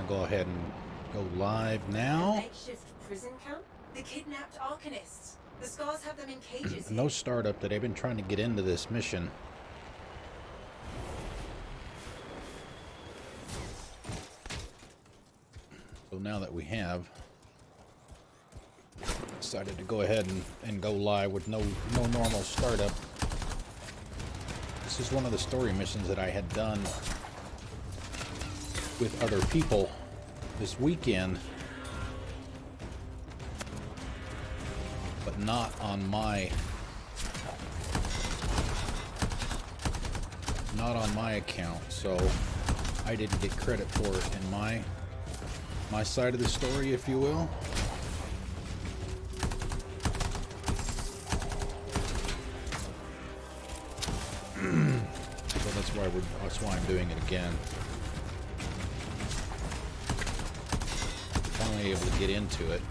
gonna go ahead and go live now. Makeshift prison camp? The kidnapped Arcanists. The Scars have them in cages. No startup that I've been trying to get into this mission. So now that we have, decided to go ahead and go live with no normal startup. This is one of the story missions that I had done with other people this weekend, but not on my account, so I didn't get credit for it in my side of the story, if you will. So that's why I'm doing it again. Finally able to get into it.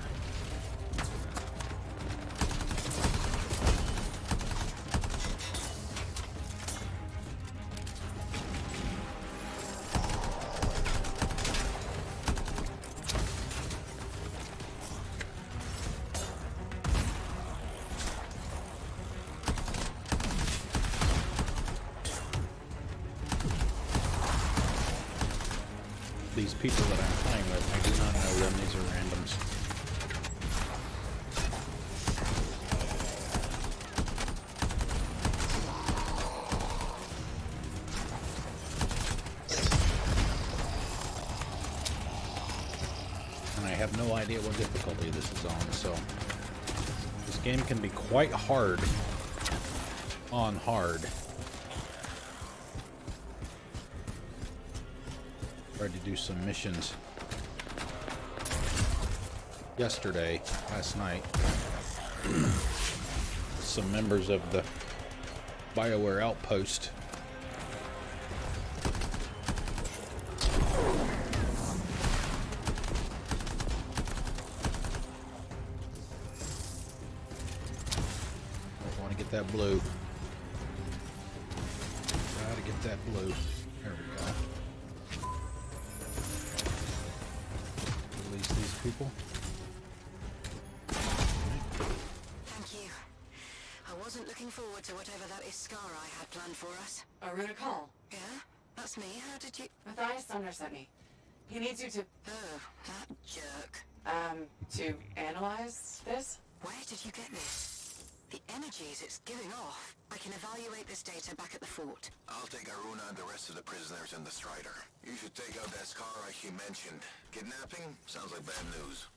These people that I'm playing with, I do not know them. These are randoms. And I have no idea what difficulty this is on, so this game can be quite hard on hard. Tried to do some missions last night. Some members of the BioWare outpost. I want to get that blue. Gotta get that blue. There we go. Release these people. Thank you. I wasn't looking forward to whatever that Iskara had planned for us. A rune call. Yeah? That's me. How did you... Matthias Sumner sent me. He needs you to, Oh, that jerk. to analyze this? Where did you get this? The energies it's giving off. I can evaluate this data back at the fort. I'll take Aruna and the rest of the prisoners in the Strider. You should take out that Skara she mentioned. Kidnapping? Sounds like bad news.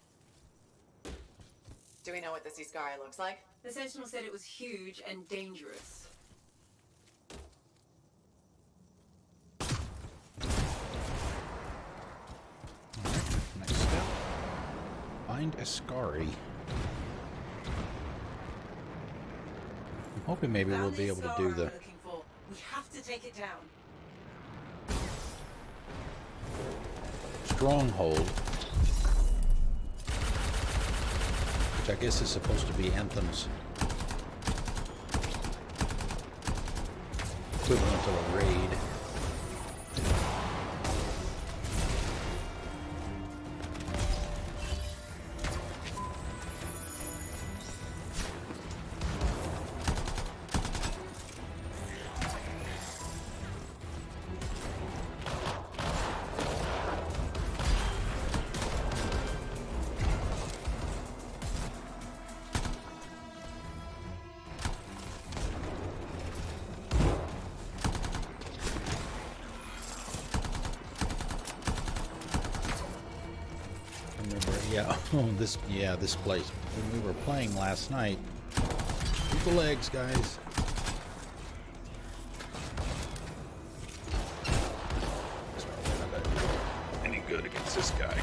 Do we know what this Iskari looks like? The Sentinel said it was huge and dangerous. Alright, next step. Find Ascari. I'm hoping maybe we'll be able to do the... We have to take it down. Stronghold, which I guess is supposed to be Anthem's equivalent to a raid. This place. When we were playing last night, keep the legs, guys. It's not any good against this guy.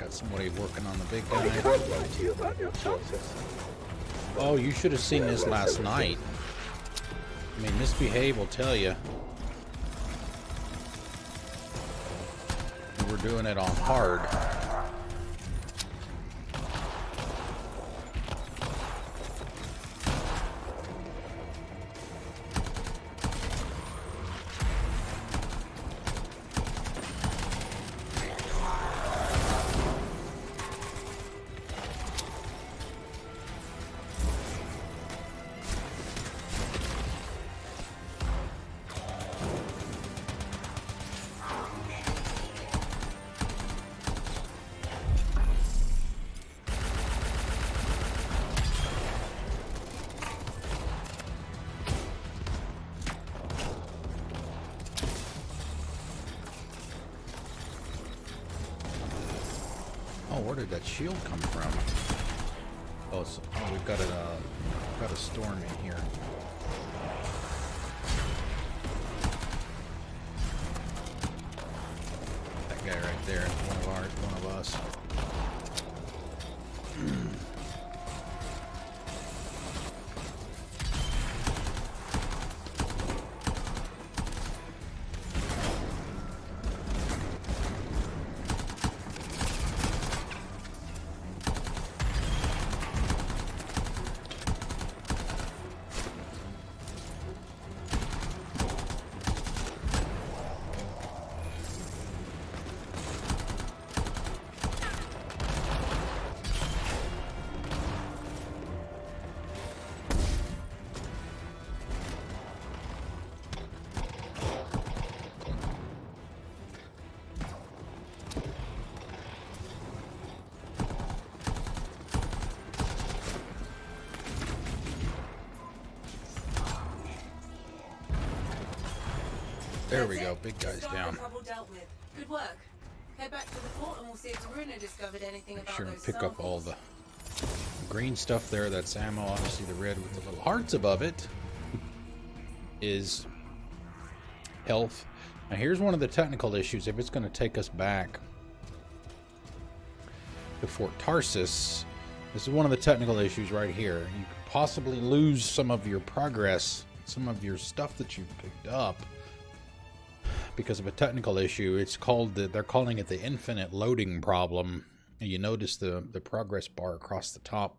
got somebody working on the big guy. Oh, you should have seen this last night. I mean, Misbehave will tell you. We're doing it on hard. Where did that shield come from? Oh, we've got a storm in here. That guy right there, one of us. There we go, big guy's down. Trouble dealt with. Good work. Head back to the fort and we'll see if Runa discovered anything Make about sure those and pick up samples. all the green stuff there. That's ammo. Obviously, the red with the little hearts above it is health. Now, here's one of the technical issues. If it's going to take us back to Fort Tarsus, this is one of the technical issues right here. You could possibly lose some of your progress, some of your stuff that you've picked up, because of a technical issue. It's called they're calling it the infinite loading problem. And you notice the progress bar across the top.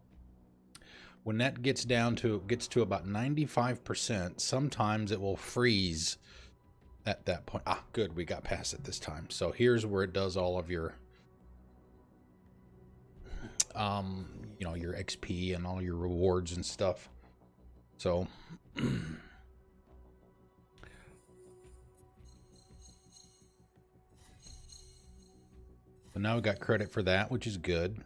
When that gets to about 95%, sometimes it will freeze at that point. Ah, good, we got past it this time. So here's where it does all of your you know, your XP and all your rewards and stuff. So now we got credit for that, which is good.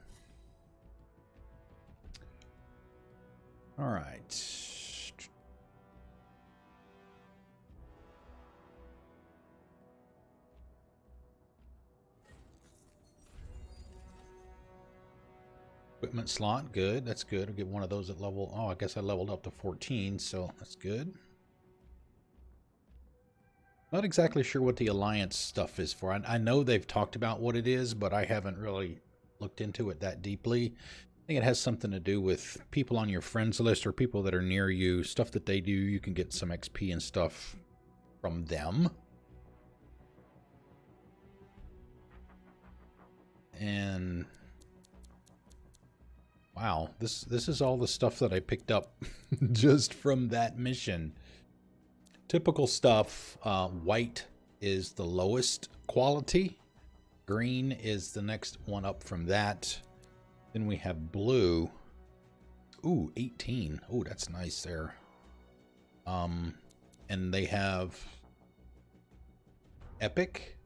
All right. Equipment slot, good. That's good. I'll get one of those at level. Oh, I guess I leveled up to 14, so that's good. Not exactly sure what the Alliance stuff is for. I know they've talked about what it is, but I haven't really looked into it that deeply. I think it has something to do with people on your friends list or people that are near you. Stuff that they do, you can get some XP and stuff from them. And wow, this is all the stuff that I picked up just from that mission. Typical stuff. White is the lowest quality. Green is the next one up from that. Then we have blue. Ooh, 18. Ooh, that's nice there. And they have epic.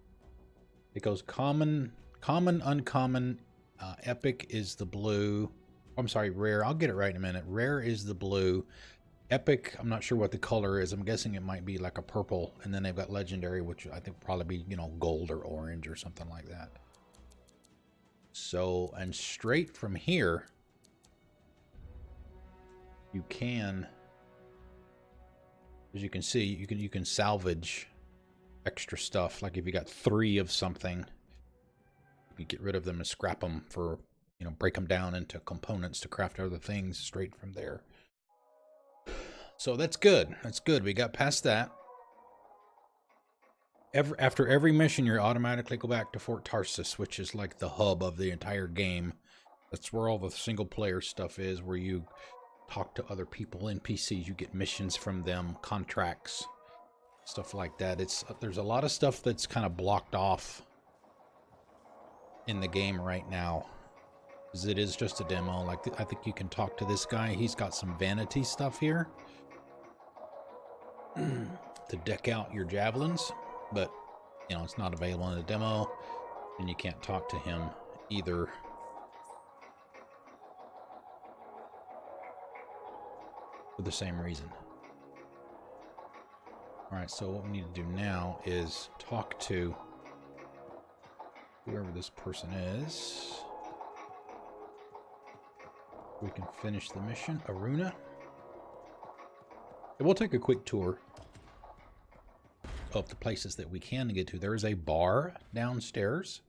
It goes common, uncommon. Epic is the blue. I'm sorry, rare. I'll get it right in a minute. Rare is the blue. Epic, I'm not sure what the color is. I'm guessing it might be like a purple. And then they've got legendary, which I think will probably be, you know, gold or orange or something like that. So, and straight from here, you can, as you can see, you can salvage extra stuff. Like if you got 3 of something, you You get rid of them and scrap them for, you know, break them down into components to craft other things straight from there. So that's good. That's good. We got past that. After every mission, you automatically go back to Fort Tarsus, which is like the hub of the entire game. That's where all the single player stuff is, where you talk to other people, NPCs, you get missions from them, contracts, stuff like that. There's a lot of stuff that's kind of blocked off in the game right now, because it is just a demo. Like, I think you can talk to this guy. He's got some vanity stuff here to deck out your javelins, but you know, it's not available in the demo, and you can't talk to him either. For the same reason. Alright, so what we need to do now is talk to whoever this person is. We can finish the mission. Aruna. And we'll take a quick tour of the places that we can get to. There is a bar downstairs.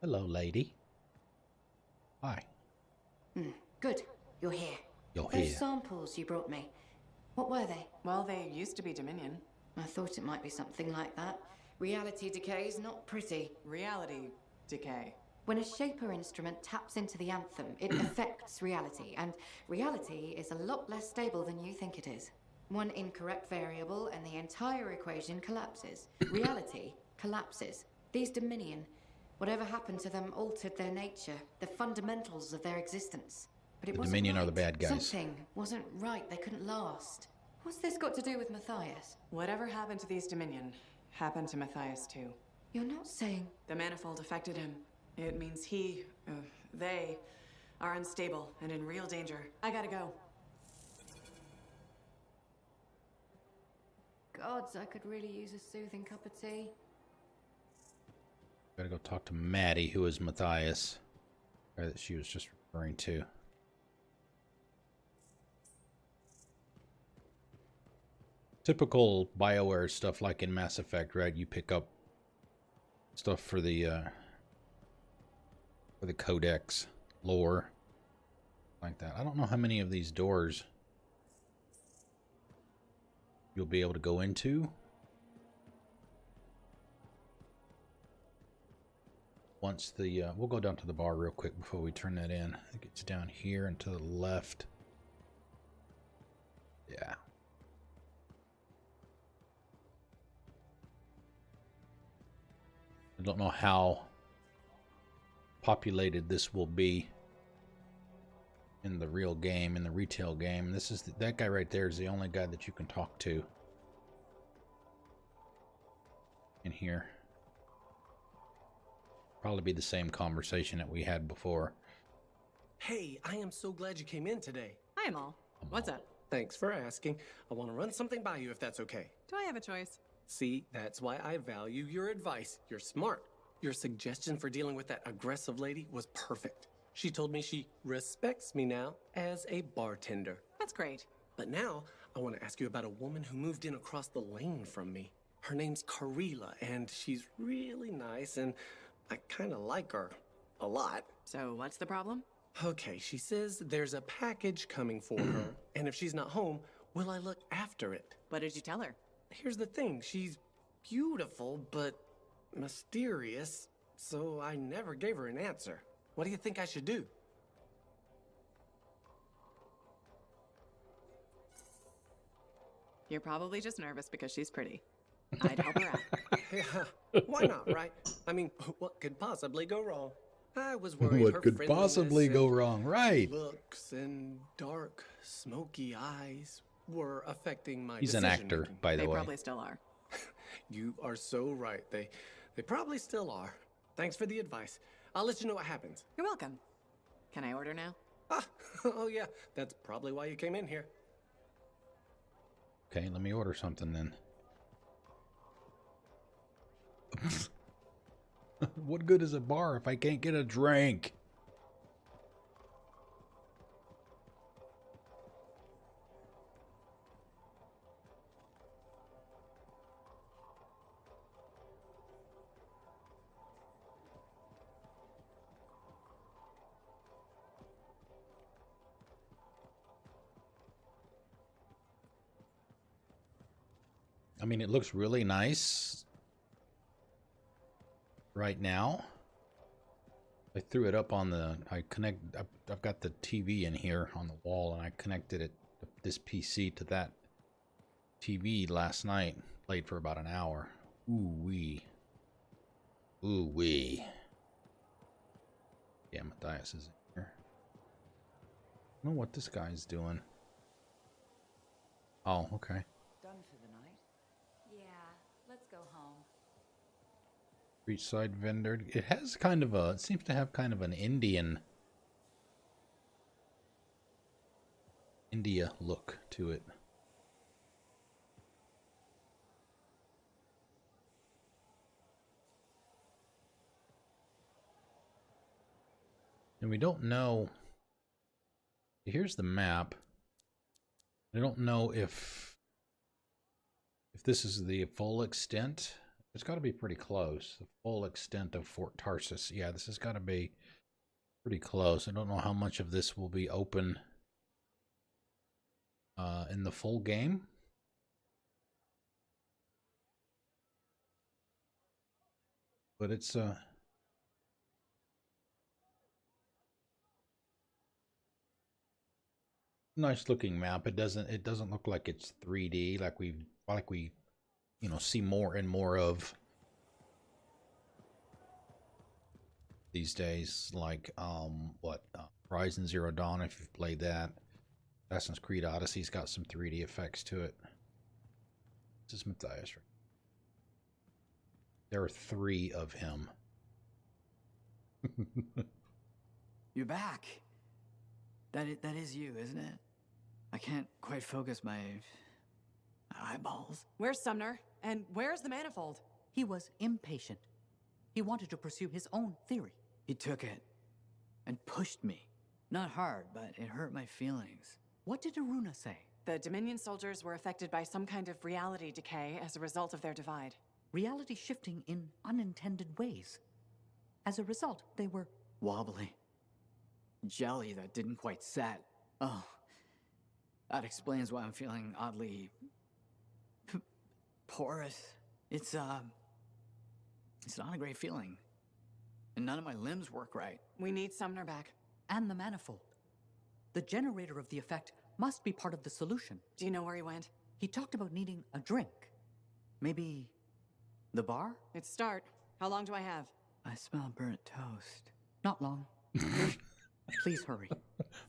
Hello, lady. Hi. Good. You're here. You're Those here. samples you brought me, what were they? Well, they used to be Dominion. I thought it might be something like that. Reality decay is not pretty. Reality decay. When a Shaper instrument taps into the Anthem, it affects reality, and reality is a lot less stable than you think it is. One incorrect variable and the entire equation collapses. Reality collapses. These Dominion, whatever happened to them altered their nature, the fundamentals of their existence. But it The wasn't Dominion right. are the bad guys. Something wasn't right. They couldn't last. What's this got to do with Matthias? Whatever happened to these Dominion happened to Matthias too. You're not saying... The manifold affected him. It means they are unstable and in real danger. I gotta go. Gods, I could really use a soothing cup of tea. Gotta go talk to Maddie, who is Matthias, or that she was just referring to. Typical BioWare stuff, like in Mass Effect, right? You pick up stuff for the codex lore, like that. I don't know how many of these doors you'll be able to go into. Once the we'll go down to the bar real quick before we turn that in. I think it's down here and to the left. Yeah. I don't know how populated this will be in the real game, in the retail game. This is that guy right there is the only guy that you can talk to in here. Probably be the same conversation that we had before. Hey, I am so glad you came in today. Hi, Amal. What's up? Thanks for asking. I want to run something by you if that's okay. Do I have a choice? See, that's why I value your advice. You're smart. Your suggestion for dealing with that aggressive lady was perfect. She told me she respects me now as a bartender. That's great. But now, I want to ask you about a woman who moved in across the lane from me. Her name's Karila, and she's really nice, and I kind of like her a lot. So what's the problem? Okay, she says there's a package coming for her, and if she's not home, will I look after it? What did you tell her? Here's the thing, she's beautiful, but mysterious, so I never gave her an answer. What do you think I should do? You're probably just nervous because she's pretty. I'd help her out. Yeah, why not, right? I mean, what could possibly go wrong? I was worried What her could friendliness possibly go and wrong? Right. looks and dark, smoky eyes were affecting my He's an actor, decision-making. by the They way. probably still are. You are so right. They probably still are. Thanks for the advice. I'll let you know what happens. You're welcome. Can I order now? Ah, oh yeah, that's probably why you came in here. Okay, let me order something then. What good is a bar if I can't get a drink? I mean, it looks really nice right now. I threw it up on the, I've got the TV in here on the wall, and I connected it, this PC, to that TV last night. Played for about an hour. Ooh wee. Ooh wee. Yeah, Matthias is in here. I don't know what this guy's doing. Oh, okay. Done for the night? Yeah, let's go home. Street-side vendor. It has kind of a, it seems to have kind of an India look to it. And we don't know. Here's the map. I don't know if this is the full extent. It's got to be pretty close. The full extent of Fort Tarsus. Yeah, this has got to be pretty close. I don't know how much of this will be open in the full game. But it's nice looking map. It doesn't look like it's 3D like we you know, see more and more of these days, like Horizon Zero Dawn, if you've played that. Assassin's Creed Odyssey's got some 3D effects to it. This is Matthias. There are 3 of him. You're back. That is you, isn't it? I can't quite focus my eyeballs. Where's Sumner? And where's the manifold? He was impatient. He wanted to pursue his own theory. He took it and pushed me. Not hard, but it hurt my feelings. What did Aruna say? The Dominion soldiers were affected by some kind of reality decay as a result of their divide. Reality shifting in unintended ways. As a result, they were Wobbly. Jelly that didn't quite set. Oh, that explains why I'm feeling oddly porous. It's not a great feeling. And none of my limbs work right. We need Sumner back. and the manifold. The generator of the effect must be part of the solution. Do you know where he went? He talked about needing a drink. Maybe the bar? It's start. How long do I have? I smell burnt toast. Not long. Please hurry.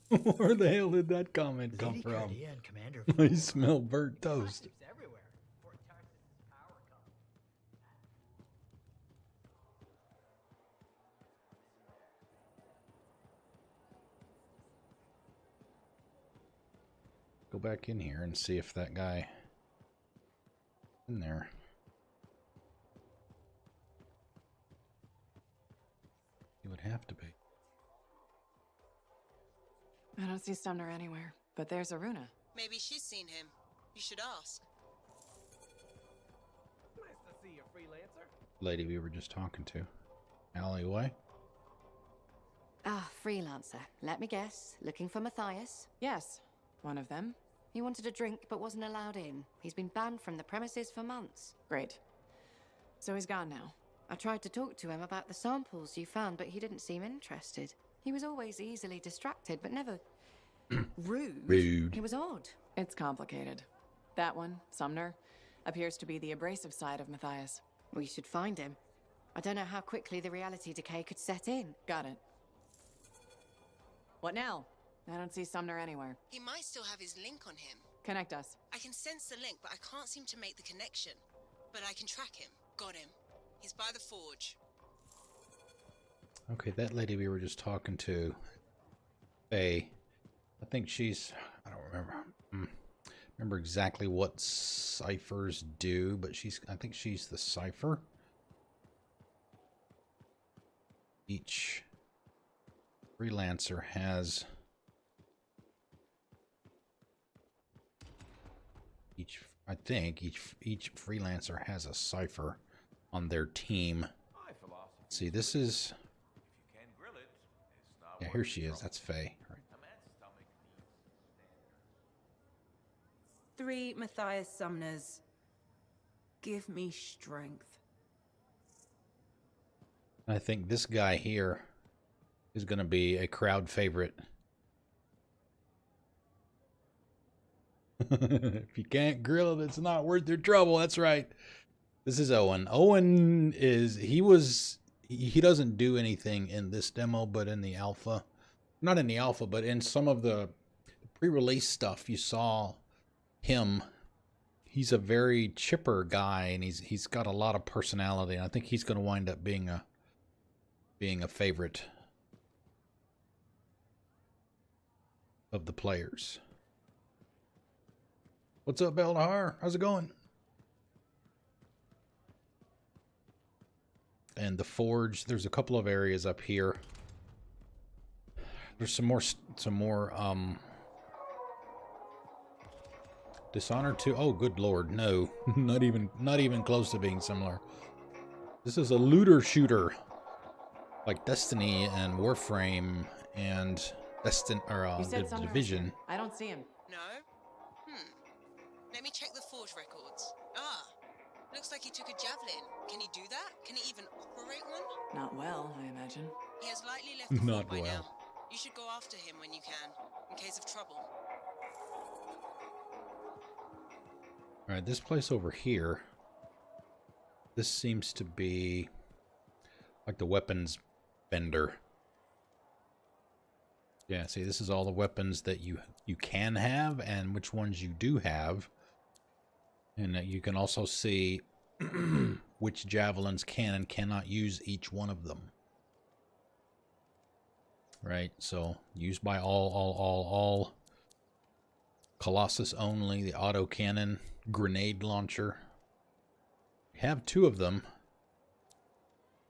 Where the hell did that comment come from? I smell burnt toast. Go back in here and see if that guy in there. He would have to be. I don't see Sumner anywhere, but there's Aruna. Maybe she's seen him. You should ask. Nice to see you, freelancer. Lady we were just talking to. Alleyway. Ah, freelancer. Let me guess. Looking for Matthias? Yes, one of them. He wanted a drink but wasn't allowed in. He's been banned from the premises for months. Great. So he's gone now. I tried to talk to him about the samples you found, but he didn't seem interested. He was always easily distracted, but never rude. Rude. He was odd. It's complicated. That one, Sumner, appears to be the abrasive side of Matthias. We should find him. I don't know how quickly the reality decay could set in. Got it. What now? I don't see Sumner anywhere. He might still have his link on him. Connect us. I can sense the link, but I can't seem to make the connection. But I can track him. Got him. He's by the forge. Okay, that lady we were just talking to Faye. I think she's... I don't remember exactly what ciphers do, but I think she's the cipher. Each freelancer has... I think each freelancer has a cipher on their team. See, this is... Yeah, here she is. That's Faye. Right. 3 Matthias Sumners. Give me strength. I think this guy here is going to be a crowd favorite. If you can't grill it, it's not worth your trouble. That's right. This is Owen. Owen is, he doesn't do anything in this demo, but in the alpha, not in the alpha, but in some of the pre-release stuff, you saw him. He's a very chipper guy, and he's got a lot of personality. And I think he's going to wind up being a favorite of the players. What's up, Eldar? How's it going? And the forge, there's a couple of areas up here. There's some more Dishonored 2. Oh, good lord, no. not even close to being similar. This is a looter shooter. Like Destiny and Warframe and the Division. I don't see him. No? Let me check the forge records. Ah, looks like he took a javelin. Can he do that? Can he even operate one? Not well, I imagine. He has likely left the Not fort by well. now. You should go after him when you can, in case of trouble. Alright, this place over here. This seems to be like the weapons vendor. Yeah, see, this is all the weapons that you can have and which ones you do have. And you can also see which javelins can and cannot use each one of them. Right, so used by all. Colossus only, the autocannon, grenade launcher. I have 2 of them,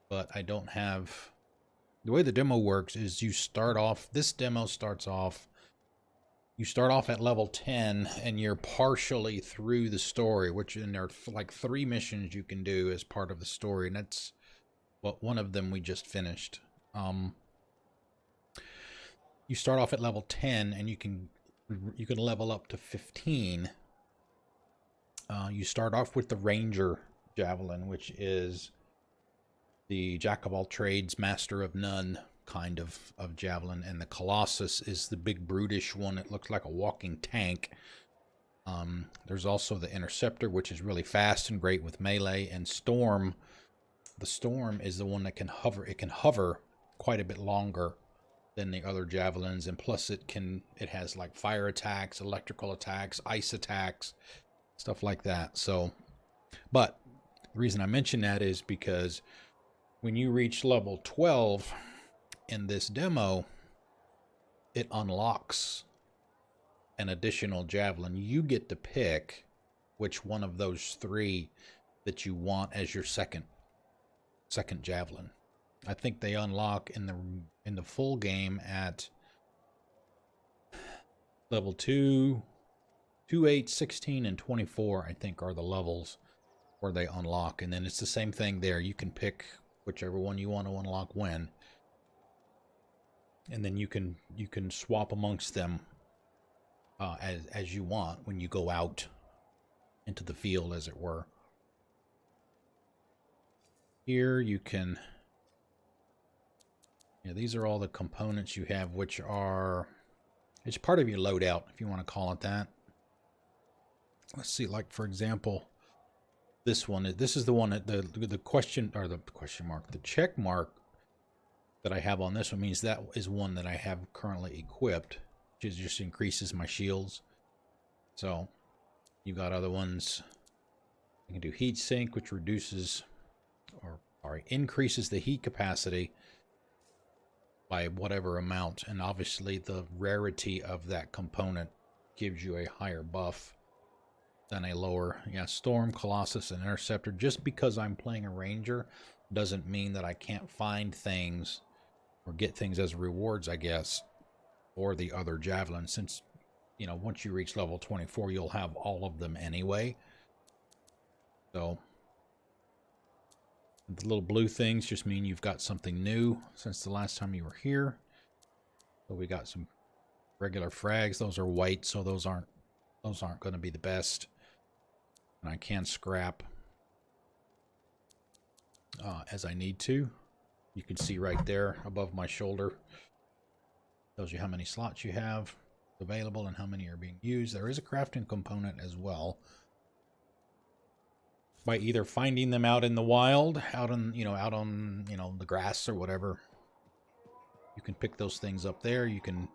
but I don't have... The way the demo works is you start off... This demo starts off... You start off at level 10, and you're partially through the story, which in there are like 3 missions you can do as part of the story, and that's what one of them we just finished. You start off at level 10, and you can level up to 15. You start off with the Ranger Javelin, which is the Jack of all trades, master of none kind of javelin, and the Colossus is the big brutish one. It looks like a walking tank. There's also the Interceptor, which is really fast and great with melee, and Storm. The Storm is the one that can hover. It can hover quite a bit longer than the other javelins, and plus it has like fire attacks, electrical attacks, ice attacks, stuff like that. So, but the reason I mention that is because when you reach level 12 in this demo, it unlocks an additional javelin. You get to pick which one of those 3 that you want as your second javelin. I think they unlock in the full game at level 2, 8, 16, and 24, I think, are the levels where they unlock. And then it's the same thing there. You can pick whichever one you want to unlock when. And then you can swap amongst them as you want when you go out into the field, as it were. Here you can... Yeah, these are all the components you have, which are... It's part of your loadout, if you want to call it that. Let's see, like, for example, this one. This is the one that the question mark, the check mark that I have on this one means that is one that I have currently equipped, which just increases my shields. So you got other ones. You can do heat sink, which reduces or increases the heat capacity by whatever amount, and obviously the rarity of that component gives you a higher buff than a lower. Yeah, Storm, Colossus, and Interceptor. Just because I'm playing a Ranger doesn't mean that I can't find things or get things as rewards, I guess, or the other Javelin, since, you know, once you reach level 24, you'll have all of them anyway. So the little blue things just mean you've got something new since the last time you were here. So we got some regular frags. Those are white, so those aren't going to be the best. And I can scrap as I need to. You can see right there above my shoulder. Tells you how many slots you have available and how many are being used. There is a crafting component as well. By either finding them out in the wild, out on the grass or whatever. You can pick those things up there. You can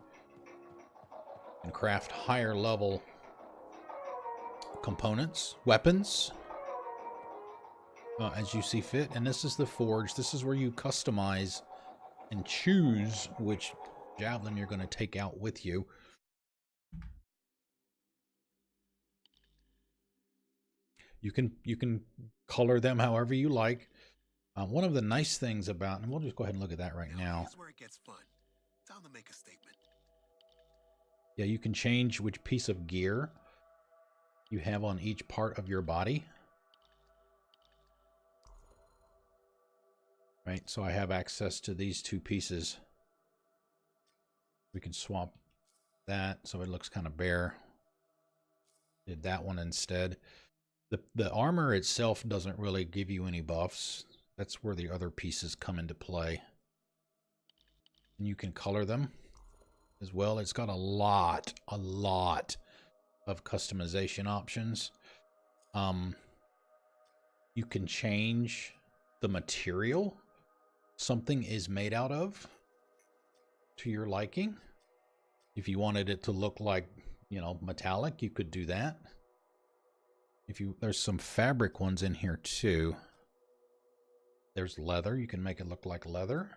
craft higher level components, weapons, as you see fit. And this is the forge. This is where you customize and choose which javelin you're going to take out with you. You can color them however you like. One of the nice things about, and we'll just go ahead and look at that right now. Here's where it gets fun. Time to make a statement. Yeah, you can change which piece of gear you have on each part of your body. Right, so I have access to these two pieces. We can swap that so it looks kind of bare. Did that one instead. The armor itself doesn't really give you any buffs. That's where the other pieces come into play. And you can color them as well. It's got a lot of customization options. You can change the material something is made out of to your liking. If you wanted it to look like, you know, metallic, you could do that. There's some fabric ones in here too. There's leather. You can make it look like leather.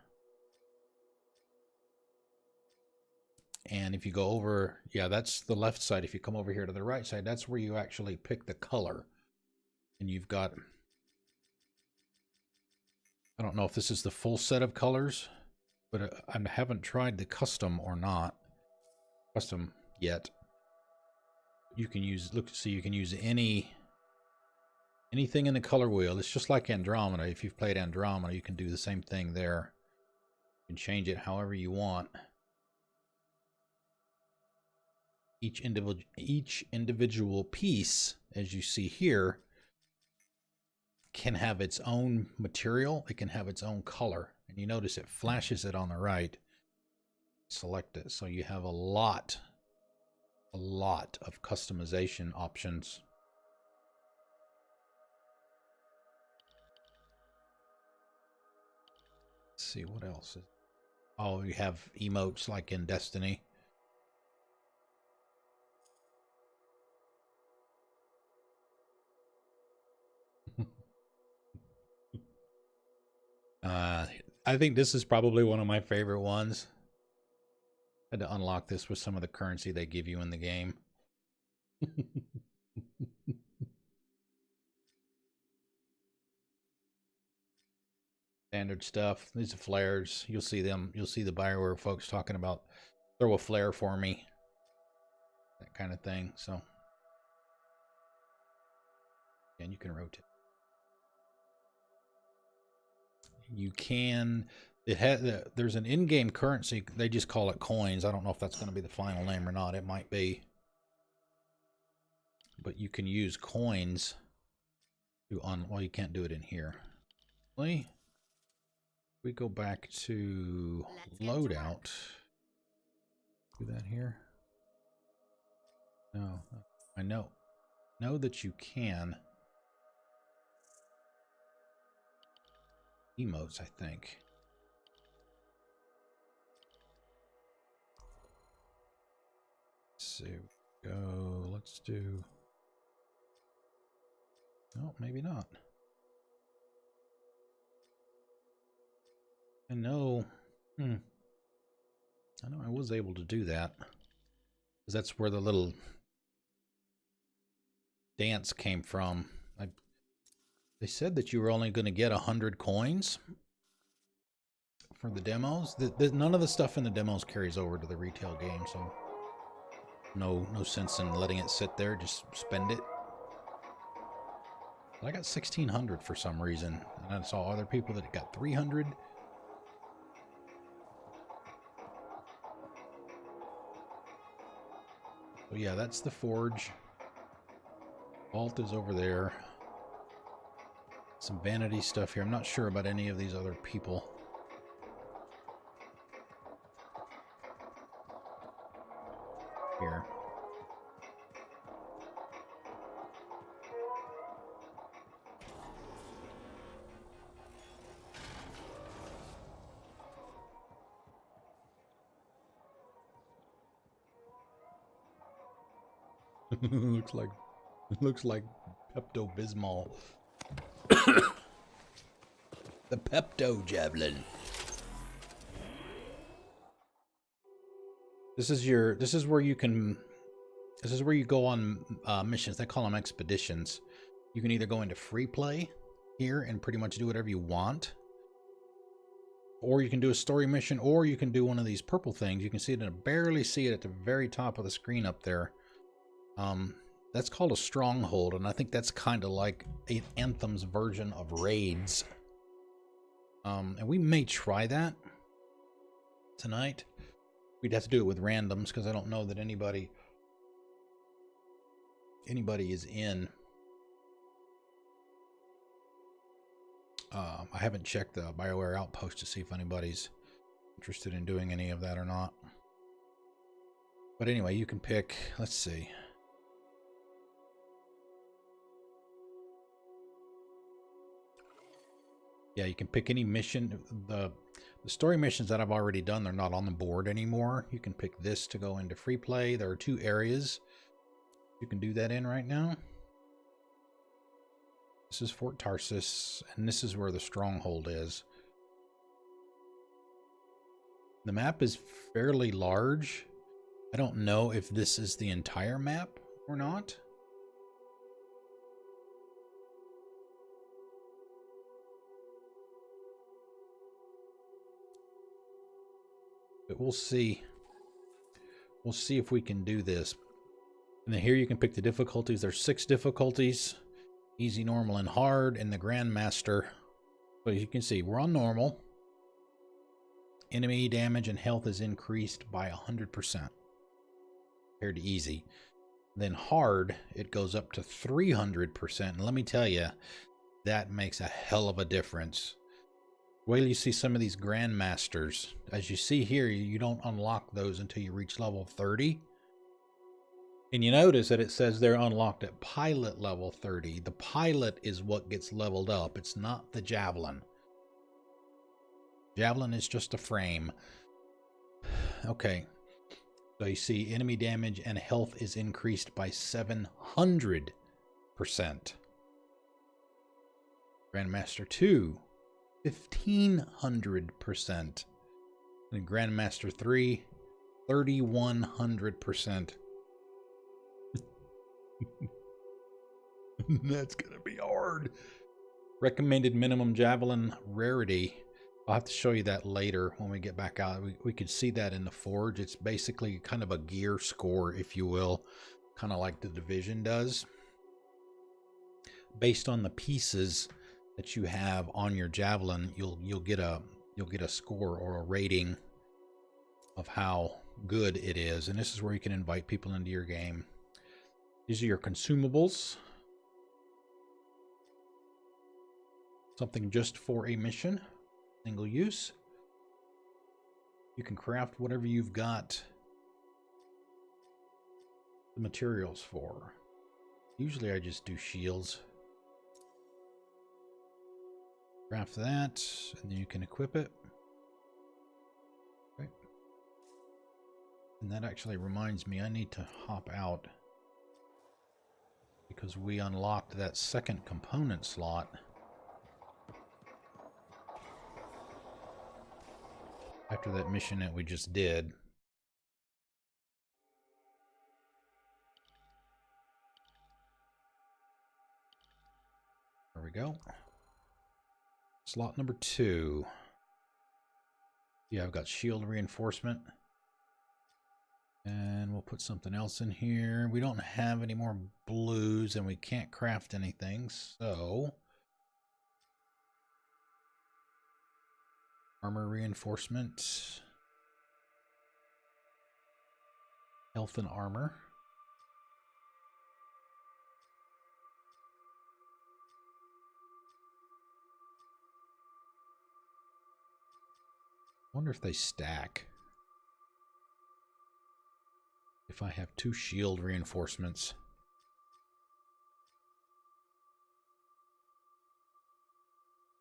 And if you go over, yeah, that's the left side. If you come over here to the right side, that's where you actually pick the color. And you've got, I don't know if this is the full set of colors, but I haven't tried the custom yet. You can use, you can use anything in the color wheel. It's just like Andromeda. If you've played Andromeda, you can do the same thing there. You can change it however you want. Each individual piece, as you see here, can have its own material. It can have its own color. And you notice it flashes it on the right. Select it. So you have a lot of customization options. Let's see what else. Oh, you have emotes like in Destiny. I think this is probably one of my favorite ones. Had to unlock this with some of the currency they give you in the game. Standard stuff. These are flares. You'll see them. You'll see the Bioware folks talking about throw a flare for me. That kind of thing. So, and you can rotate. You can. It has. There's an in-game currency. They just call it coins. I don't know if that's going to be the final name or not. It might be. But you can use coins to well, you can't do it in here. We go back to loadout. Do that here. No, I know that you can. Emotes, I think. Let's see. Go. Let's do. No, maybe not. I know. I know I was able to do that. Because that's where the little dance came from. They said that you were only going to get 100 coins for the demos. None of the stuff in the demos carries over to the retail game, so no sense in letting it sit there. Just spend it. But I got 1,600 for some reason, and I saw other people that got 300. So yeah, that's the forge. Vault is over there. Some vanity stuff here. I'm not sure about any of these other people. Here. looks like Pepto-Bismol. The Pepto Javelin. This is where you go on missions. They call them expeditions. You can either go into free play here and pretty much do whatever you want, or you can do a story mission, or you can do one of these purple things. You can see it, and barely see it at the very top of the screen up there. That's called a stronghold, and I think that's kind of like Anthem's version of raids. And we may try that tonight. We'd have to do it with randoms because I don't know that anybody is in. I haven't checked the BioWare Outpost to see if anybody's interested in doing any of that or not. But anyway, you can pick, let's see. Yeah, you can pick any mission. The story missions that I've already done, they're not on the board anymore. You can pick this to go into free play. There are 2 areas you can do that in right now. This is Fort Tarsus, and this is where the stronghold is. The map is fairly large. I don't know if this is the entire map or not. But we'll see. We'll see if we can do this. And then here you can pick the difficulties. There's 6 difficulties. Easy, normal, and hard. And the Grandmaster. So you can see we're on normal. Enemy damage and health is increased by 100% compared to easy. Then hard, it goes up to 300%. And let me tell you, that makes a hell of a difference. Wait till you see some of these Grandmasters. As you see here, you don't unlock those until you reach level 30. And you notice that it says they're unlocked at pilot level 30. The pilot is what gets leveled up. It's not the Javelin. Javelin is just a frame. Okay. So you see enemy damage and health is increased by 700%. Grandmaster 2. 1,500%. And Grandmaster 3, 3,100%. That's gonna be hard. Recommended minimum javelin rarity. I'll have to show you that later when we get back out. We could see that in the forge. It's basically kind of a gear score, if you will, kind of like the Division does. Based on the pieces that you have on your javelin, you'll get a score or a rating of how good it is. And this is where you can invite people into your game. These are your consumables. Something just for a mission, single use. You can craft whatever you've got the materials for. Usually I just do shields. Craft that, and then you can equip it. Okay. And that actually reminds me, I need to hop out because we unlocked that second component slot. After that mission that we just did. we go. Slot number 2. Yeah, I've got shield reinforcement. And we'll put something else in here. We don't have any more blues and we can't craft anything, so... Armor reinforcement. Health and armor. Wonder if they stack. If I have 2 shield reinforcements.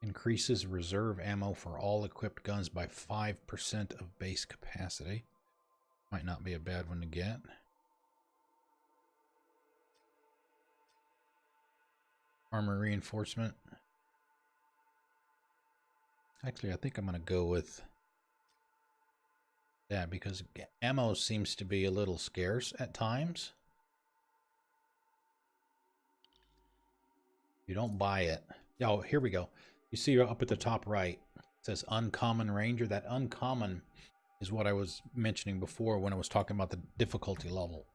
Increases reserve ammo for all equipped guns by 5% of base capacity. Might not be a bad one to get. Armor reinforcement. Actually, I think I'm going to go with that because ammo seems to be a little scarce at times. You don't buy it. Oh, here we go. You see up at the top right, it says Uncommon Ranger. That uncommon is what I was mentioning before when I was talking about the difficulty level.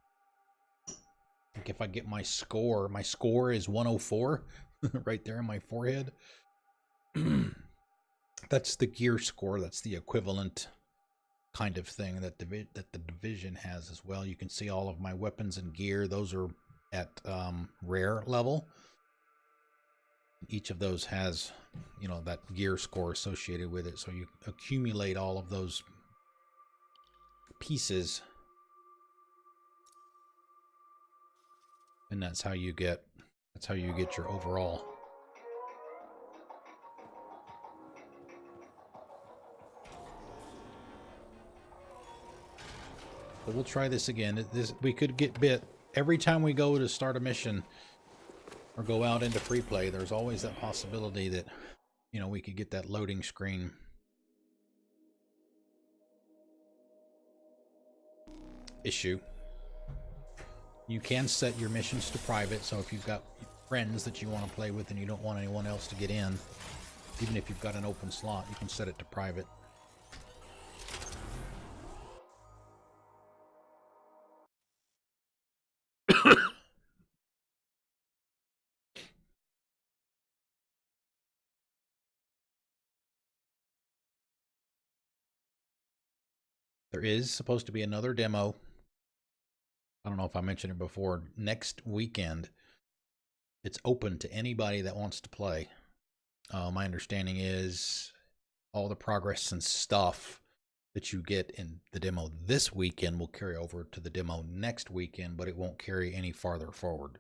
Like if I get my score is 104 right there in my forehead. That's the gear score. That's the equivalent kind of thing that the division has as well. You can see all of my weapons and gear. Those are at rare level. Each of those has, you know, that gear score associated with it. So you accumulate all of those pieces, and that's how you get your overall. But we'll try this again. We could get bit every time we go to start a mission or go out into free play. There's always that possibility that, you know, we could get that loading screen issue. You can set your missions to private, so if you've got friends that you want to play with and you don't want anyone else to get in, even if you've got an open slot, you can set it to private. There is supposed to be another demo. I don't know if I mentioned it before. Next weekend, it's open to anybody that wants to play. My understanding is all the progress and stuff that you get in the demo this weekend will carry over to the demo next weekend, but it won't carry any farther forward.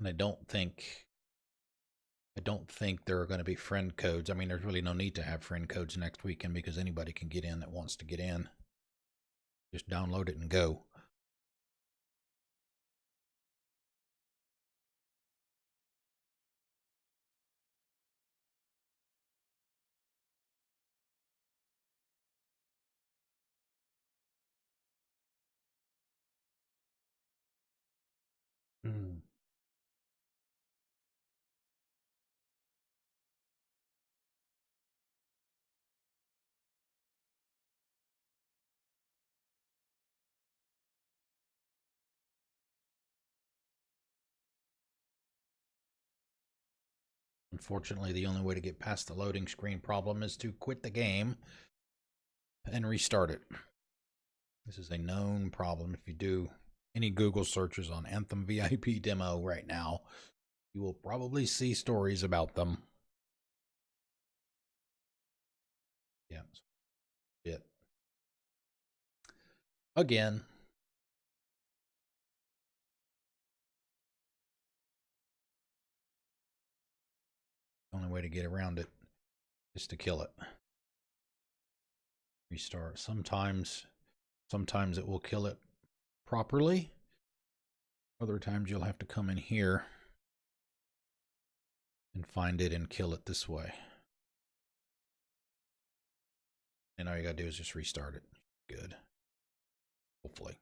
And I don't think there are going to be friend codes. I mean, there's really no need to have friend codes next weekend because anybody can get in that wants to get in. Just download it and go. Unfortunately, the only way to get past the loading screen problem is to quit the game and restart it. This is a known problem. If you do any Google searches on Anthem VIP demo right now, you will probably see stories about them. Yeah. It. Again. The only way to get around it is to kill it. Restart. Sometimes it will kill it properly. Other times you'll have to come in here and find it and kill it this way. And all you gotta do is just restart it. Good. Hopefully.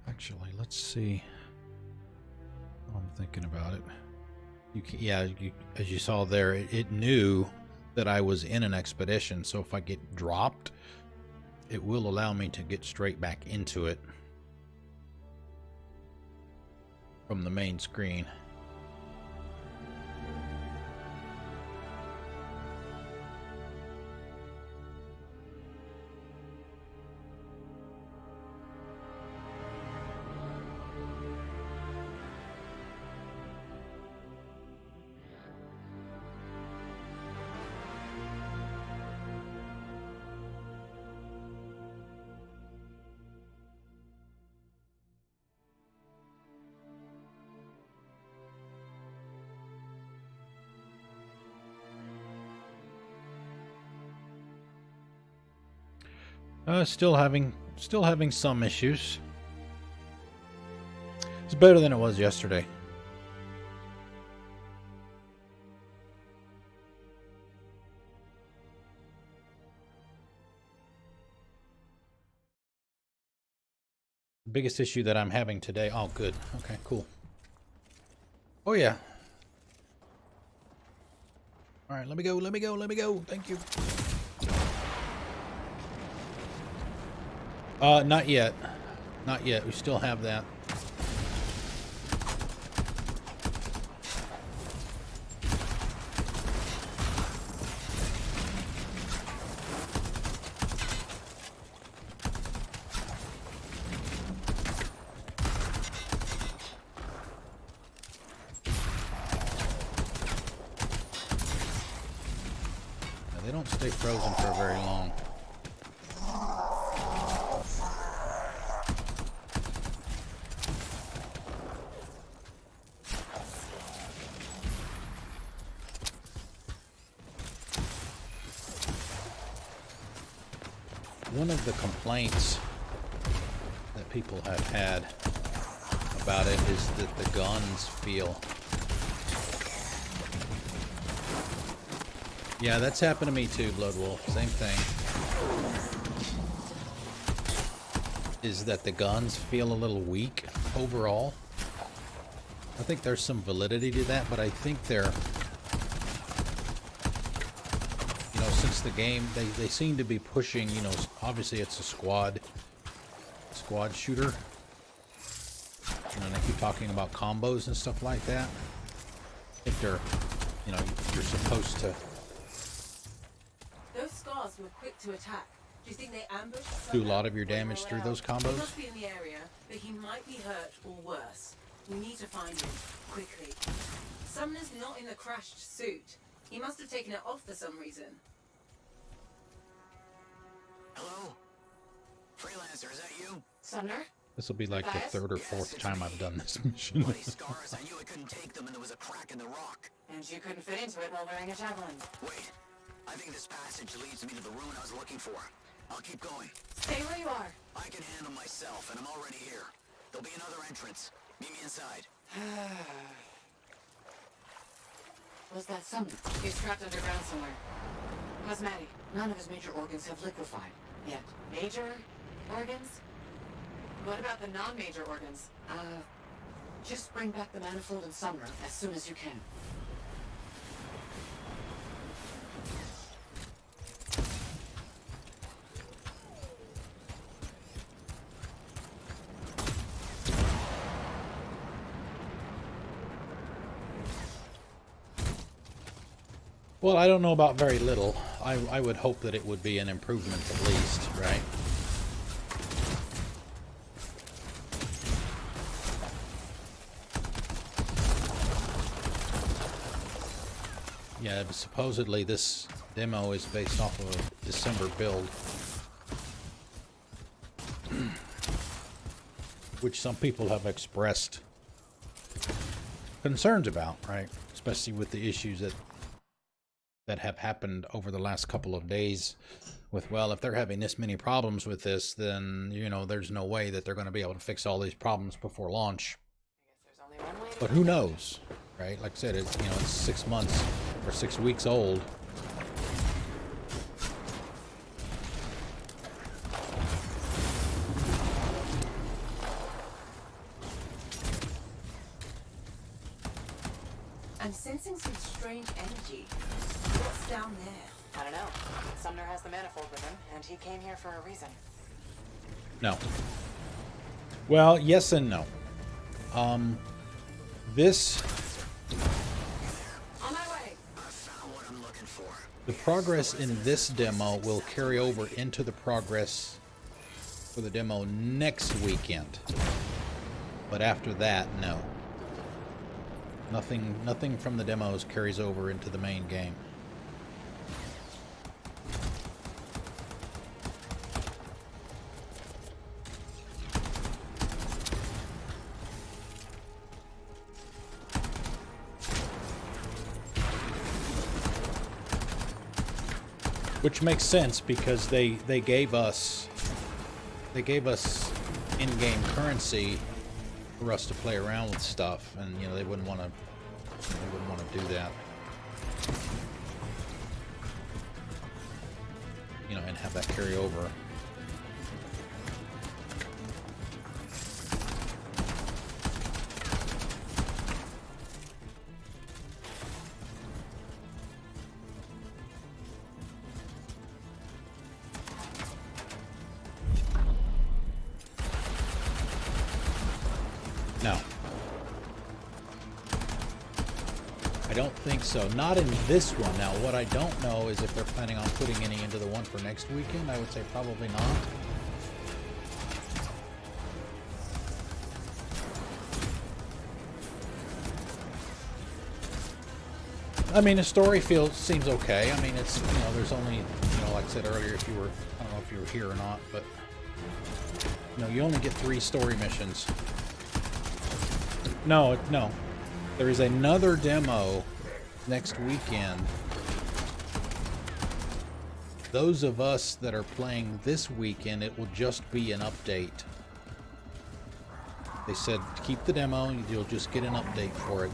Actually, let's see. I'm thinking about it. As you saw there, it knew that I was in an expedition, so if I get dropped, it will allow me to get straight back into it from the main screen. Still having some issues. It's better than it was yesterday. The biggest issue that I'm having today. Oh, good. Okay, cool. Oh yeah. All right, let me go. Let me go. Let me go. Thank you. Not yet. Not yet. We still have that. Now, they don't stay frozen for very long. One of the complaints that people have had about it is that the guns feel... Yeah, that's happened to me too, Bloodwolf. Same thing. Is that the guns feel a little weak overall. I think there's some validity to that, but I think they're... Since the game, they seem to be pushing, obviously it's a squad shooter. And they keep talking about combos and stuff like that. I think they're, you're supposed to... Those scars were quick to attack. Do you think they ambushed? Do a lot of your damage through those combos? He must be in the area, but he might be hurt or worse. We need to find him, quickly. Sumner's not in the crashed suit. He must have taken it off for some reason. Hello? Freelancer, is that you? Sumner? This will be like the third or fourth time I've done this mission. 20 scars, I knew I couldn't take them and there was a crack in the rock. And you couldn't fit into it while wearing a javelin. Wait, I think this passage leads me to the room I was looking for. I'll keep going. Stay where you are. I can handle myself, and I'm already here. There'll be another entrance. Meet me inside. Was that Sumner? He's trapped underground somewhere. How's Maddie? None of his major organs have liquefied yet. Major organs? What about the non-major organs? Just bring back the manifold and Sumner as soon as you can. Well, I don't know about very little. I would hope that it would be an improvement at least, right? Yeah, but supposedly this demo is based off of a December build. Which some people have expressed concerns about, right? Especially with the issues that have happened over the last couple of days with, well, if they're having this many problems with this, then, you know, there's no way that they're going to be able to fix all these problems before launch. But who knows, right? Like I said, it's, you know, it's 6 months or 6 weeks old. I'm sensing some strange energy. What's down there? I don't know. Sumner has the manifold with him, and he came here for a reason. No. Well, yes and no. This... On my way! I found what I'm looking for. The progress in this demo will carry over into the progress for the demo next weekend. But after that, no. Nothing from the demos carries over into the main game. Which makes sense because they gave us in-game currency for us to play around with stuff, and you know they wouldn't want to do that, you know, and have that carry over. No. I don't think so. Not in this one. Now, what I don't know is if they're planning on putting any into the one for next weekend. I would say probably not. I mean, the story seems okay. I mean, it's, you know, there's only, you know, like I said earlier, if you were, I don't know if you were here or not, but, you know, you only get 3 story missions. No. There is another demo next weekend. Those of us that are playing this weekend, it will just be an update. They said keep the demo, you'll just get an update for it.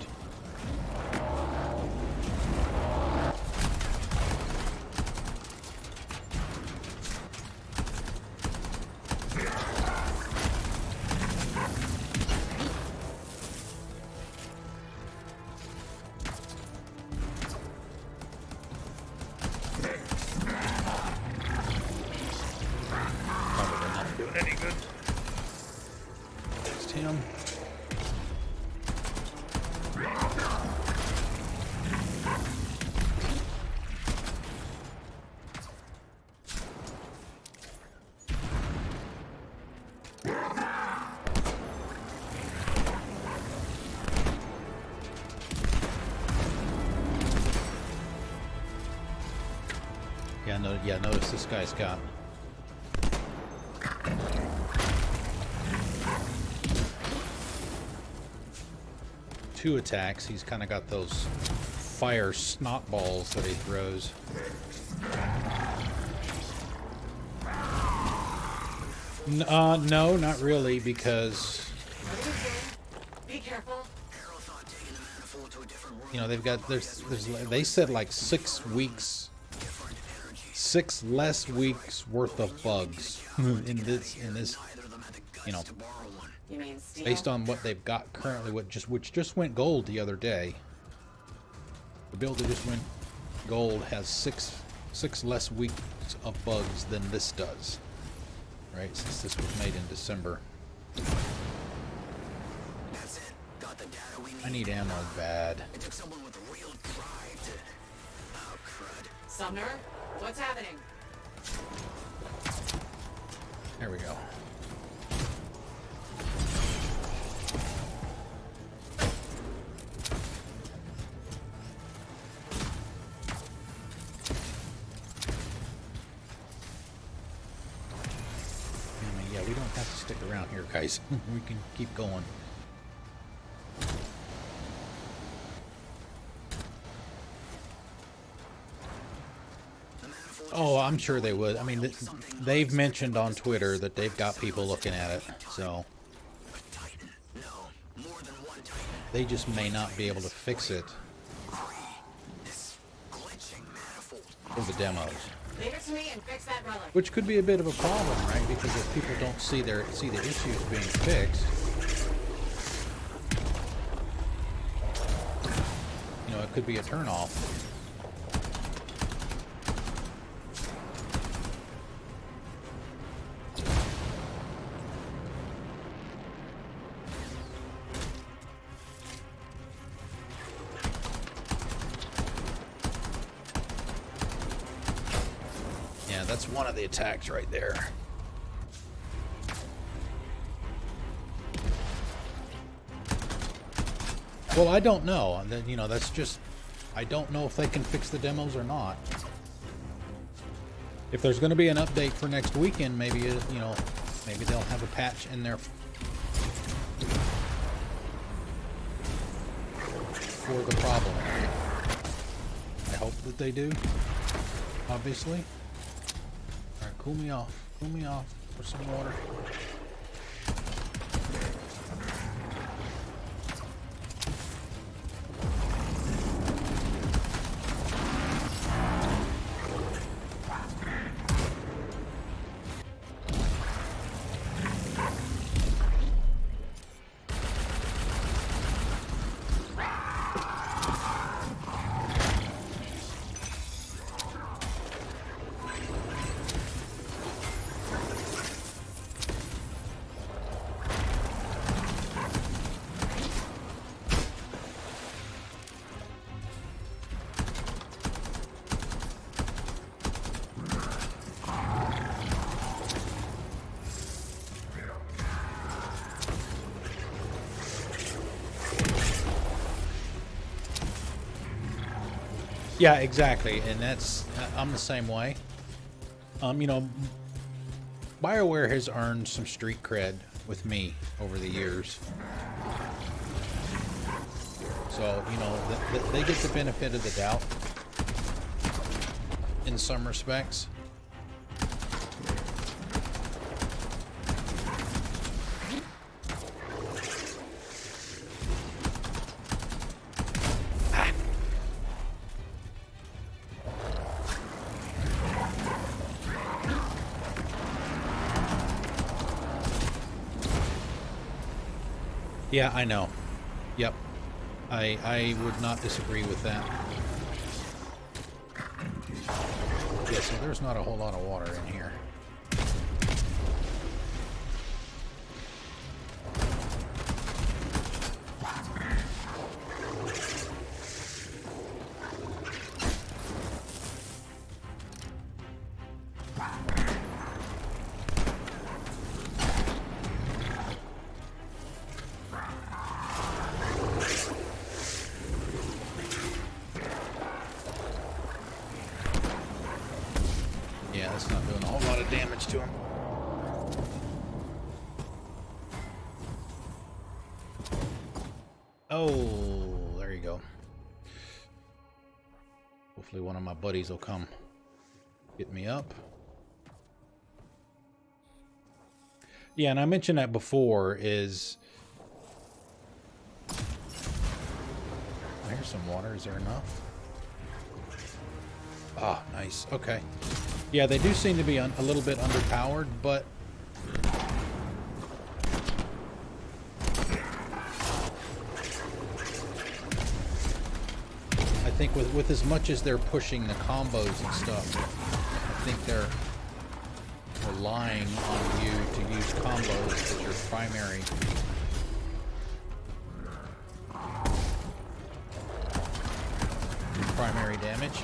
Yeah, notice this guy's got two attacks. He's kind of got those fire snot balls that he throws. No, not really, because Be careful. you know they've got they said like 6 weeks. 6 less weeks worth of bugs in this, you know, based on what they've got currently, which just went gold the other day. The build that just went gold has 6 less weeks of bugs than this does, right? Since this was made in December. I need ammo bad. Sumner, what's happening? There we go. around here, guys. We can keep going. Oh, I'm sure they would. I mean, they've mentioned on Twitter that they've got people looking at it, so they just may not be able to fix it for the demos. Leave it to me and fix that relic. Which could be a bit of a problem, right? Because if people don't see the issues being fixed, you know, it could be a turnoff. Yeah, that's one of the attacks right there. Well, I don't know. And then, you know, that's just, I don't know if they can fix the demos or not. If there's going to be an update for next weekend, maybe, you know, maybe they'll have a patch in there for the problem. I hope that they do, obviously. Alright, cool me off. Cool me off for some water. Yeah, exactly, and that's I'm the same way. You know, BioWare has earned some street cred with me over the years, so you know they get the benefit of the doubt in some respects. Yeah, I know. Yep. I would not disagree with that. Yeah, so there's not a whole lot of water in here. Yeah, that's not doing a whole lot of damage to him. Oh, there you go. Hopefully one of my buddies will come get me up. Yeah, and I mentioned that before is... Here's some water. Is there enough? Ah, nice. Okay. Yeah, they do seem to be a little bit underpowered, but I think with as much as they're pushing the combos and stuff, I think they're relying on you to use combos as your primary damage.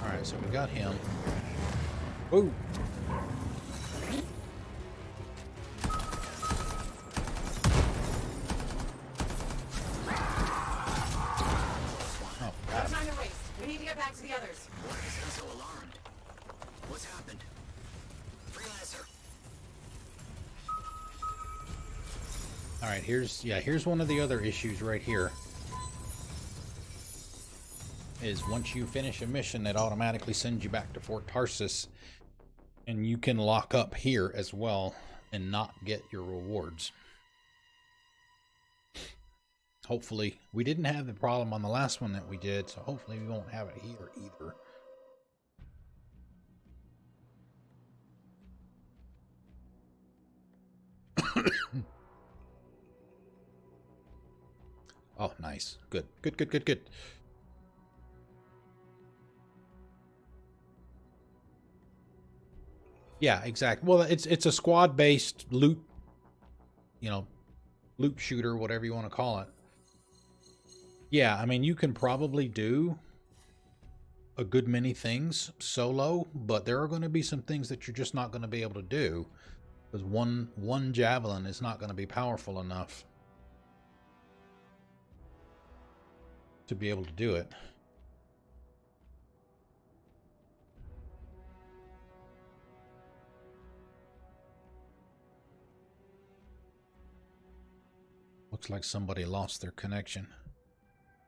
Alright, so we got him. Woo! Oh, got him. No time to waste. We need to get back to the others. Why is he so alarmed? What's happened? Alright, here's one of the other issues right here. Is once you finish a mission, it automatically sends you back to Fort Tarsus. And you can lock up here as well and not get your rewards. Hopefully, we didn't have the problem on the last one that we did, so hopefully we won't have it here either. Oh, nice. Good. Good, good, good, good. Yeah, exactly. Well, it's a squad-based loot, you know, loot shooter, whatever you want to call it. Yeah, I mean, you can probably do a good many things solo, but there are going to be some things that you're just not going to be able to do because one javelin is not going to be powerful enough to be able to do it. Looks like somebody lost their connection.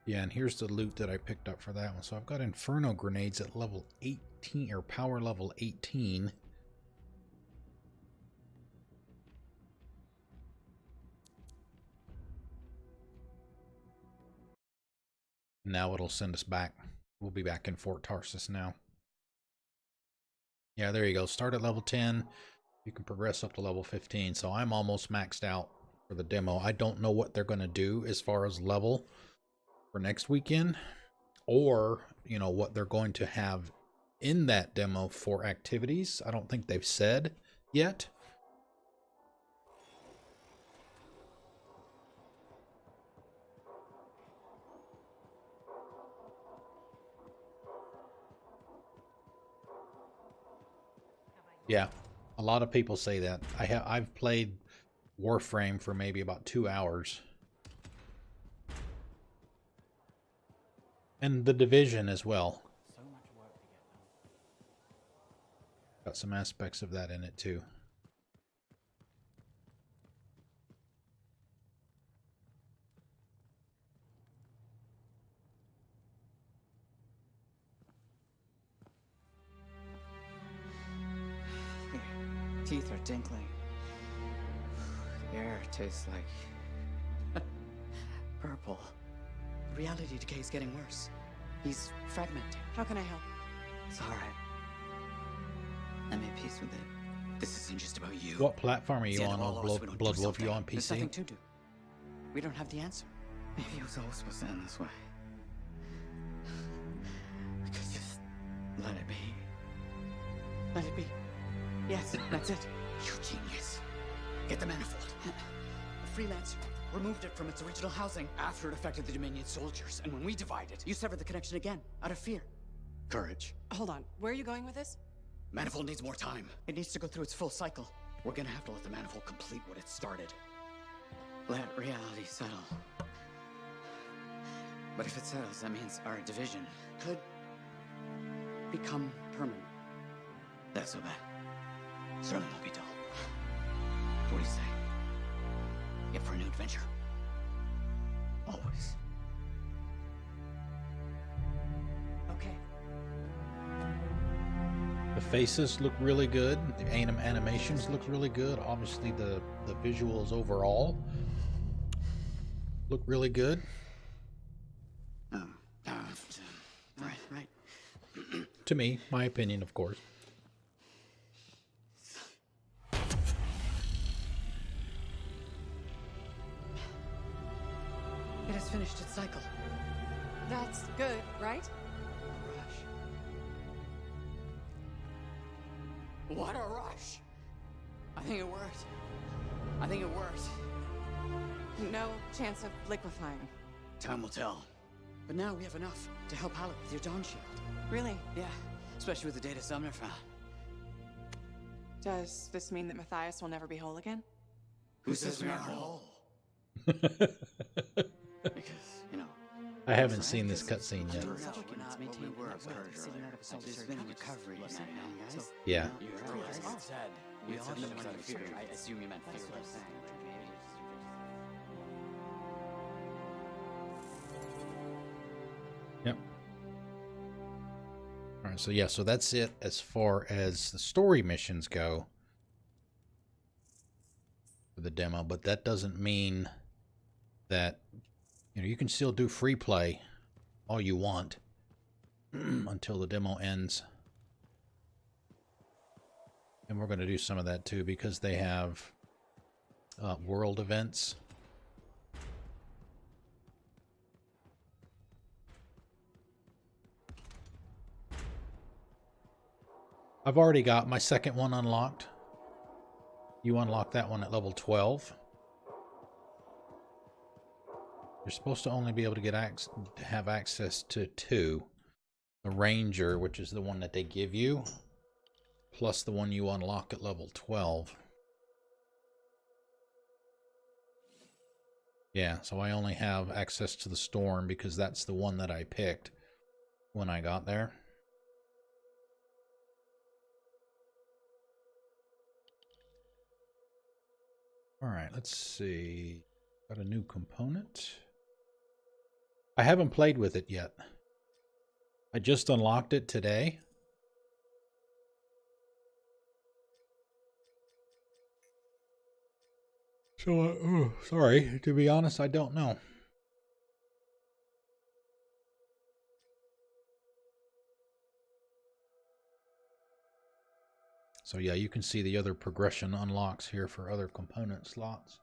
Yeah, and here's the loot that I picked up for that one. So I've got Inferno grenades at level 18, or power level 18. Now it'll send us back. We'll be back in Fort Tarsus now. Yeah, there you go. Start at level 10. You can progress up to level 15. So I'm almost maxed out for the demo. I don't know what they're going to do as far as level for next weekend, or, you know, what they're going to have in that demo for activities. I don't think they've said yet. Yeah, a lot of people say that. I've played Warframe for maybe about 2 hours. And The Division as well. So much work to get done. Got some aspects of that in it too. Teeth are tinkling. The air tastes like purple. Reality decay is getting worse. He's fragmenting. How can I help? It's all right. I made peace with it. This isn't just about you. What platform are you It's the end on? of all of us if we don't do Blood Wolf, you something. on There's nothing PC? to do. We don't have the answer. Maybe it was always supposed to end this way. I could just let it be. Let it be. Yes, that's it. You genius. Get the manifold. A freelancer removed it from its original housing after it affected the Dominion soldiers. And when we divide it, you severed the connection again, out of fear. Courage. Hold on. Where are you going with this? Manifold needs more time. It needs to go through its full cycle. We're gonna have to let the manifold complete what it started. Let reality settle. But if it settles, that means our division could become permanent. That's so bad. Certainly won't be dull. What do you say? Yep for a new adventure? Always. Okay. The faces look really good. The animations look really good. Obviously, the visuals overall look really good. Right. To me, my opinion, of course. It has finished its cycle. That's good, right? Rush. What a rush! I think it worked. No chance of liquefying. Time will tell. But now we have enough to help Halleck with your Dawn Shield. Really? Yeah, especially with the data Sumner found. Does this mean that Matthias will never be whole again? Who says we aren't whole? Because, you know... I haven't seen this cutscene yet. There's been a recovery now, guys. Yeah. We all need to fear. I assume you meant fear. All right, so yeah, so that's it as far as the story missions go for the demo, but that doesn't mean that, you know, you can still do free play all you want until the demo ends. And we're going to do some of that too, because they have world events. I've already got my second one unlocked. You unlock that one at level 12. You're supposed to only be able to get have access to 2. The Ranger, which is the one that they give you, plus the one you unlock at level 12. Yeah, so I only have access to the Storm because that's the one that I picked when I got there. All right, let's see. Got a new component. I haven't played with it yet. I just unlocked it today. So, sorry, to be honest, I don't know. So yeah, you can see the other progression unlocks here for other component slots.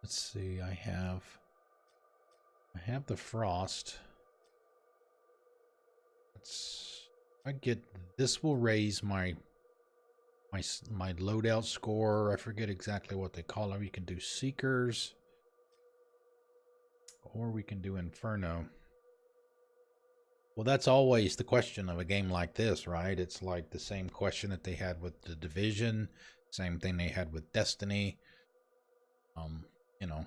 Let's see, I have the Frost. This will raise my loadout score. I forget exactly what they call it. We can do Seekers, or we can do Inferno. Well, that's always the question of a game like this, right? It's like the same question that they had with The Division, same thing they had with Destiny. You know.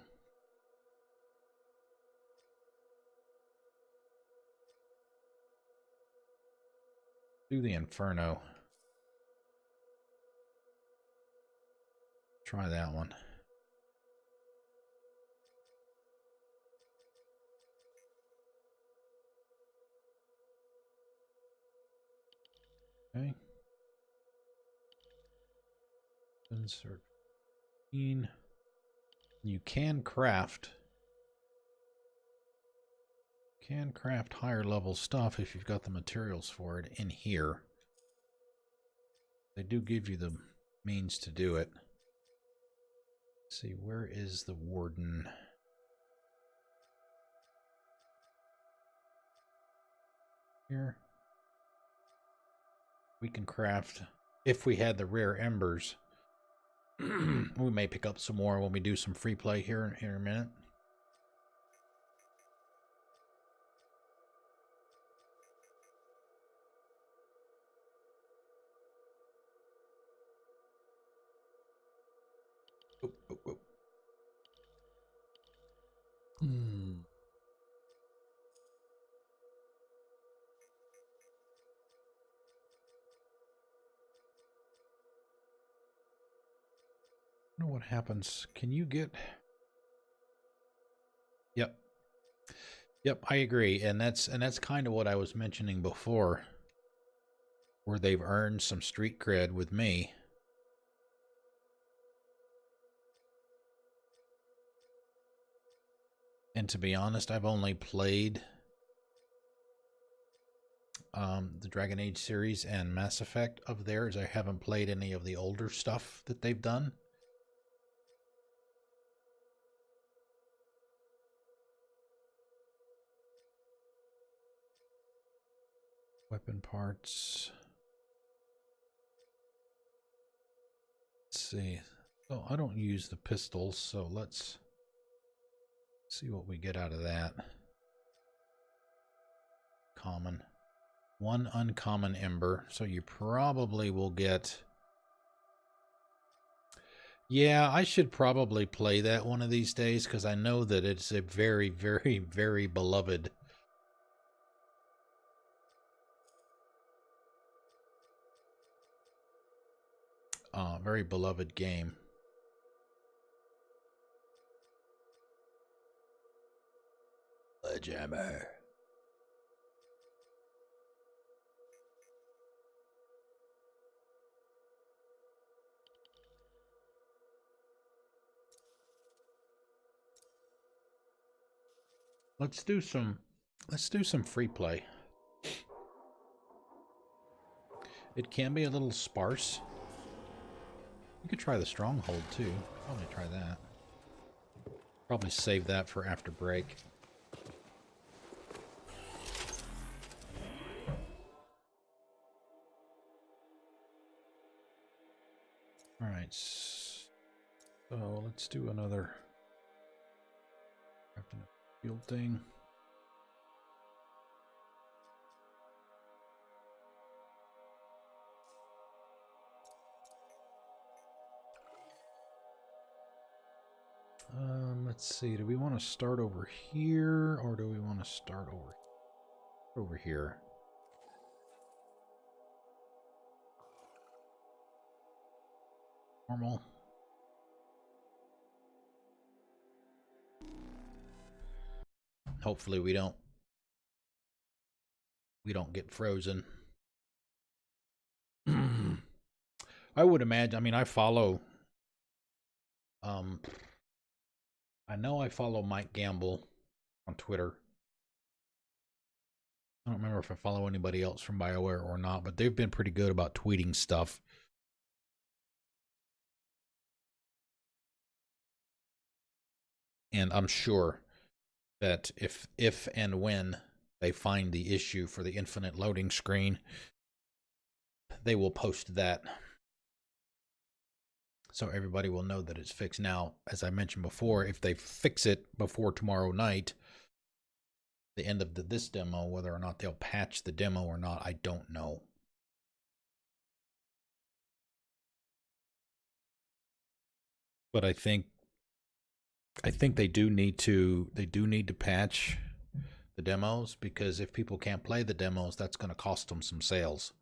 Do the Inferno. Try that one. Okay. Insert 15. You can craft higher level stuff if you've got the materials for it in here. They do give you the means to do it. Let's see, where is the Warden? Here. We can craft, if we had the rare embers. We may pick up some more when we do some free play here in a minute. I wonder what happens. Can you get... Yep, I agree. And that's kind of what I was mentioning before, where they've earned some street cred with me. And to be honest, I've only played the Dragon Age series and Mass Effect of theirs. I haven't played any of the older stuff that they've done. Weapon parts. Let's see. Oh, I don't use the pistols, so let's see what we get out of that. Common. 1 uncommon ember, so you probably will get... Yeah, I should probably play that one of these days, because I know that it's a very, very, very beloved game. Sledgehammer. Let's do some free play. It can be a little sparse. You could try the stronghold too. Probably try that. Probably save that for after break. Alright, so let's do another field thing. Let's see, do we want to start over here, or do we want to start over here? Normal. Hopefully we don't get frozen. I would imagine, I mean, I follow I know I follow Mike Gamble on Twitter. I don't remember if I follow anybody else from BioWare or not, but they've been pretty good about tweeting stuff. And I'm sure that if and when they find the issue for the infinite loading screen, they will post that so everybody will know that it's fixed. Now, as I mentioned before, if they fix it before tomorrow night, the end of this demo, whether or not they'll patch the demo or not, I don't know. But I think they do need to patch the demos, because if people can't play the demos, that's going to cost them some sales.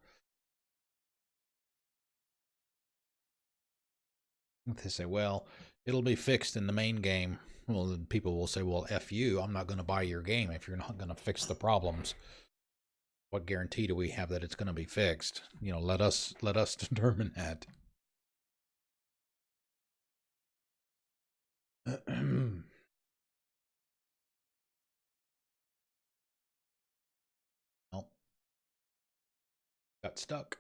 If they say, well, it'll be fixed in the main game, well, then people will say, well, F you, I'm not going to buy your game if you're not going to fix the problems. What guarantee do we have that it's going to be fixed? You know, let us determine that. Well, got stuck.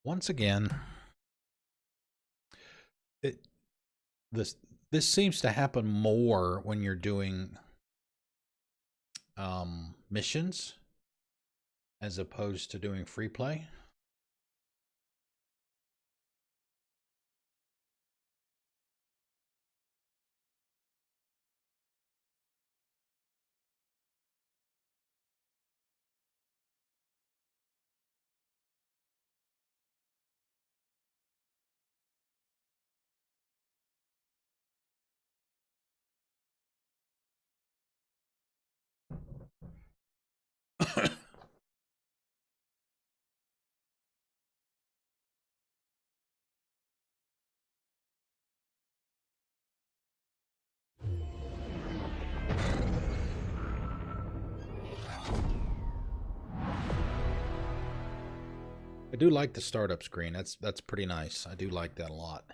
Once again, this seems to happen more when you're doing missions as opposed to doing free play. I do like the startup screen. That's pretty nice. I do like that a lot.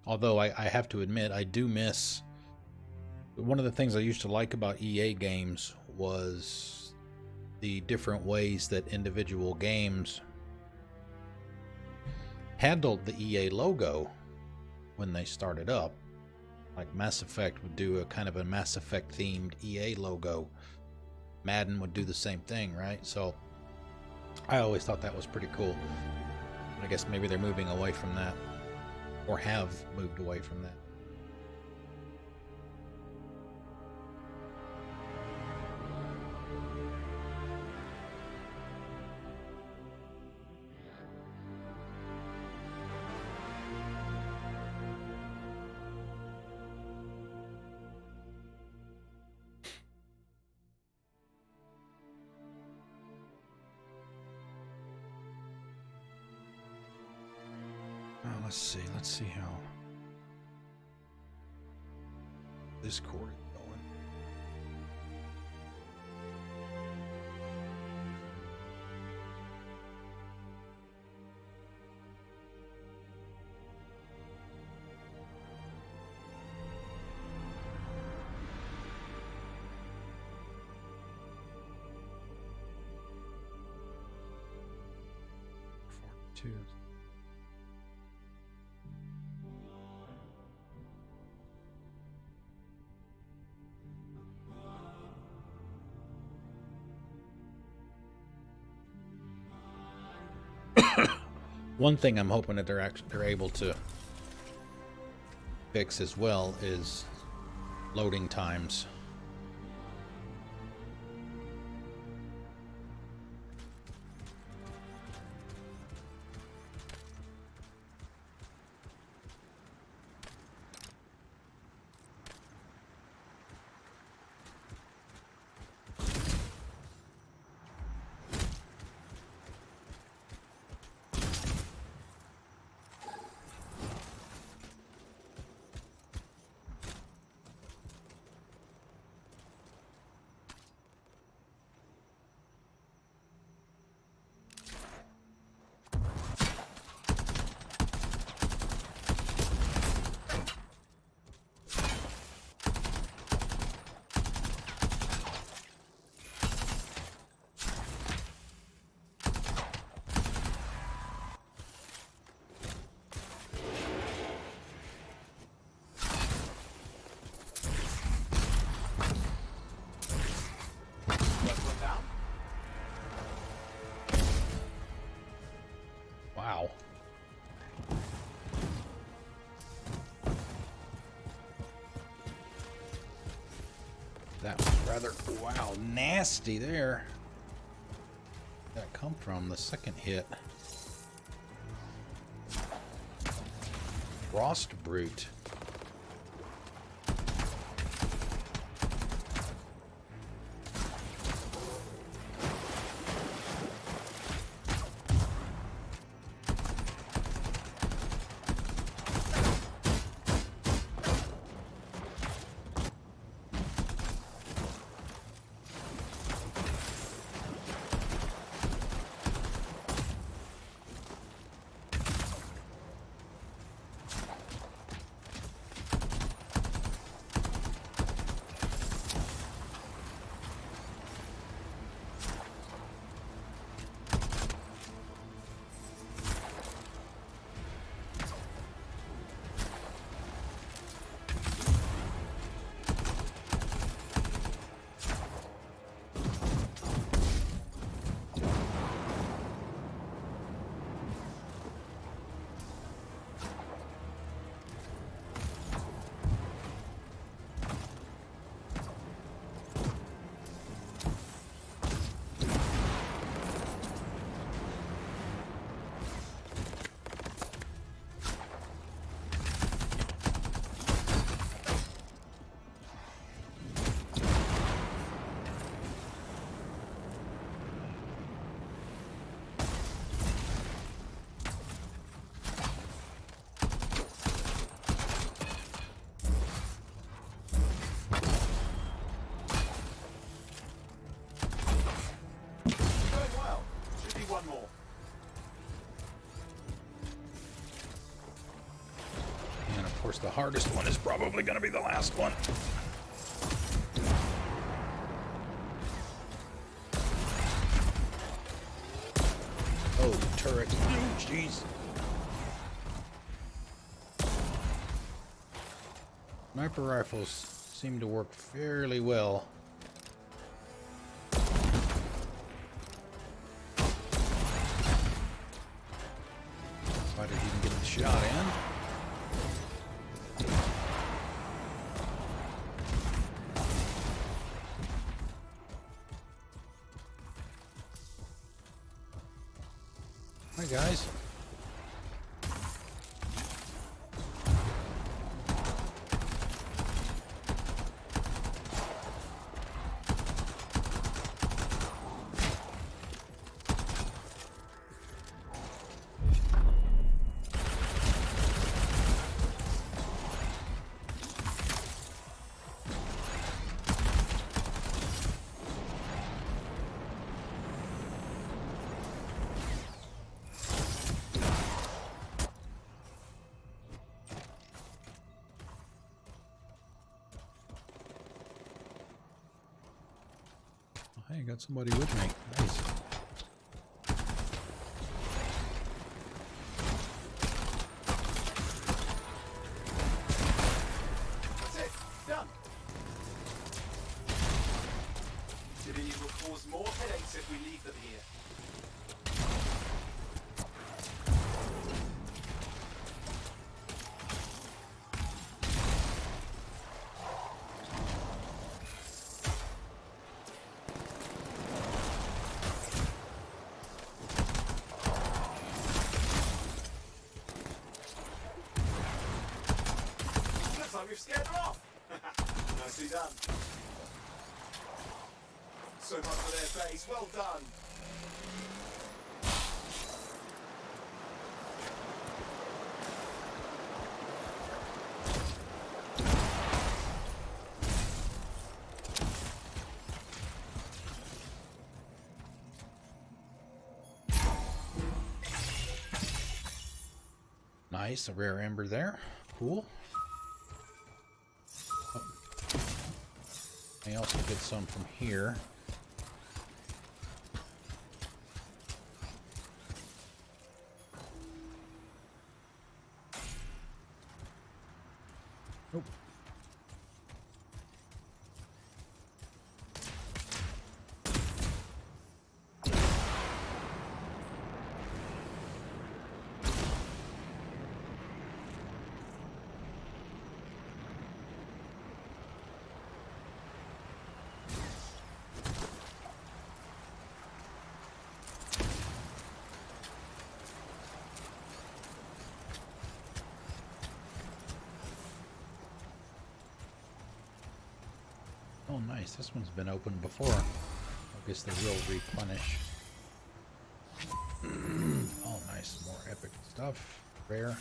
Although I have to admit, I do miss... One of the things I used to like about EA games was the different ways that individual games handled the EA logo when they started up. Like Mass Effect would do a kind of a Mass Effect themed EA logo. Madden would do the same thing, right? So I always thought that was pretty cool. I guess maybe they're moving away from that, or have moved away from that. Let's see how... Discord is going. Two. One thing I'm hoping that they're able to fix as well is loading times. Wow. That was rather, wow, nasty there. Where'd that come from? The second hit. Frost Brute. Of course, the hardest one is probably going to be the last one. Oh, turret. Oh, jeez. Sniper rifles seem to work fairly well. Why did he even get the shot in? Hi, guys. Hey, got somebody with me. Nice. That's it. Done. Civilian will cause more headaches if we leave them here. We've scared her off. Nicely done. So much for their base. Well done. Nice, a rare ember there. Cool. I also get some from here. Nope. Oh, nice. This one's been opened before. I guess they will replenish. Oh, nice. More epic stuff. Rare.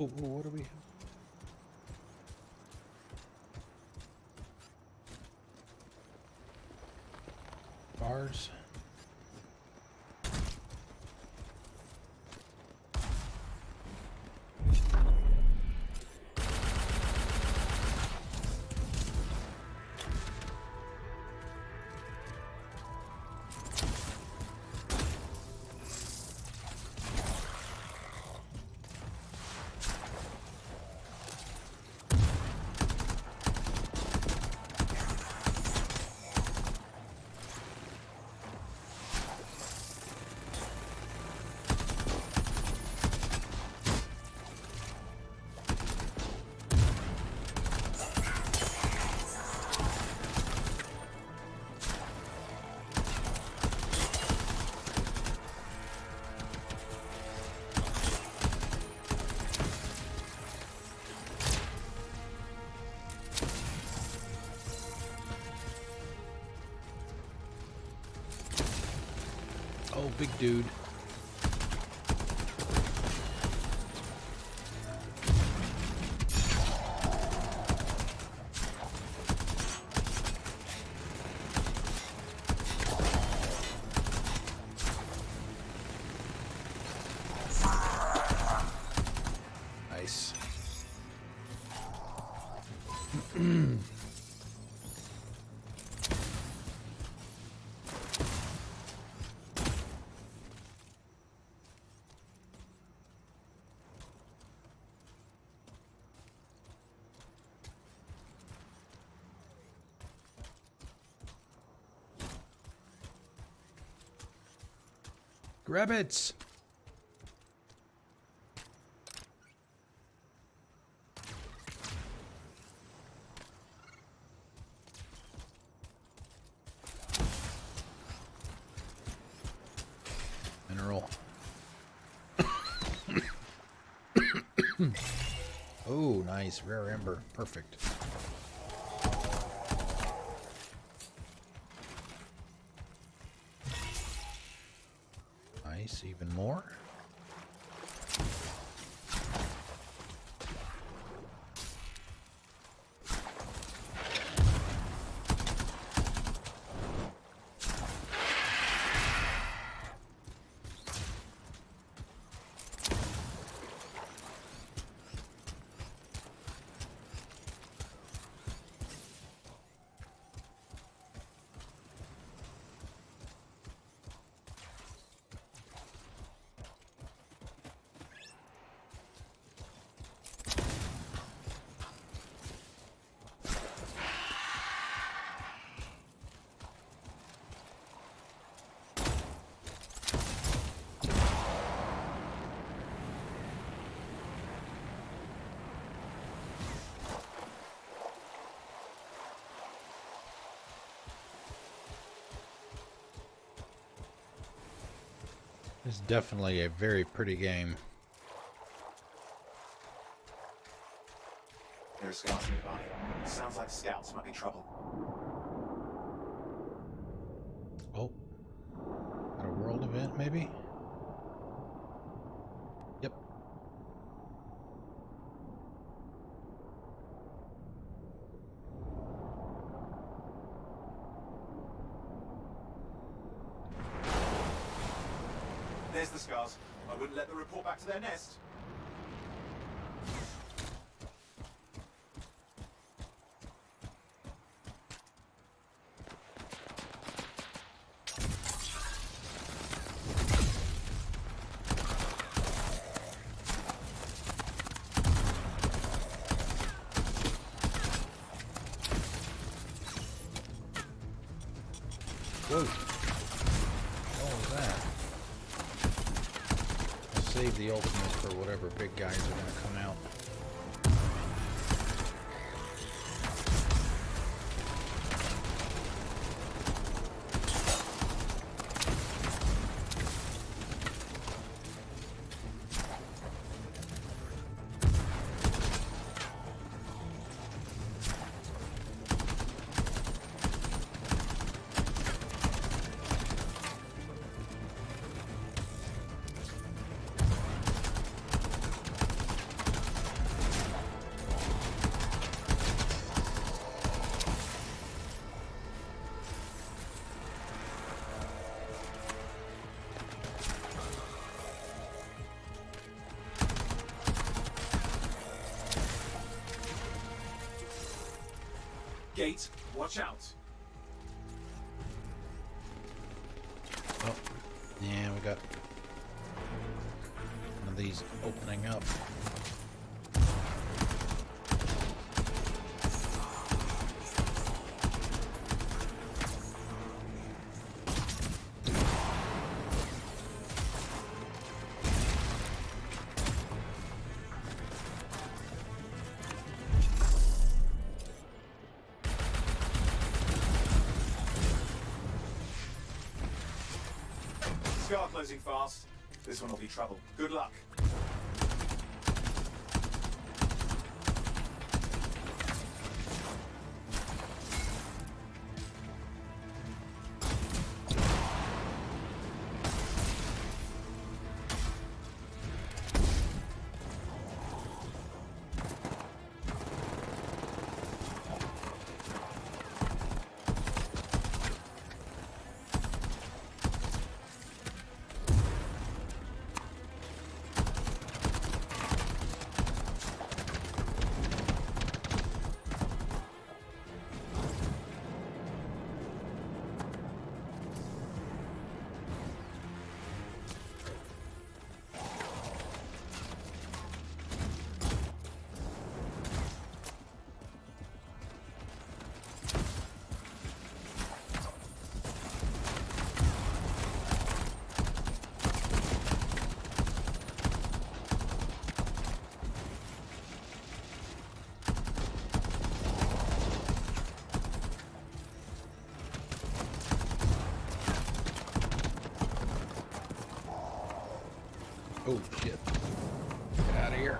Oh, what do we have? Bars. big dude. Nice. Grab it! Mineral. Oh, nice. Rare ember. Perfect. Nice. Even more. It's definitely a very pretty game. There's scouts nearby. Sounds like scouts might be trouble. Oh. Got a world event, maybe? Yep. There's the scars. I wouldn't let them report back to their nest. Whoa. What was that? I'll save the ultimate for whatever big guys are going to come out. Gate, watch out. Oh, yeah, we got one of these opening up. Scar closing fast. This one will be trouble. Good luck. Oh, shit. Get out of here.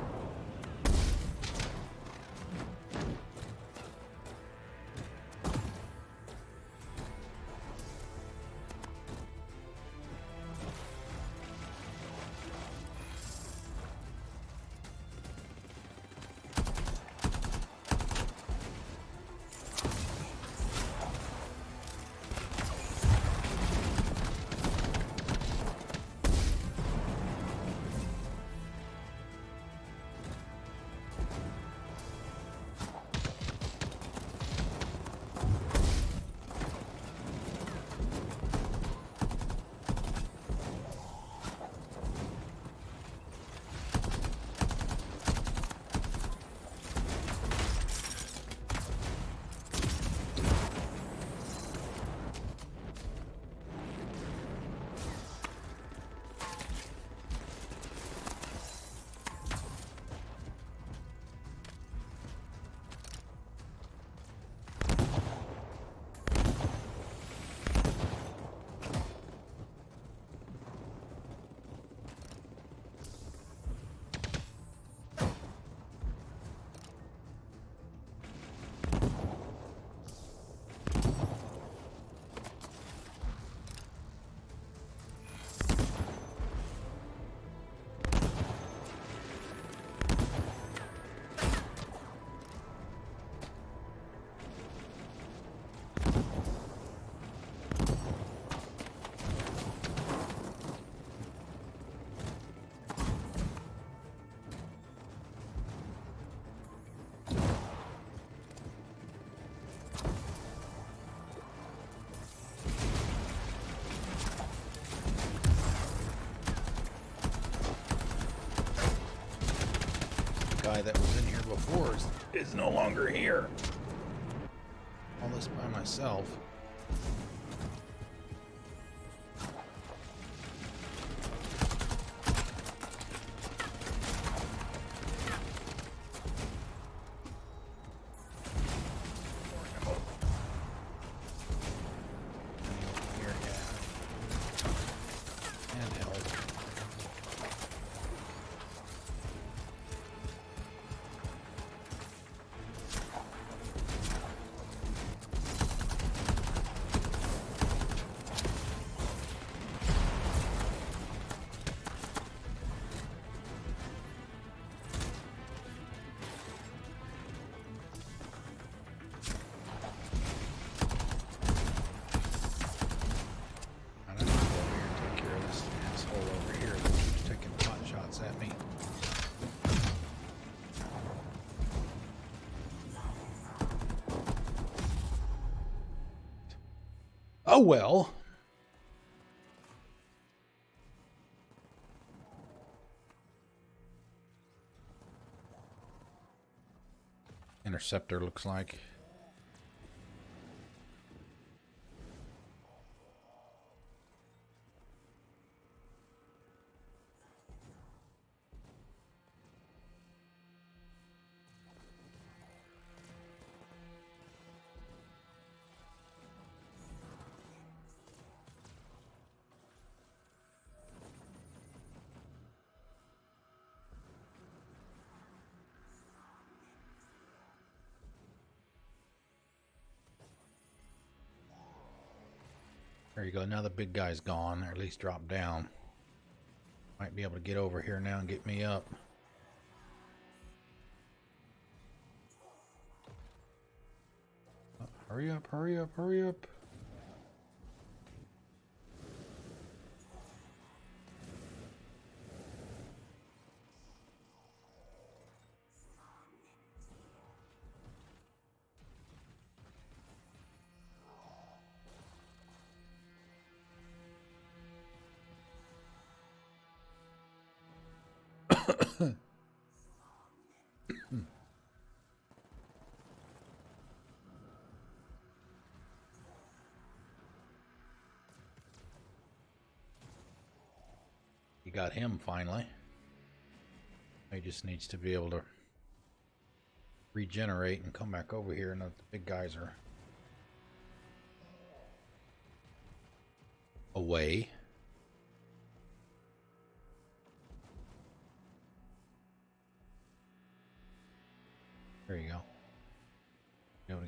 Guy that was in here before is no longer here. All this by myself. Here, yeah. And help. Oh well. Interceptor looks like. There you go. Now the big guy's gone, or at least dropped down. Might be able to get over here now and get me up. Hurry up, hurry up, hurry up. You got him finally. He just needs to be able to regenerate and come back over here. Now the big guys are away.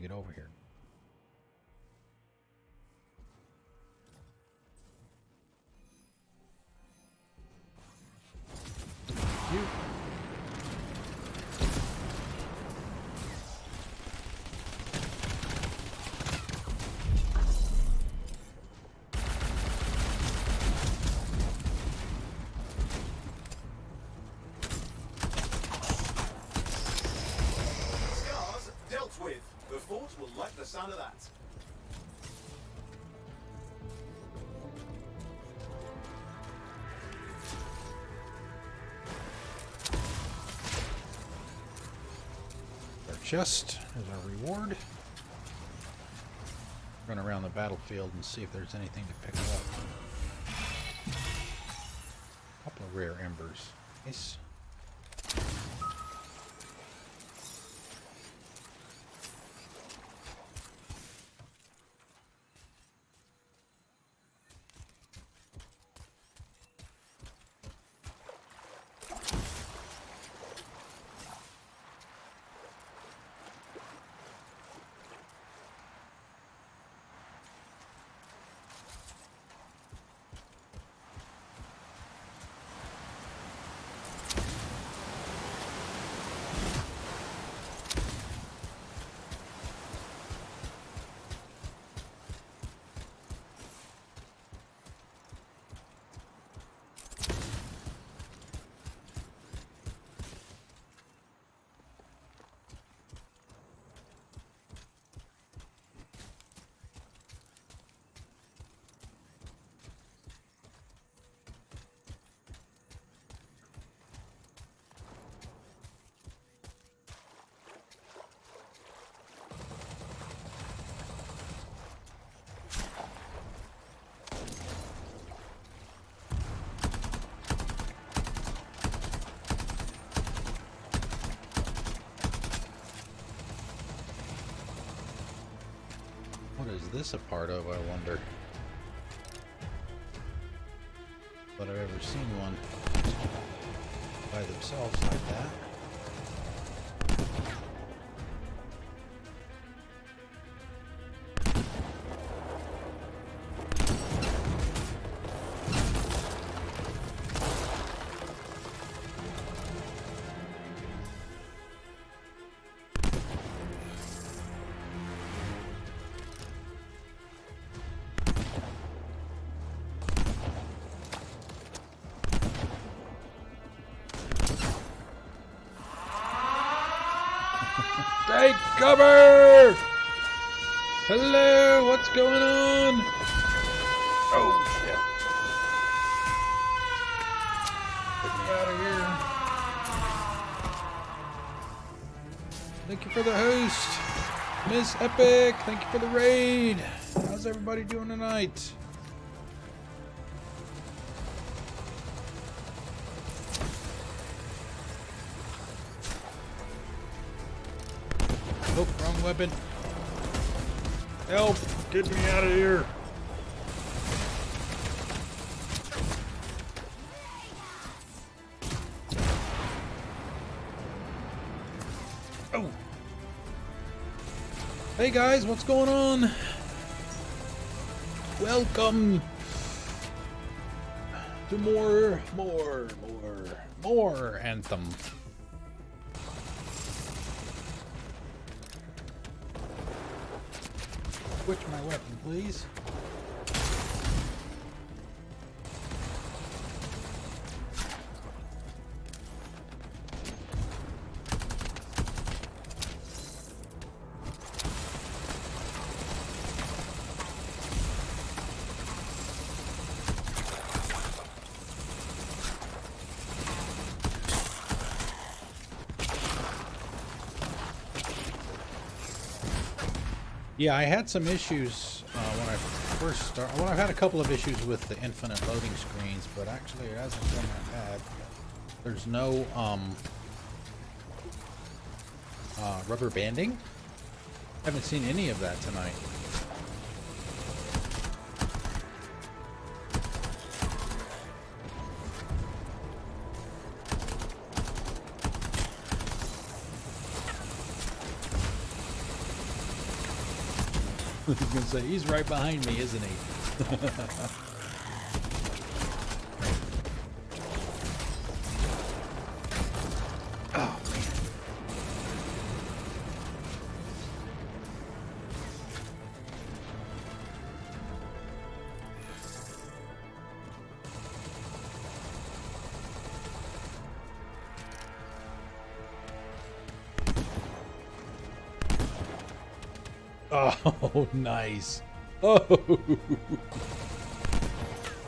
get over here. Thank you. Scars dealt with. The fort will like the sound of that. Our chest is our reward. Run around the battlefield and see if there's anything to pick up. A couple of rare embers. Nice. What is this a part of, I wonder? But I've ever seen one by themselves like that. Take cover! Hello, what's going on? Oh, shit. Get me out of here. Thank you for the host. Miss Epic, thank you for the raid. How's everybody doing tonight? Oh, wrong weapon. Help! Get me out of here! Oh! Hey guys, what's going on? Welcome to more Anthem. Switch my weapon, please. Yeah, I had some issues when I first started. Well, I've had a couple of issues with the infinite loading screens, but actually it hasn't been that bad. There's no rubber banding. Haven't seen any of that tonight. was gonna say, he's right behind me, isn't he? Oh, man. Oh, nice. Oh.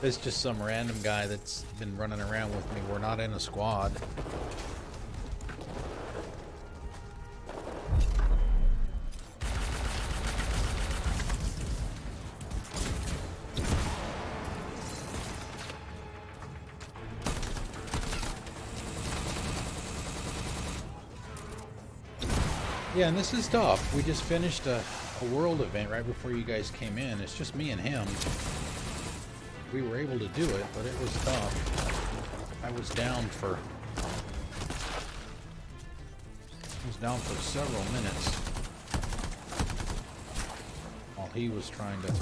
It's just some random guy that's been running around with me. We're not in a squad. Yeah, and this is tough. We just finished a world event right before you guys came in. It's just me and him. We were able to do it, but it was tough. I was down for several minutes while he was trying to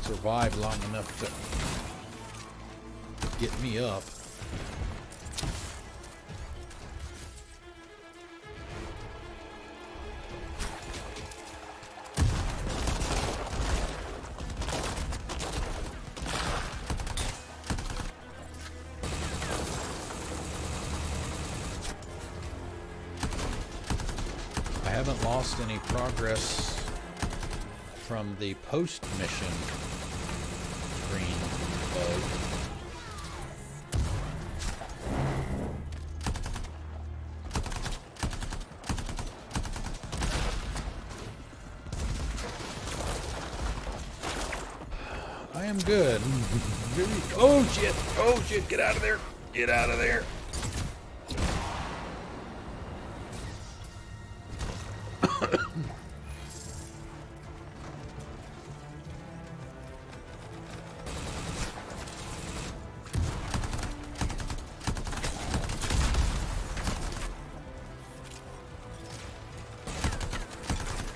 survive long enough to get me up. I haven't lost any progress from the post-mission screen, though. I am good. Oh shit! Oh shit! Get out of there! Get out of there!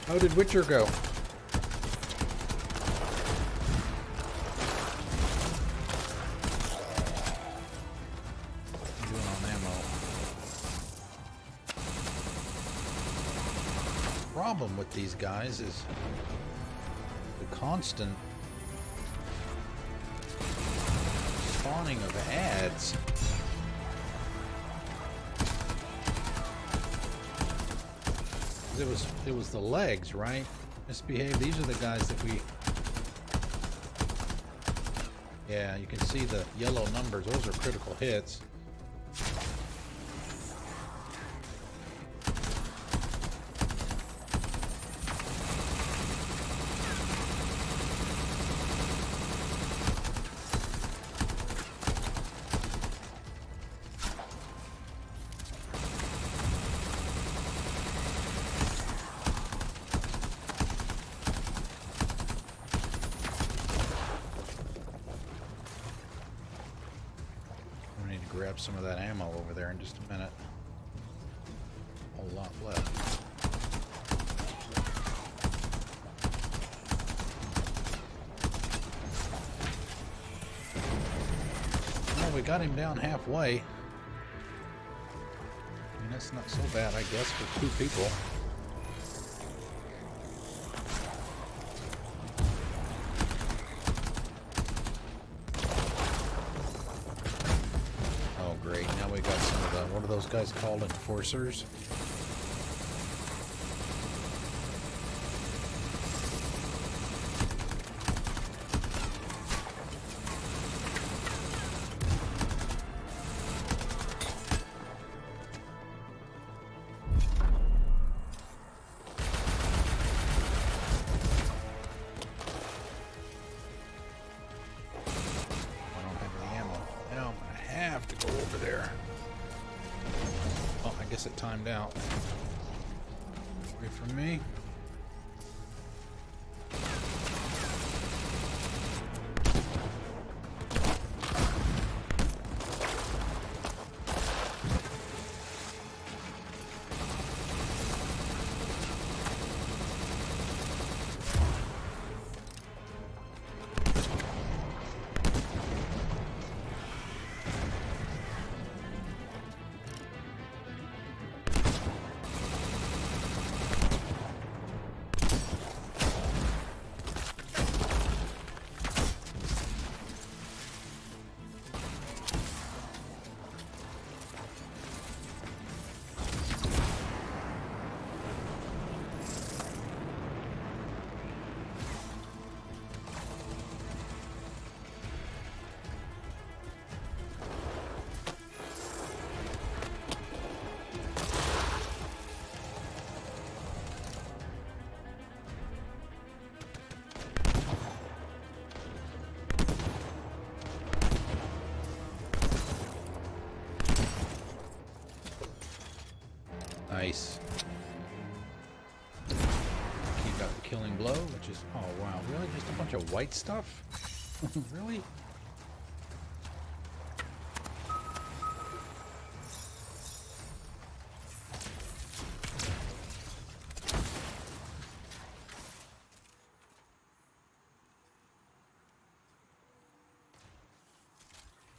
How did Witcher go? Problem with these guys is the constant spawning of ads. It was the legs, right? Misbehave. These are the guys that we. Yeah, you can see the yellow numbers. Those are critical hits. Grab some of that ammo over there in just a minute. A whole lot left. Well, we got him down halfway. I mean, that's not so bad, I guess, for two people. Great, now we got some of the, what are those guys called, enforcers? To go over there. Oh, I guess it timed out. Away from me. Nice. Keep out the killing blow, which is... Oh, wow. Really? Just a bunch of white stuff? Really?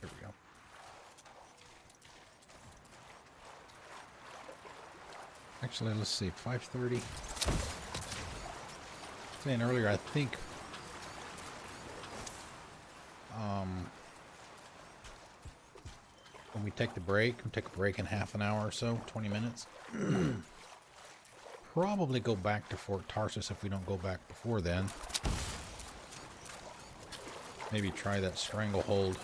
There we go. Actually, let's see. 5:30. Saying earlier, I think when we take a break in half an hour or so, 20 minutes. Probably go back to Fort Tarsus if we don't go back before then. Maybe try that stronghold.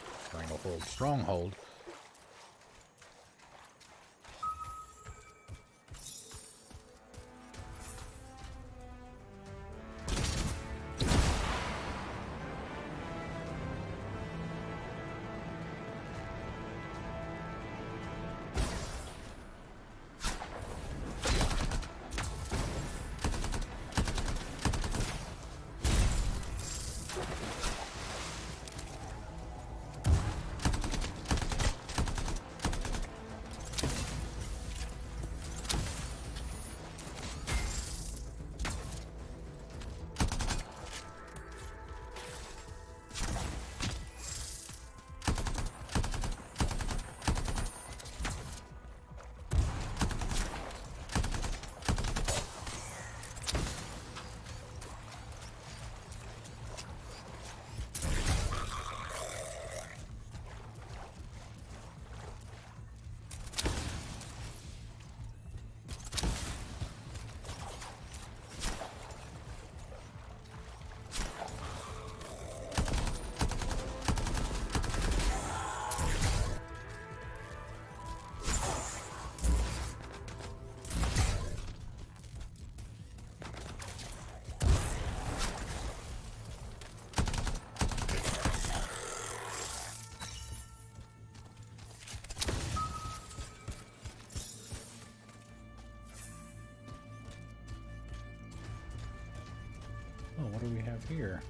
Oh, what do we have here?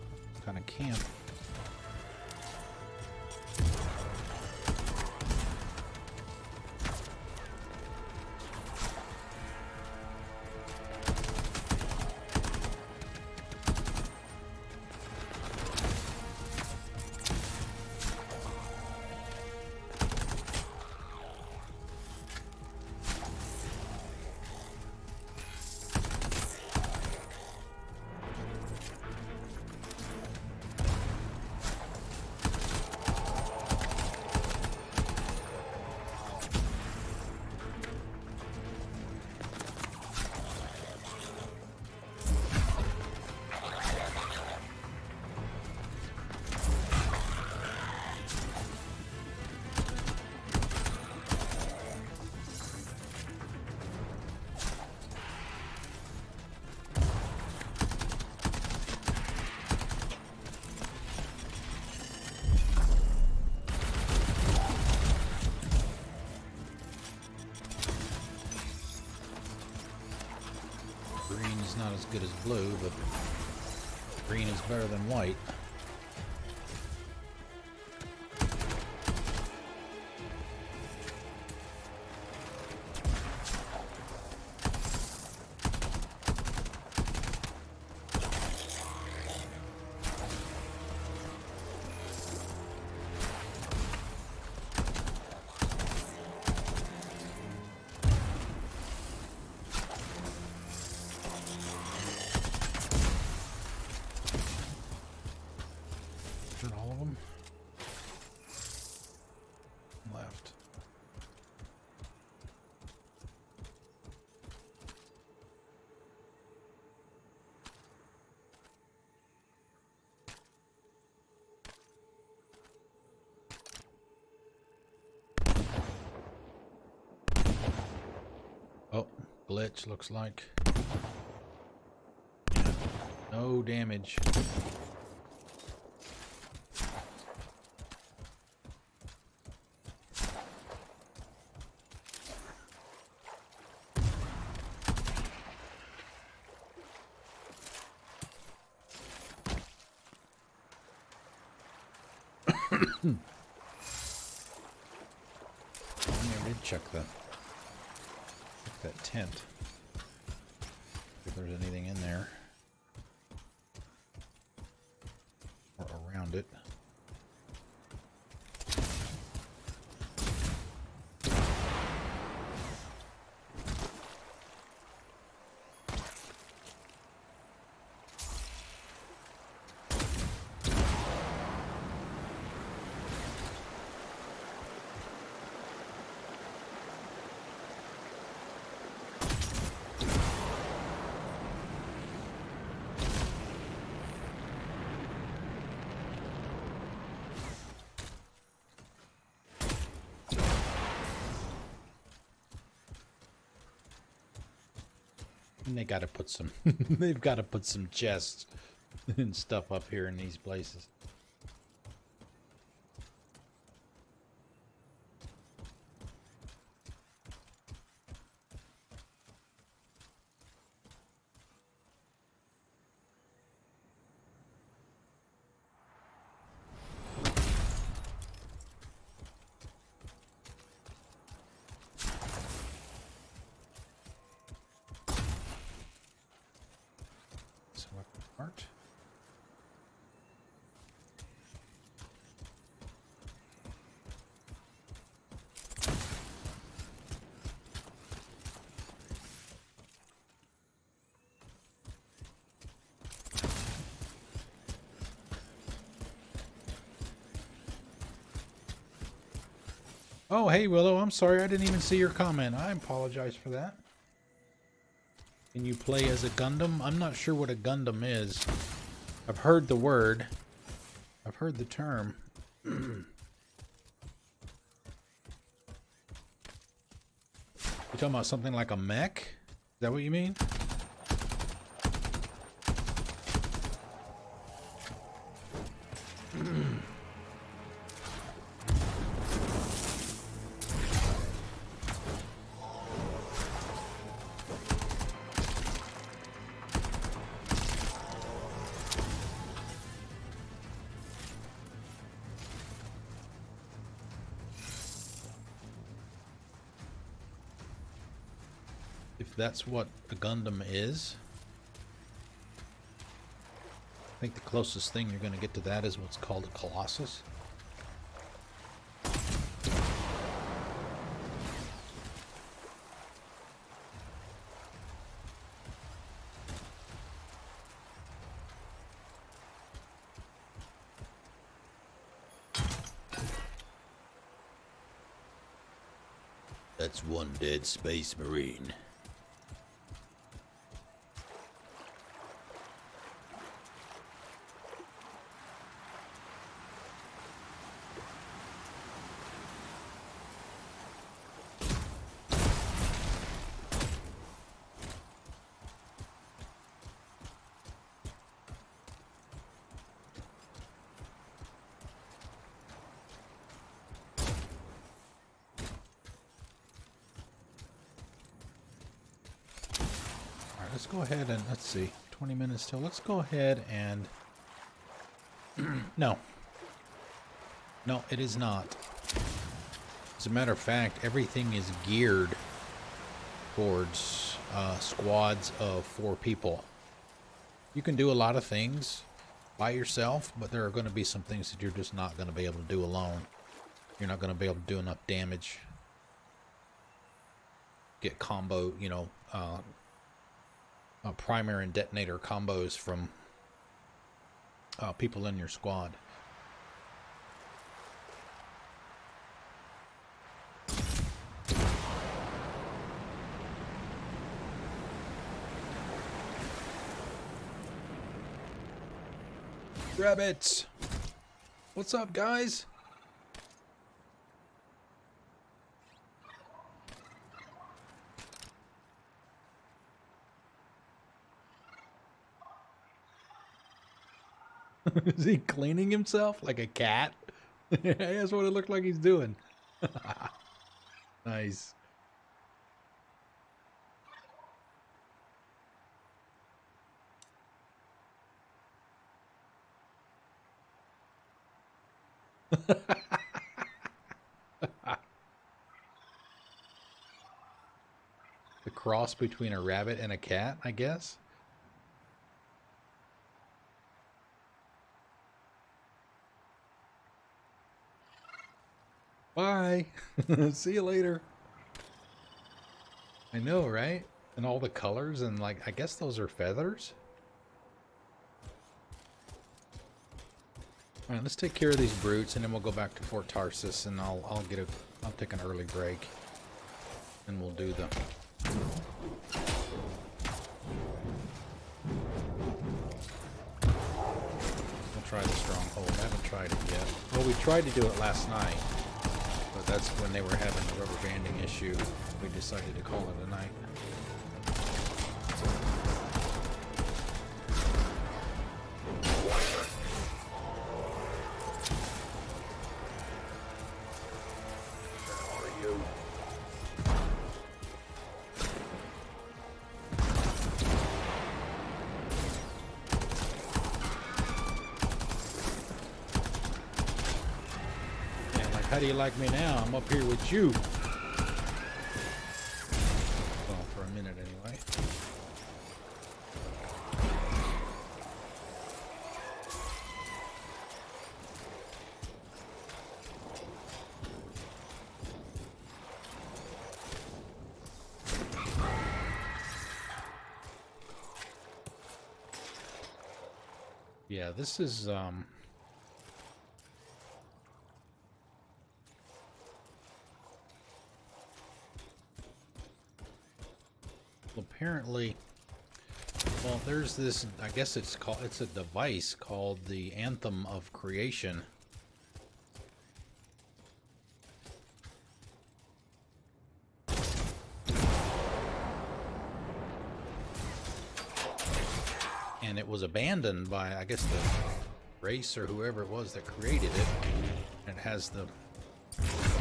Kind of camp. Green's not as good as blue, but green is better than white. All of them left. Oh, glitch looks like. No damage. I did check that tent. If there's anything in there. Or around it. And they gotta put some they've gotta put some chests and stuff up here in these places. Art. Oh, hey Willow, I'm sorry I didn't even see your comment. I apologize for that. Can you play as a Gundam? I'm not sure what a Gundam is. I've heard the word. I've heard the term. You talking about something like a mech? Is that what you mean? If that's what a Gundam is, I think the closest thing you're going to get to that is what's called a Colossus. That's one dead space marine. Let's go ahead and, let's see, 20 minutes till. Let's go ahead and, no, it is not. As a matter of fact, everything is geared towards squads of 4 people. You can do a lot of things by yourself, but there are going to be some things that you're just not going to be able to do alone. You're not going to be able to do enough damage. Get combo, you know, primary and detonator combos from people in your squad. Rabbits! What's up, guys? Is he cleaning himself like a cat? That's what it looked like he's doing. Nice. The cross between a rabbit and a cat, I guess. Bye. See you later. I know, right? And all the colors and like, I guess those are feathers. All right, let's take care of these brutes and then we'll go back to Fort Tarsus and I'll take an early break and we'll do the we'll try the stronghold. I haven't tried it yet. Well, we tried to do it last night, but that's when they were having the rubber banding issue. We decided to call it a night. How do you like me now? I'm up here with you. Well, for a minute anyway. Yeah, this is apparently, well, there's this, I guess it's a device called the Anthem of Creation. And it was abandoned by, I guess, the race or whoever it was that created it. It has the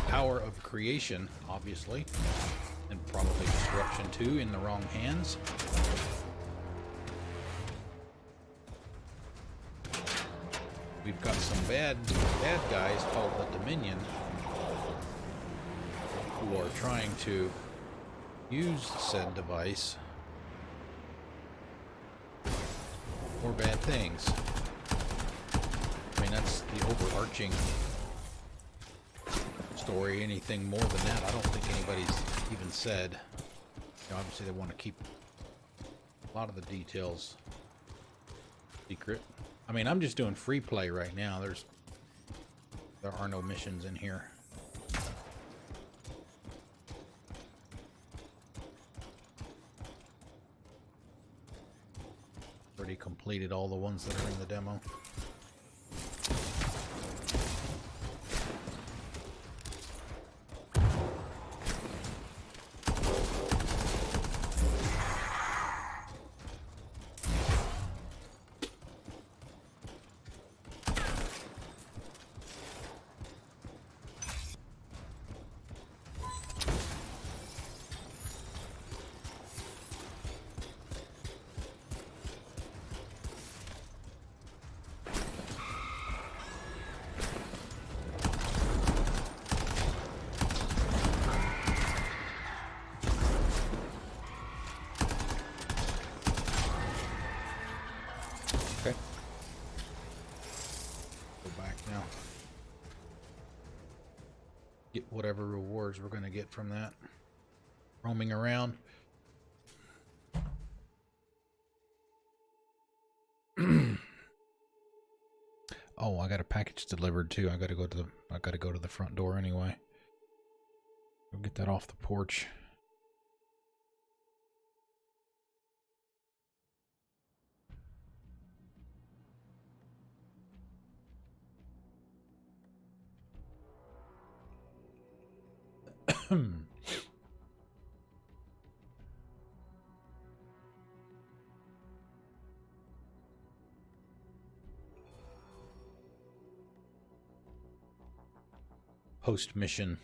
power of creation, obviously. And probably destruction too in the wrong hands. We've got some bad guys called the Dominion who are trying to use said device for bad things. I mean, that's the overarching story. Anything more than that, I don't think anybody's even said. You know, obviously they want to keep a lot of the details secret. I mean, I'm just doing free play right now. There are no missions in here. Already completed all the ones that are in the demo. Okay. Go back now. Get whatever rewards we're going to get from that. Roaming around. Oh, I got a package delivered too. I got to go to the front door anyway. Go get that off the porch. Post mission.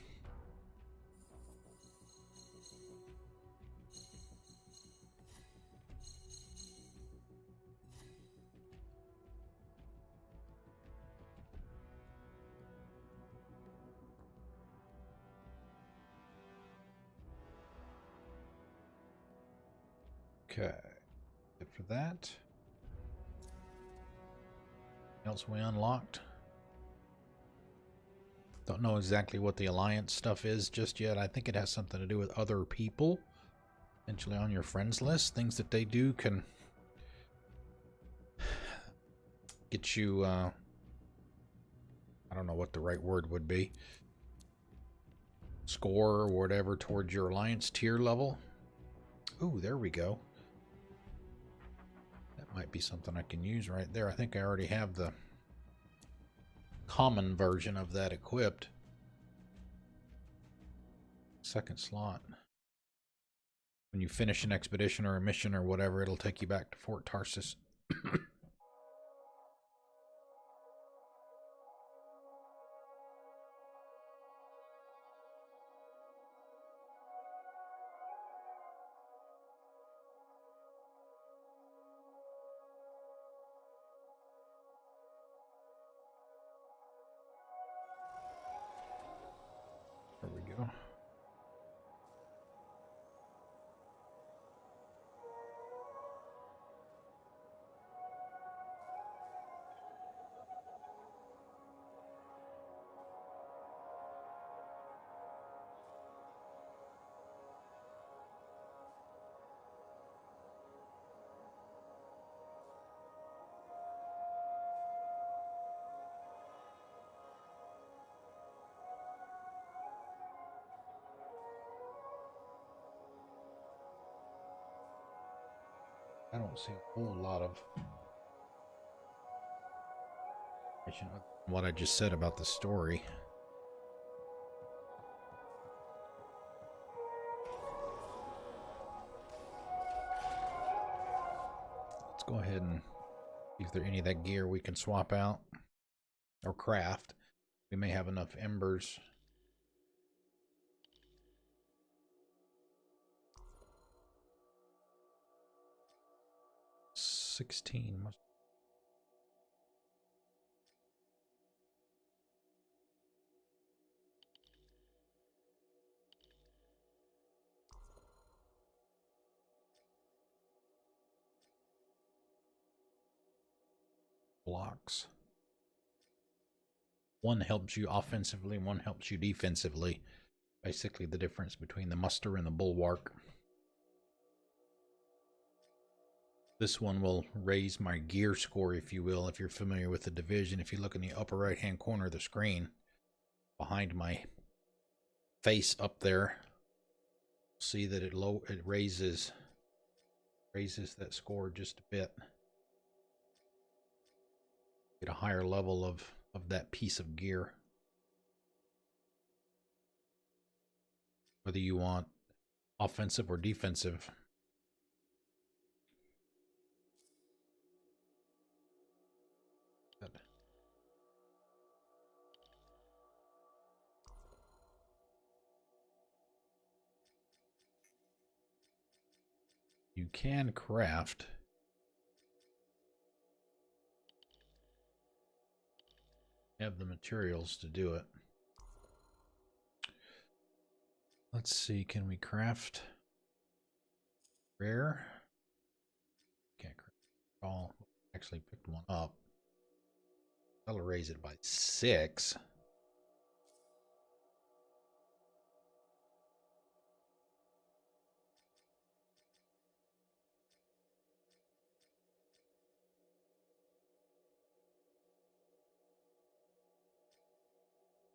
Okay. Good for that. Anything else we unlocked? Don't know exactly what the Alliance stuff is just yet. I think it has something to do with other people. Potentially on your friends list. Things that they do can get you, I don't know what the right word would be. Score or whatever towards your Alliance tier level. Ooh, there we go. That might be something I can use right there. I think I already have the common version of that equipped. Second slot. When you finish an expedition or a mission or whatever, it'll take you back to Fort Tarsus. There we go. I don't see a whole lot of information other than what I just said about the story. Let's go ahead and see if there's any of that gear we can swap out or craft. We may have enough embers. $16. Blocks. One helps you offensively, one helps you defensively. Basically the difference between the muster and the bulwark. This one will raise my gear score, if you will, if you're familiar with the division. If you look in the upper right hand corner of the screen, behind my face up there, see that it raises that score just a bit. Get a higher level of that piece of gear. Whether you want offensive or defensive. Good. You can craft have the materials to do it. Let's see, can we craft rare? Can't craft all. Actually picked one up. That'll raise it by 6.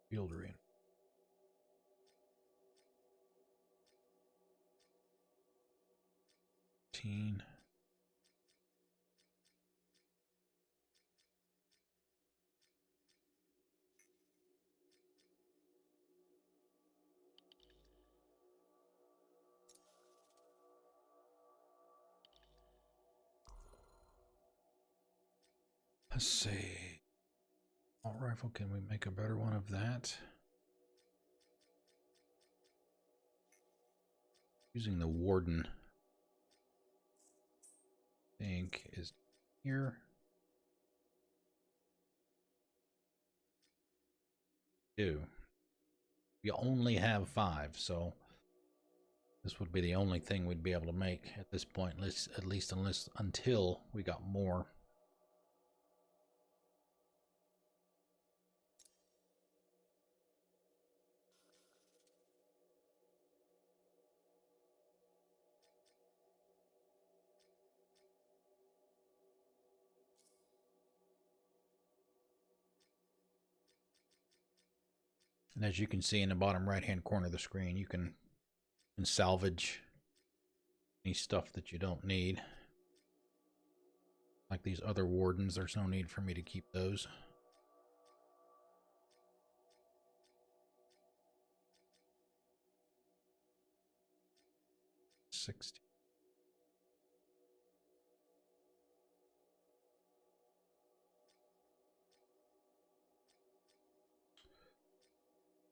Field arena. Let's see. All rifle, can we make a better one of that? Using the Warden, I think, is here. We only have 5, so This would be the only thing we'd be able to make at this point, at least until we got more. And as you can see in the bottom right-hand corner of the screen, you can salvage any stuff that you don't need. Like these other wardens, there's no need for me to keep those.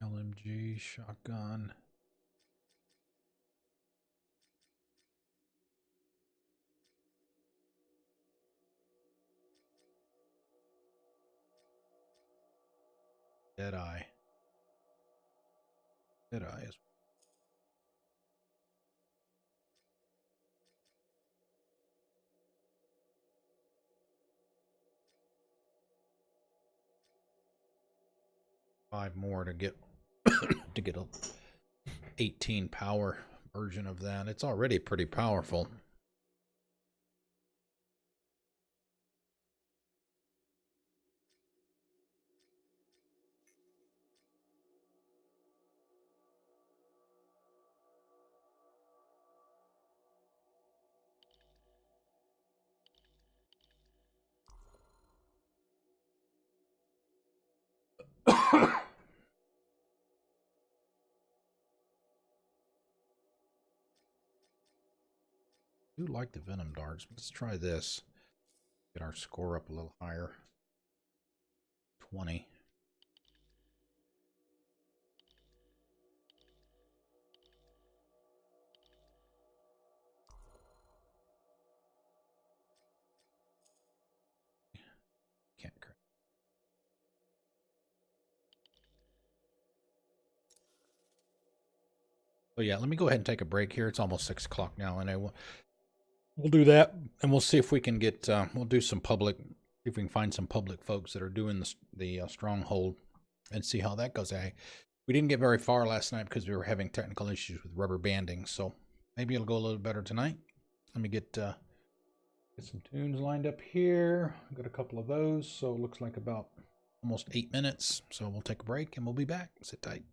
LMG, shotgun. Deadeye. Deadeye is. Five more to get to get a 18 power version of that. It's already pretty powerful. I do like the venom darts. Let's try this. Get our score up a little higher. 20. Can't correct. So yeah, let me go ahead and take a break here. It's almost 6 o'clock now, and we'll do that, and we'll see if we can get. We'll do some public. See if we can find some public folks that are doing the stronghold, and see how that goes. We didn't get very far last night because we were having technical issues with rubber banding. So maybe it'll go a little better tonight. Let me get some tunes lined up here. I've got a couple of those, so it looks like about almost 8 minutes. So we'll take a break, and we'll be back. Sit tight.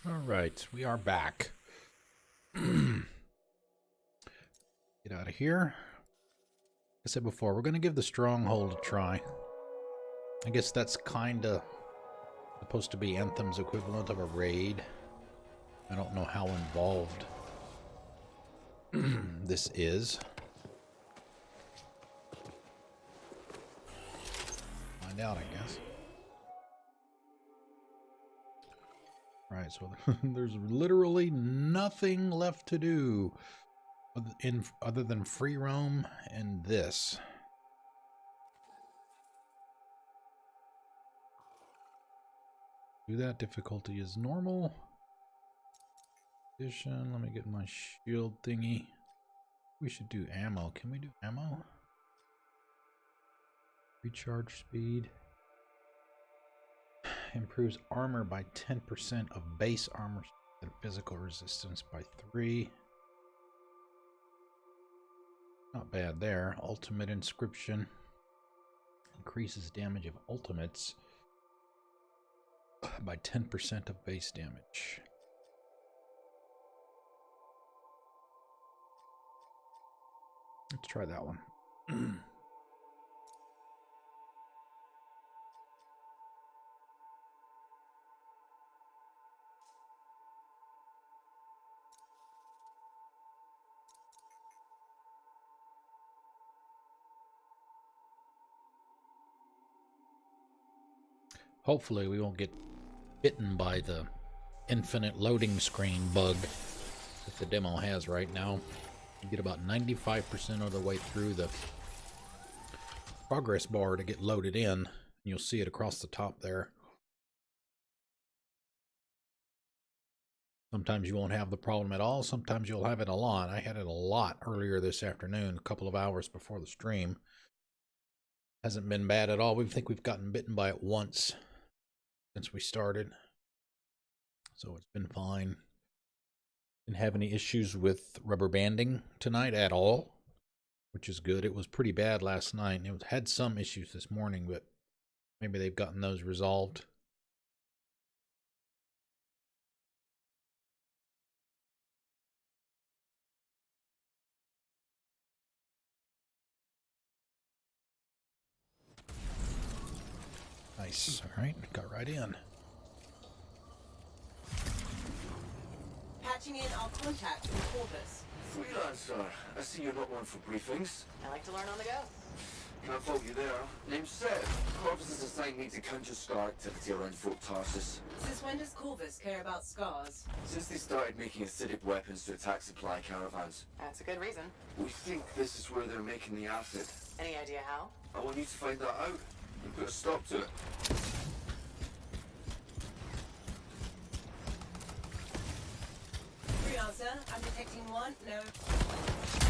Alright, we are back. Get out of here. Like I said before, we're going to give the stronghold a try. I guess that's kind of supposed to be Anthem's equivalent of a raid. I don't know how involved this is. Find out, I guess. Right, so there's literally nothing left to do other than free roam and this. Do that. Difficulty is normal. Addition. Let me get my shield thingy. We should do ammo. Can we do ammo? Recharge speed. Improves armor by 10% of base armor and physical resistance by 3. Not bad there. Ultimate inscription. Increases damage of ultimates by 10% of base damage. Let's try that one. Hopefully we won't get bitten by the infinite loading screen bug that the demo has right now. You get about 95% of the way through the progress bar to get loaded in. You'll see it across the top there. Sometimes you won't have the problem at all. Sometimes you'll have it a lot. I had it a lot earlier this afternoon, a couple of hours before the stream. Hasn't been bad at all. We think we've gotten bitten by it once since we started. So it's been fine. Didn't have any issues with rubber banding tonight at all, which is good. It was pretty bad last night. It had some issues this morning, but maybe they've gotten those resolved. Nice. All right, got right in. Patching in our contact in Corvus. Freelancer, I see you're not one for briefings. I like to learn on the go. Can't fault you there. Name's Seth. Corvus has assigned me to counter scar activity around Fort Tarsus. Since when does Corvus care about scars? Since they started making acidic weapons to attack supply caravans. That's a good reason. We think this is where they're making the acid. Any idea how? I want you to find that out and put a stop to it. Freelancer, I'm detecting one. No.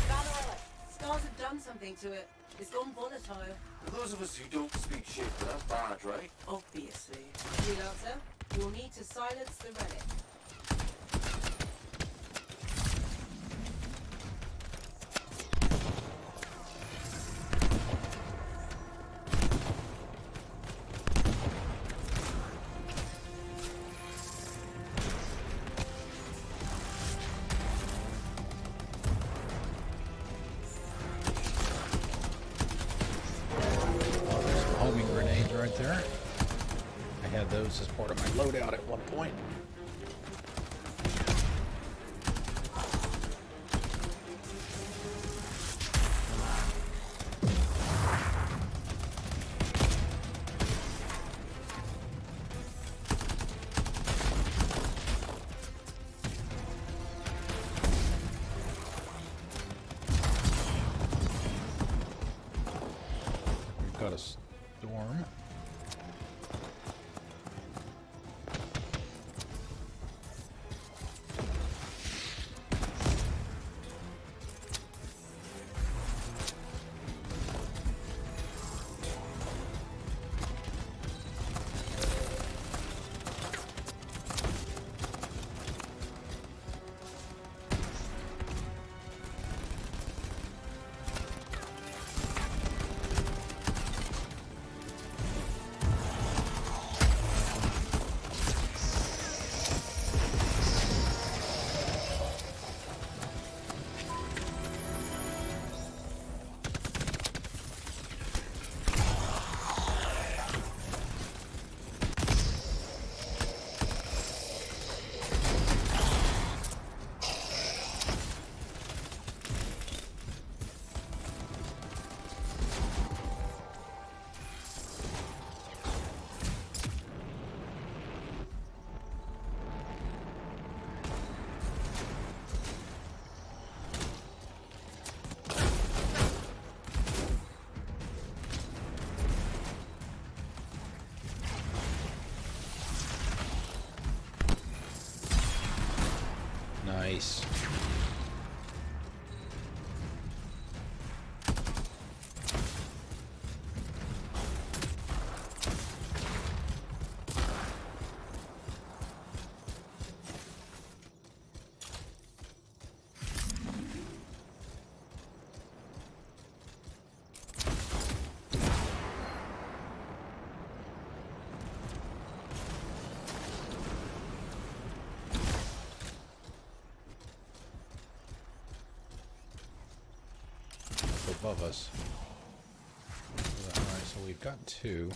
Valorella, scars have done something to it. It's gone volatile. For those of us who don't speak shit, that's bad, right? Obviously. Freelancer, you'll need to silence the relic. Right there. I had those as part of my loadout at one point. We've got a storm. Nice. Above us. Alright, so we've got 2.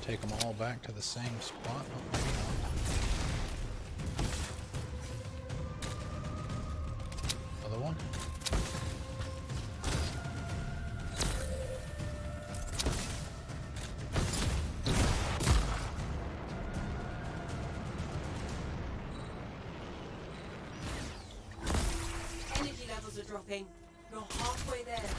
Take them all back to the same spot. Oh, maybe not. Other one. Energy levels are dropping. You're halfway there.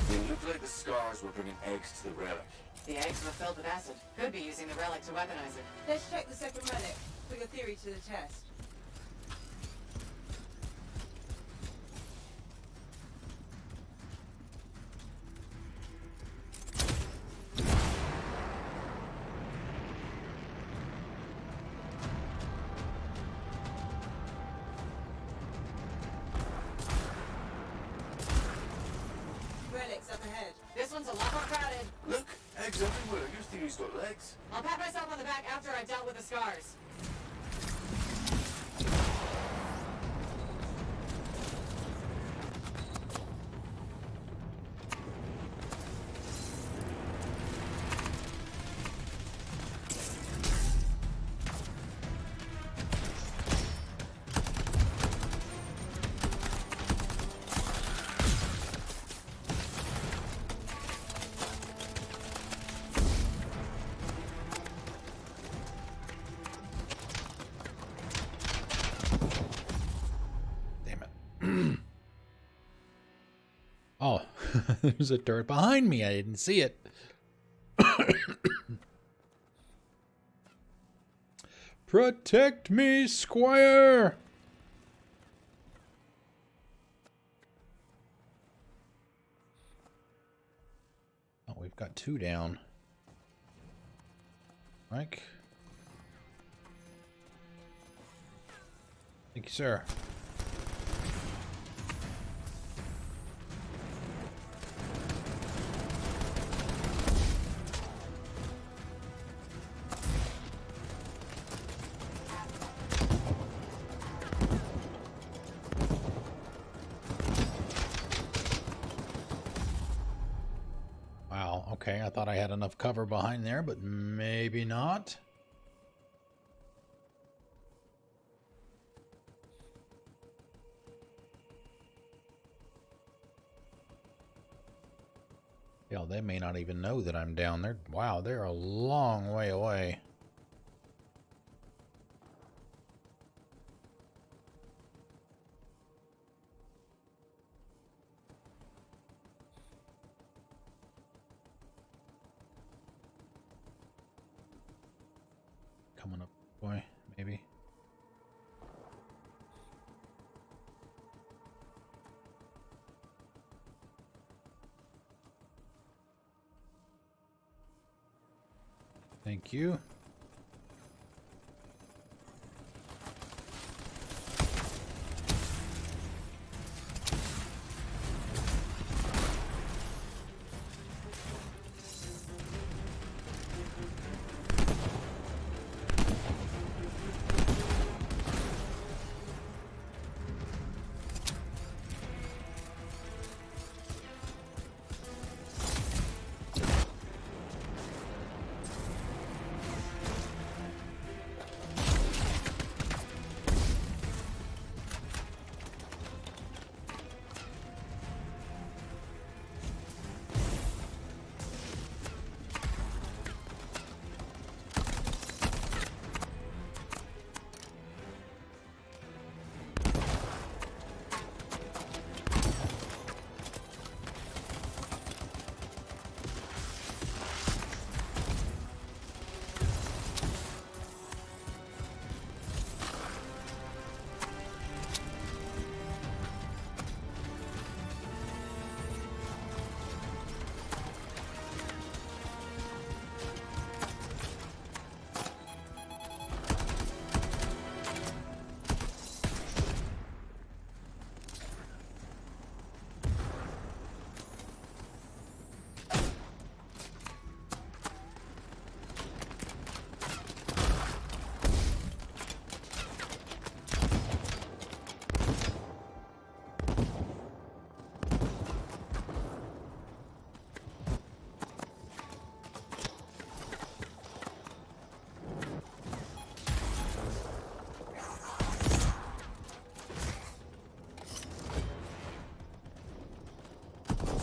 It looked like the scars were bringing eggs to the relic. The eggs were filled with acid. Could be using the relic to weaponize it. Let's check the second relic. Put your theory to the test. Relic's up ahead. This one's a lot more crowded. Look, eggs everywhere. Your theory's got legs. I'll pat myself on the back after I've dealt with the scars. Oh, there's a turret behind me. I didn't see it. Protect me, Squire! Oh, we've got 2 down. Mike? Thank you, sir. Wow, okay, I thought I had enough cover behind there, but maybe not. Hell, they may not even know that I'm down there. Wow, they're a long way away. Coming up, boy, maybe. Thank you.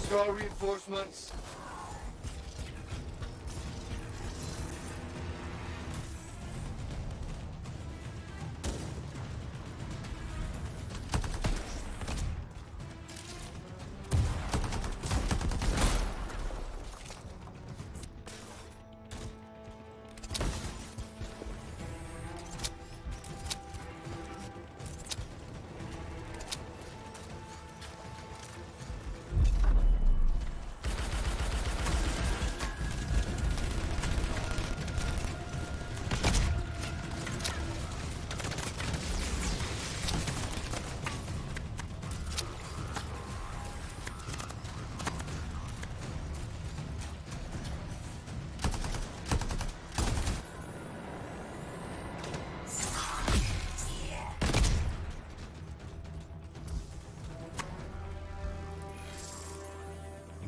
Star reinforcements.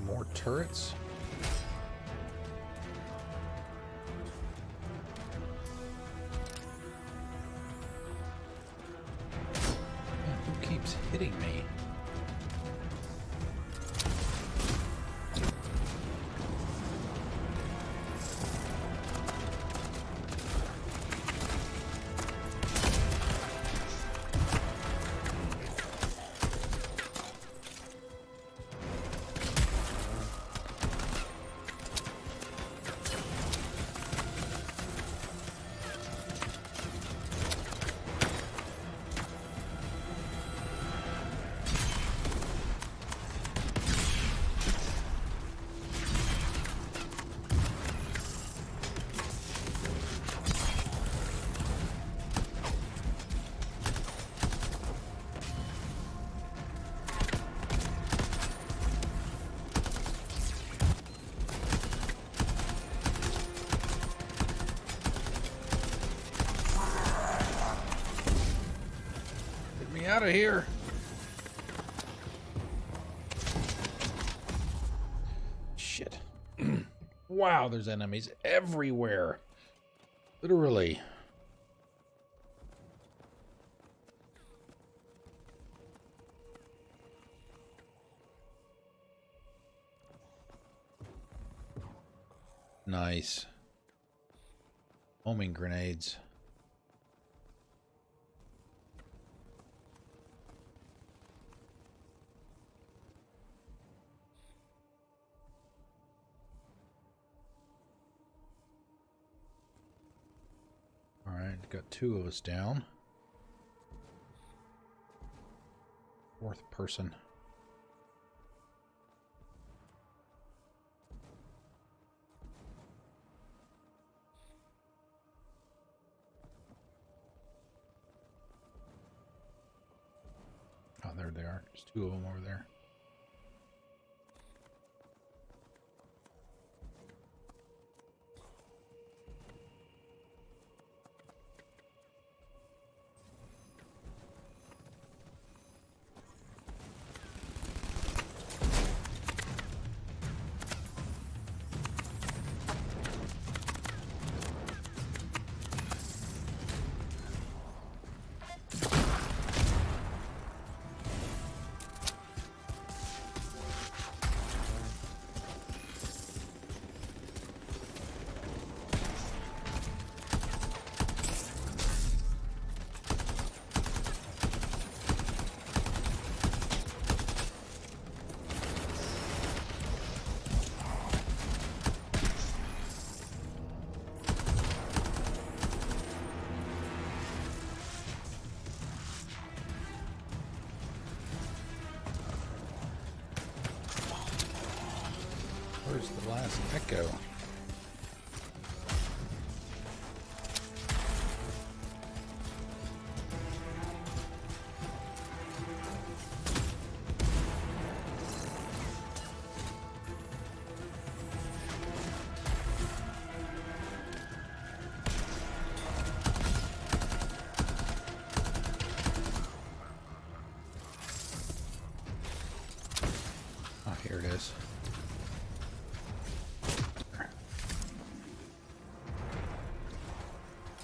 More turrets. Man, who keeps hitting me? Out of here. Shit. Wow, there's enemies everywhere. Literally. Nice. Homing grenades. Alright, got 2 of us down. 4th person. Oh, there they are. There's 2 of them over there. Where's the last echo? Oh, here it is.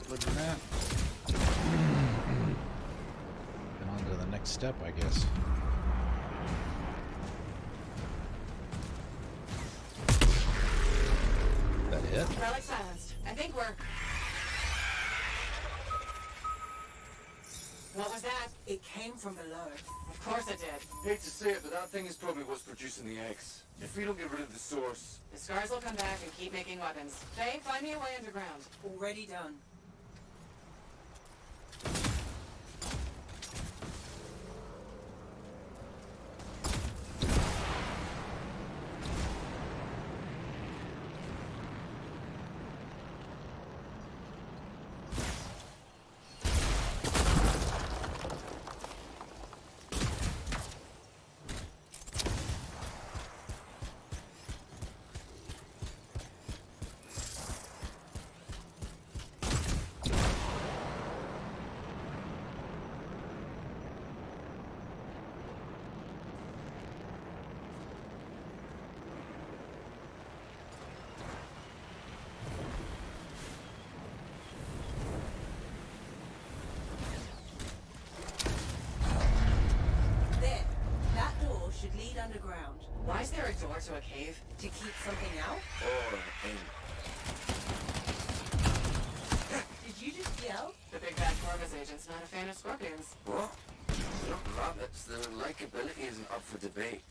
Deliver that. And on to the next step, I guess. That it? Relic silenced. I think we're... What was that? It came from below. Of course it did. Hate to say it, but that thing is probably what's producing the eggs. If we don't get rid of the source... The scars will come back and keep making weapons. Faye, find me a way underground. Already done. Underground. Why is there a door to a cave? To keep something out? Or in. Did you just yell? The big bad Corvus agent's not a fan of scorpions. What? They're not rabbits. Their likability isn't up for debate.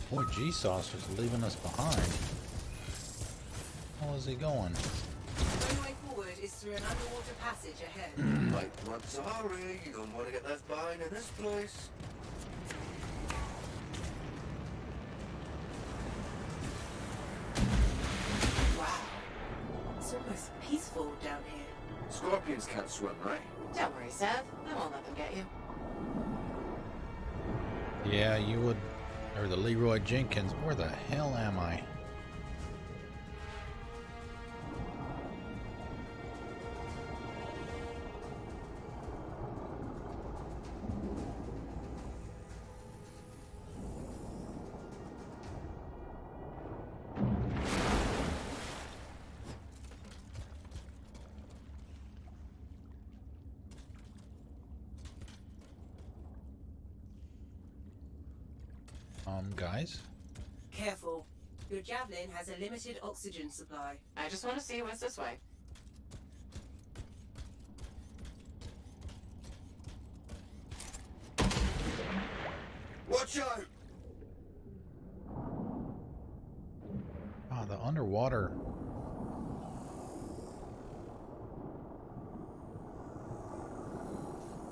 Boy, G-Sauce was leaving us behind. How is he going? The only way forward is through an underwater passage ahead. Right, I'm sorry. You don't want to get left behind in this place. Wow. It's almost peaceful down here. Scorpions can't swim, right? Don't worry, Seth. I won't let them get you. Yeah, you would. Or the Leroy Jenkins. Where the hell am I? Guys? Careful. Your javelin has a limited oxygen supply. I just want to see what's this way. Watch out! Ah, the underwater.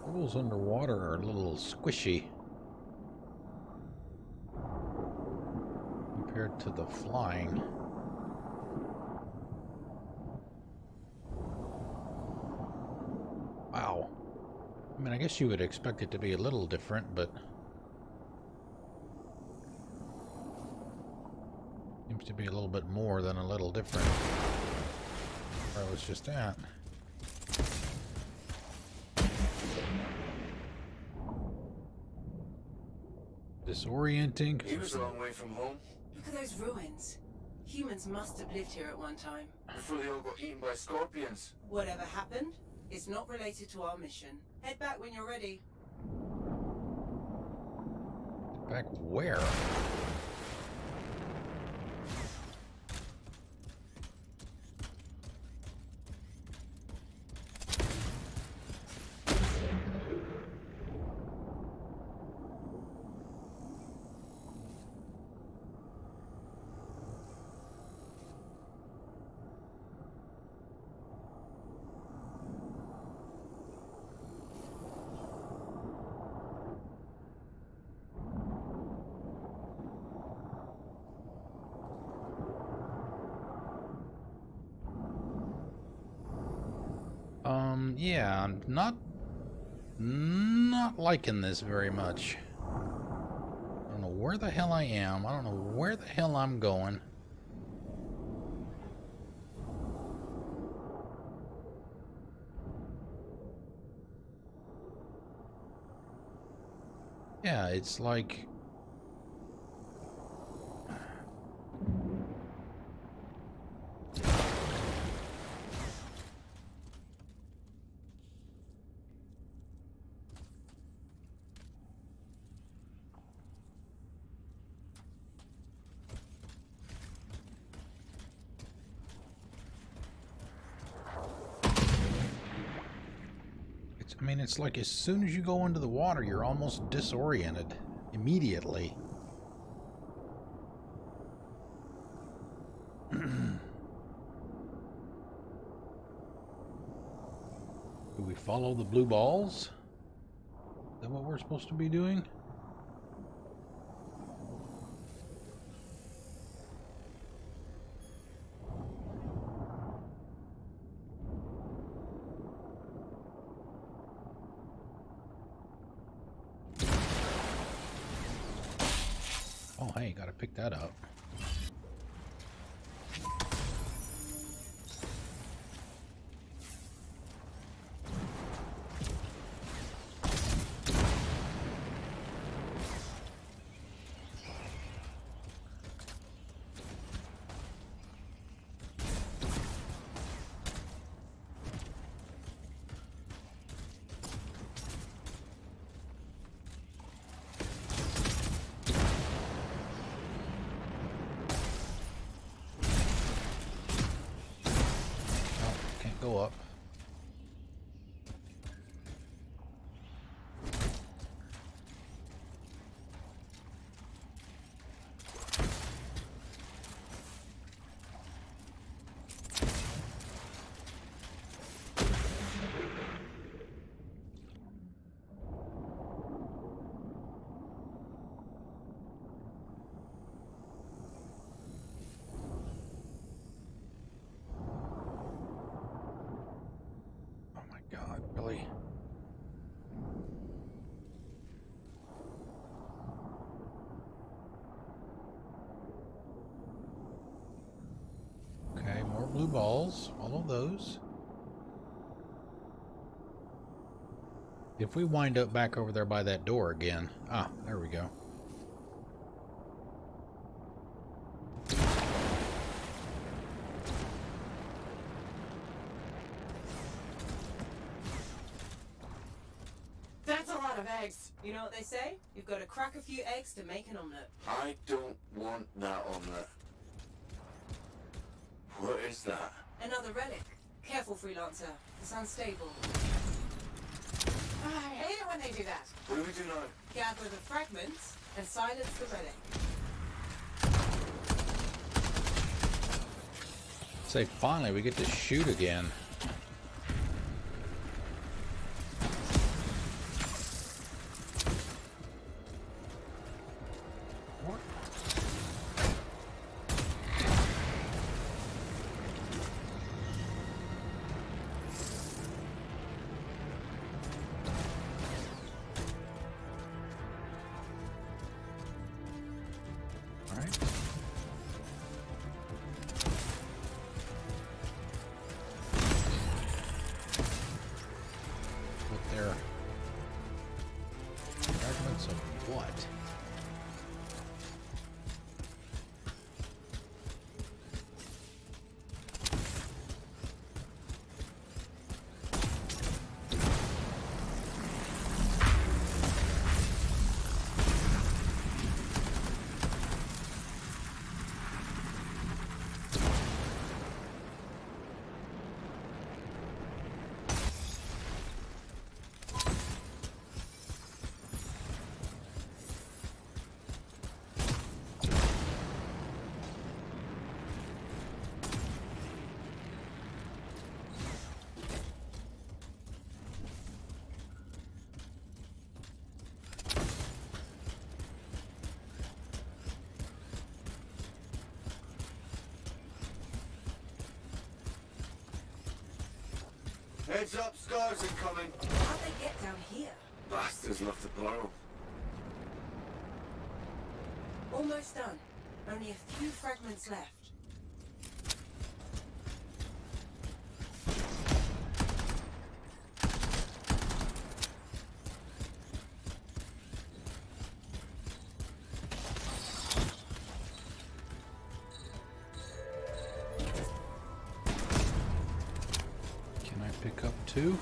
Portals underwater are a little squishy compared to the flying. Wow. I mean, I guess you would expect it to be a little different, but seems to be a little bit more than a little different. Where I was just at. Disorienting. He was a long way from home. Look at those ruins. Humans must have lived here at one time. Before they all got eaten by scorpions. Whatever happened, it's not related to our mission. Head back when you're ready. Back where? Yeah, I'm not liking this very much. I don't know where the hell I am. I don't know where the hell I'm going. Yeah, it's like... I mean, it's like as soon as you go into the water, you're almost disoriented immediately. Do we follow the blue balls? Is that what we're supposed to be doing? Oh, hey, gotta pick that up. Go up. God, really? Okay, more blue balls. Follow those. If we wind up back over there by that door again. Ah, there we go. of eggs. You know what they say? You've got to crack a few eggs to make an omelette. I don't want that omelette. What is that? Another relic. Careful, freelancer. It's unstable. I hate it when they do that. What do we do now? Gather the fragments and silence the relic. Say, finally, we get to shoot again. What? All right. There. Fragments of what? Heads up, scars incoming. How'd they get down here? Bastards love to blow. Almost done. Only a few fragments left. Pick up two.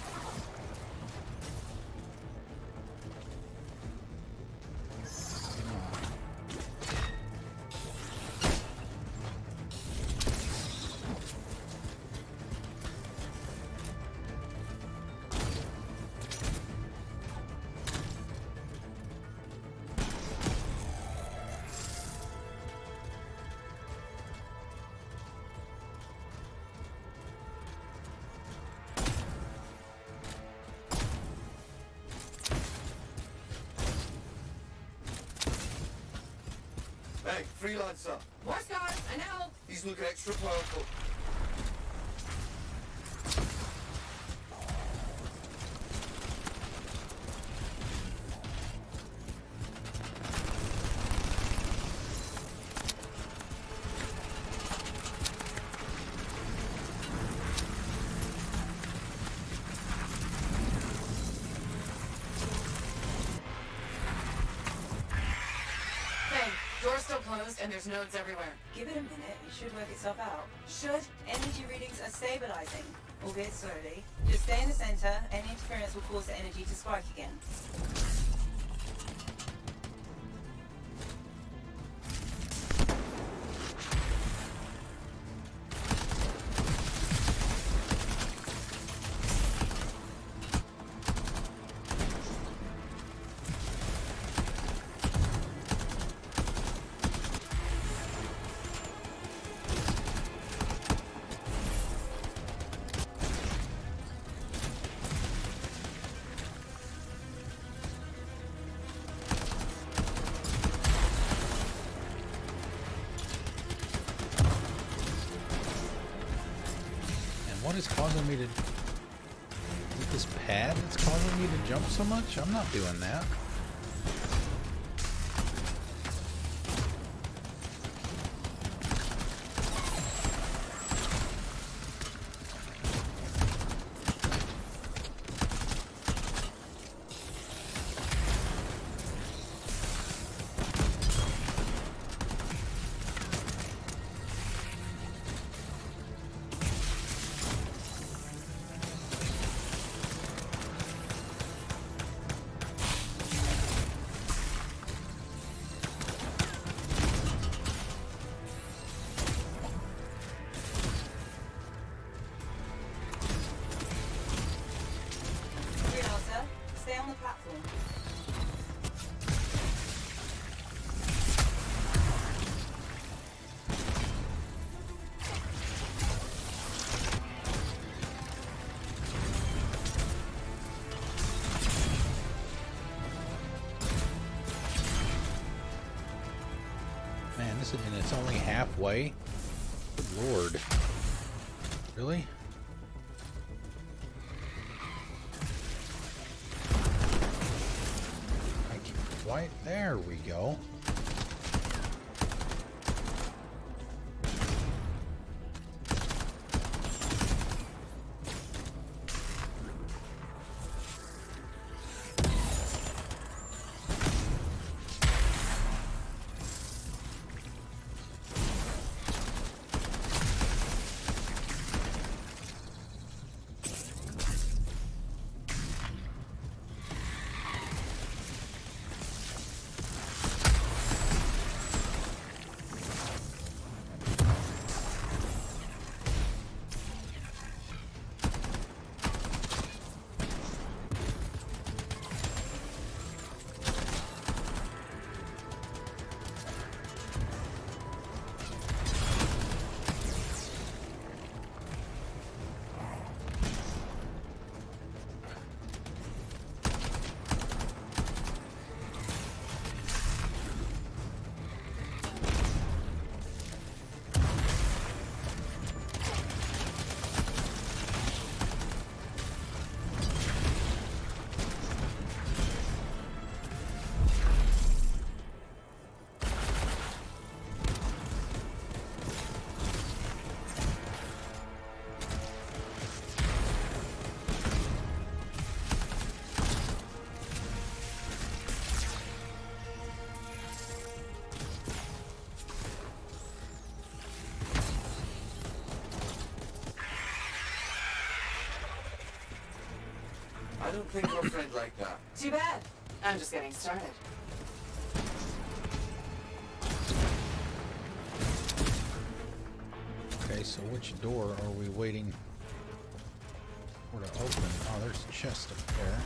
Hey, freelancer. More scars, I know. He's looking extra powerful. Door's still closed, and there's nodes everywhere. Give it a minute, it should work itself out. Should. Energy readings are stabilizing, albeit slowly. Just stay in the center, any interference will cause the energy to spike again. What is causing me to... Is it this pad that's causing me to jump so much? I'm not doing that. acid and it's only halfway? Good lord. Really? I can't quite. There we go. I don't think we're friends like that. Too bad. I'm just getting started. Okay, so which door are we waiting for to open? Oh, there's a chest up there.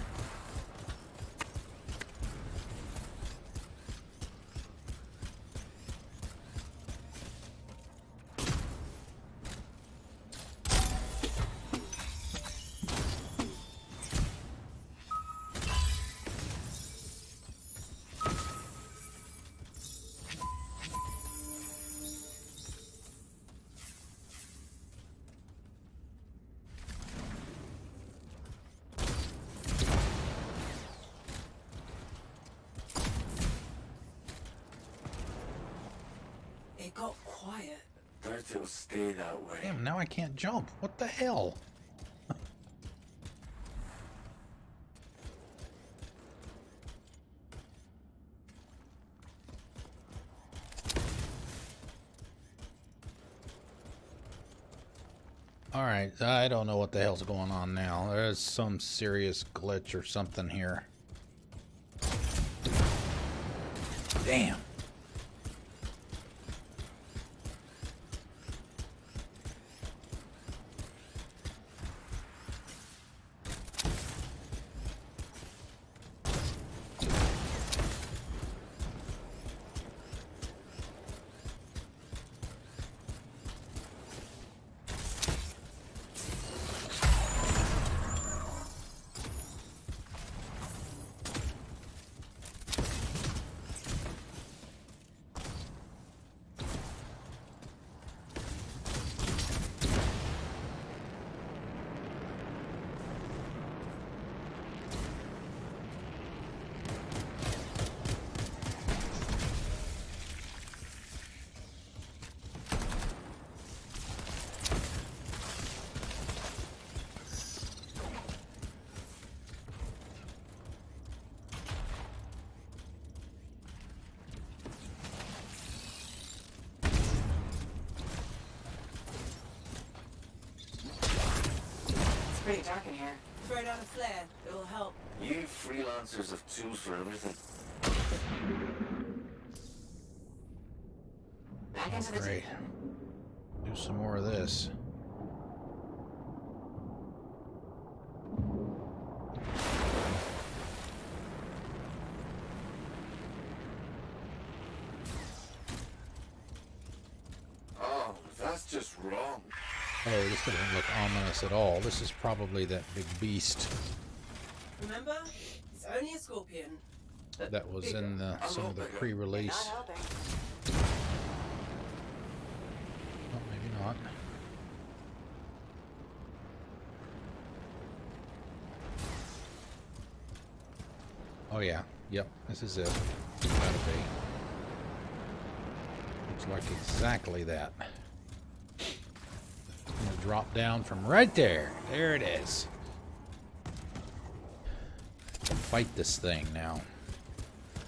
It got quiet. But it'll stay that way. Damn, now I can't jump. What the hell? Alright, I don't know what the hell's going on now. There's some serious glitch or something here. Damn. Pretty dark in here. Throw down a flare. It'll help. You freelancers have tools for everything. Back into the Great. Do some more of this. Oh, that's just wrong. Oh, this doesn't look ominous at all. This is probably that big beast Remember? It's only a scorpion. that was in some of the pre-release. not. Oh yeah, yep, this is it. Gotta be. Looks like exactly that. It's gonna drop down from right there. There it is. Fight this thing now.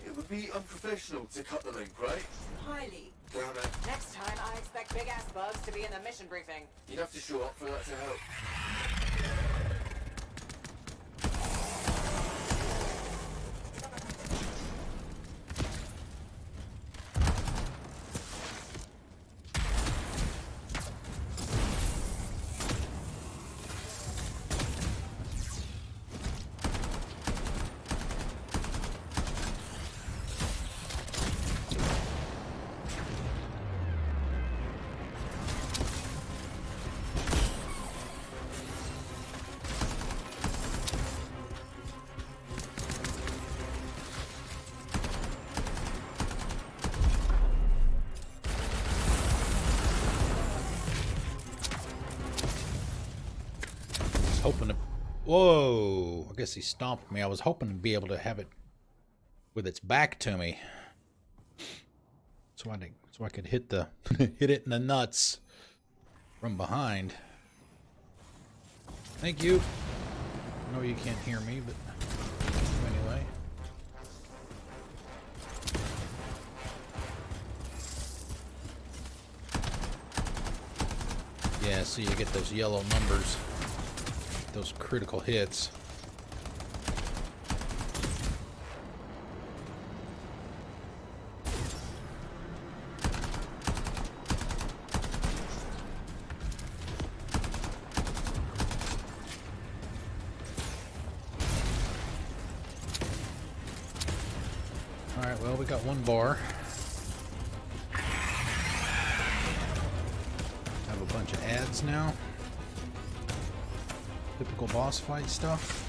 It would be unprofessional to cut the link, right? Highly. Damn it. Next time, I expect big-ass bugs to be in the mission briefing. You'd have to show up for that to help. Hoping to... Whoa! I guess he stomped me. I was hoping to be able to have it with its back to me, so I could hit the hit it in the nuts from behind. Thank you. I know you can't hear me, but anyway. Yeah, so you get those yellow numbers. Those critical hits. Alright, well, we got one bar. Have a bunch of ads now. Typical boss fight stuff.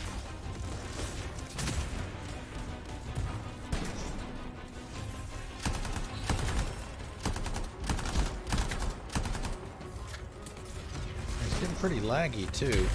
It's getting pretty laggy too.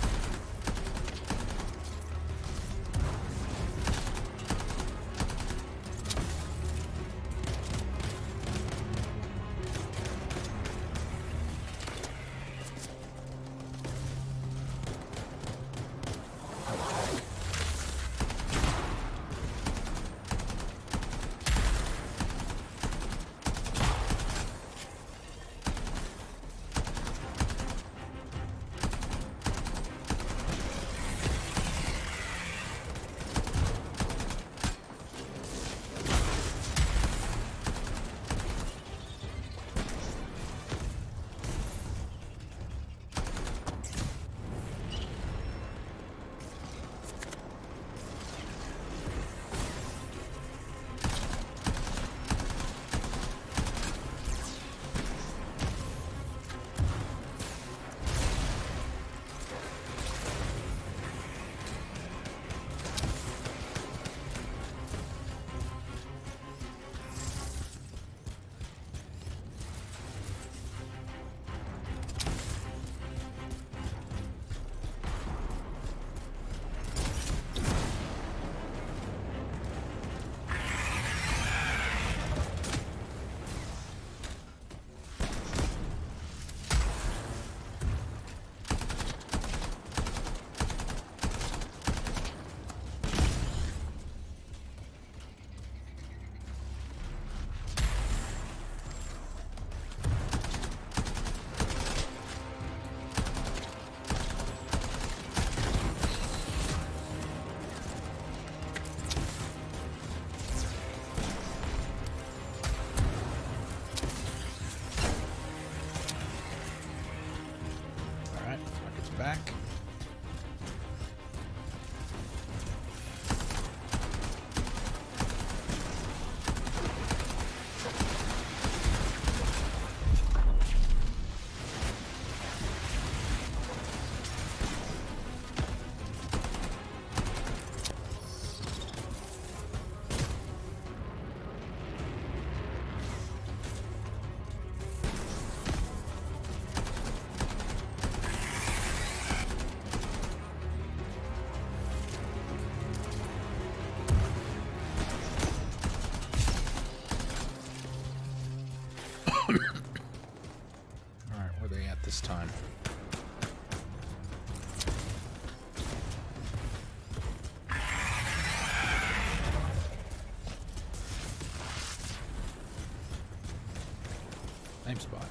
Same spot.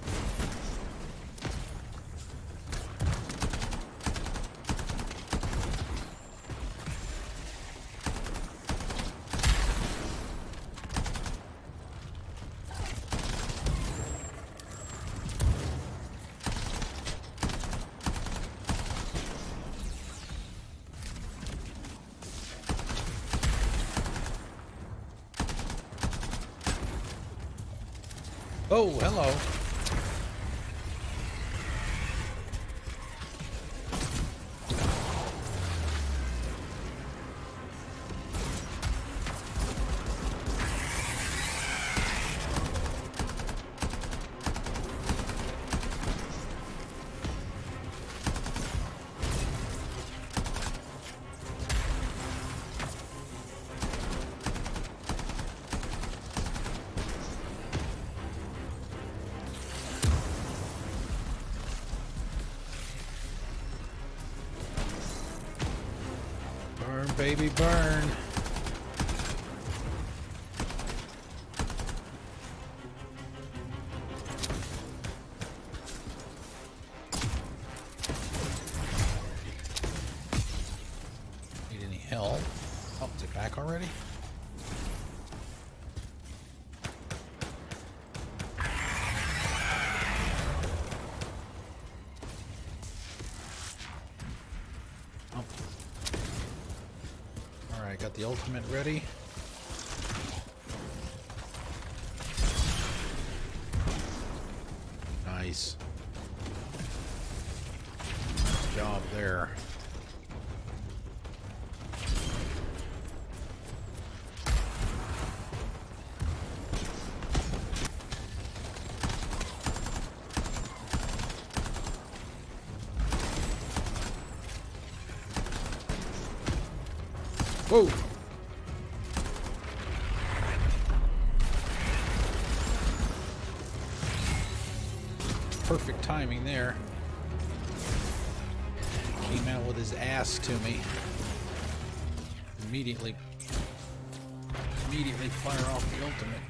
Oh, hello. Burn, baby, burn. Need any help? Oh, is it back already? Alright, got the ultimate ready. Nice. Nice job there. Whoa! Perfect timing there. Came out with his ass to me. Immediately fire off the ultimate.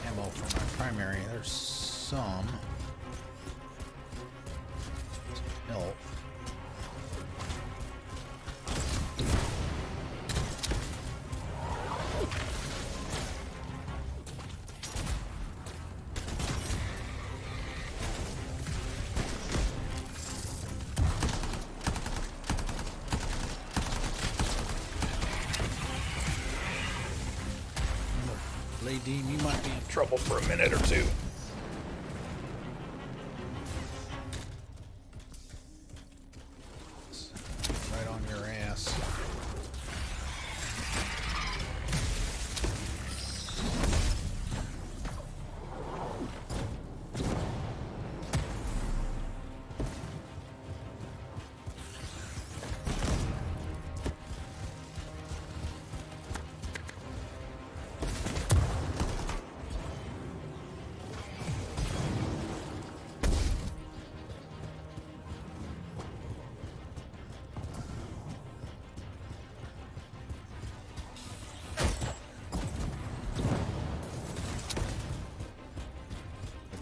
Ammo for my primary. There's some help. Lady, you might be in trouble for a minute or two. Right on your ass.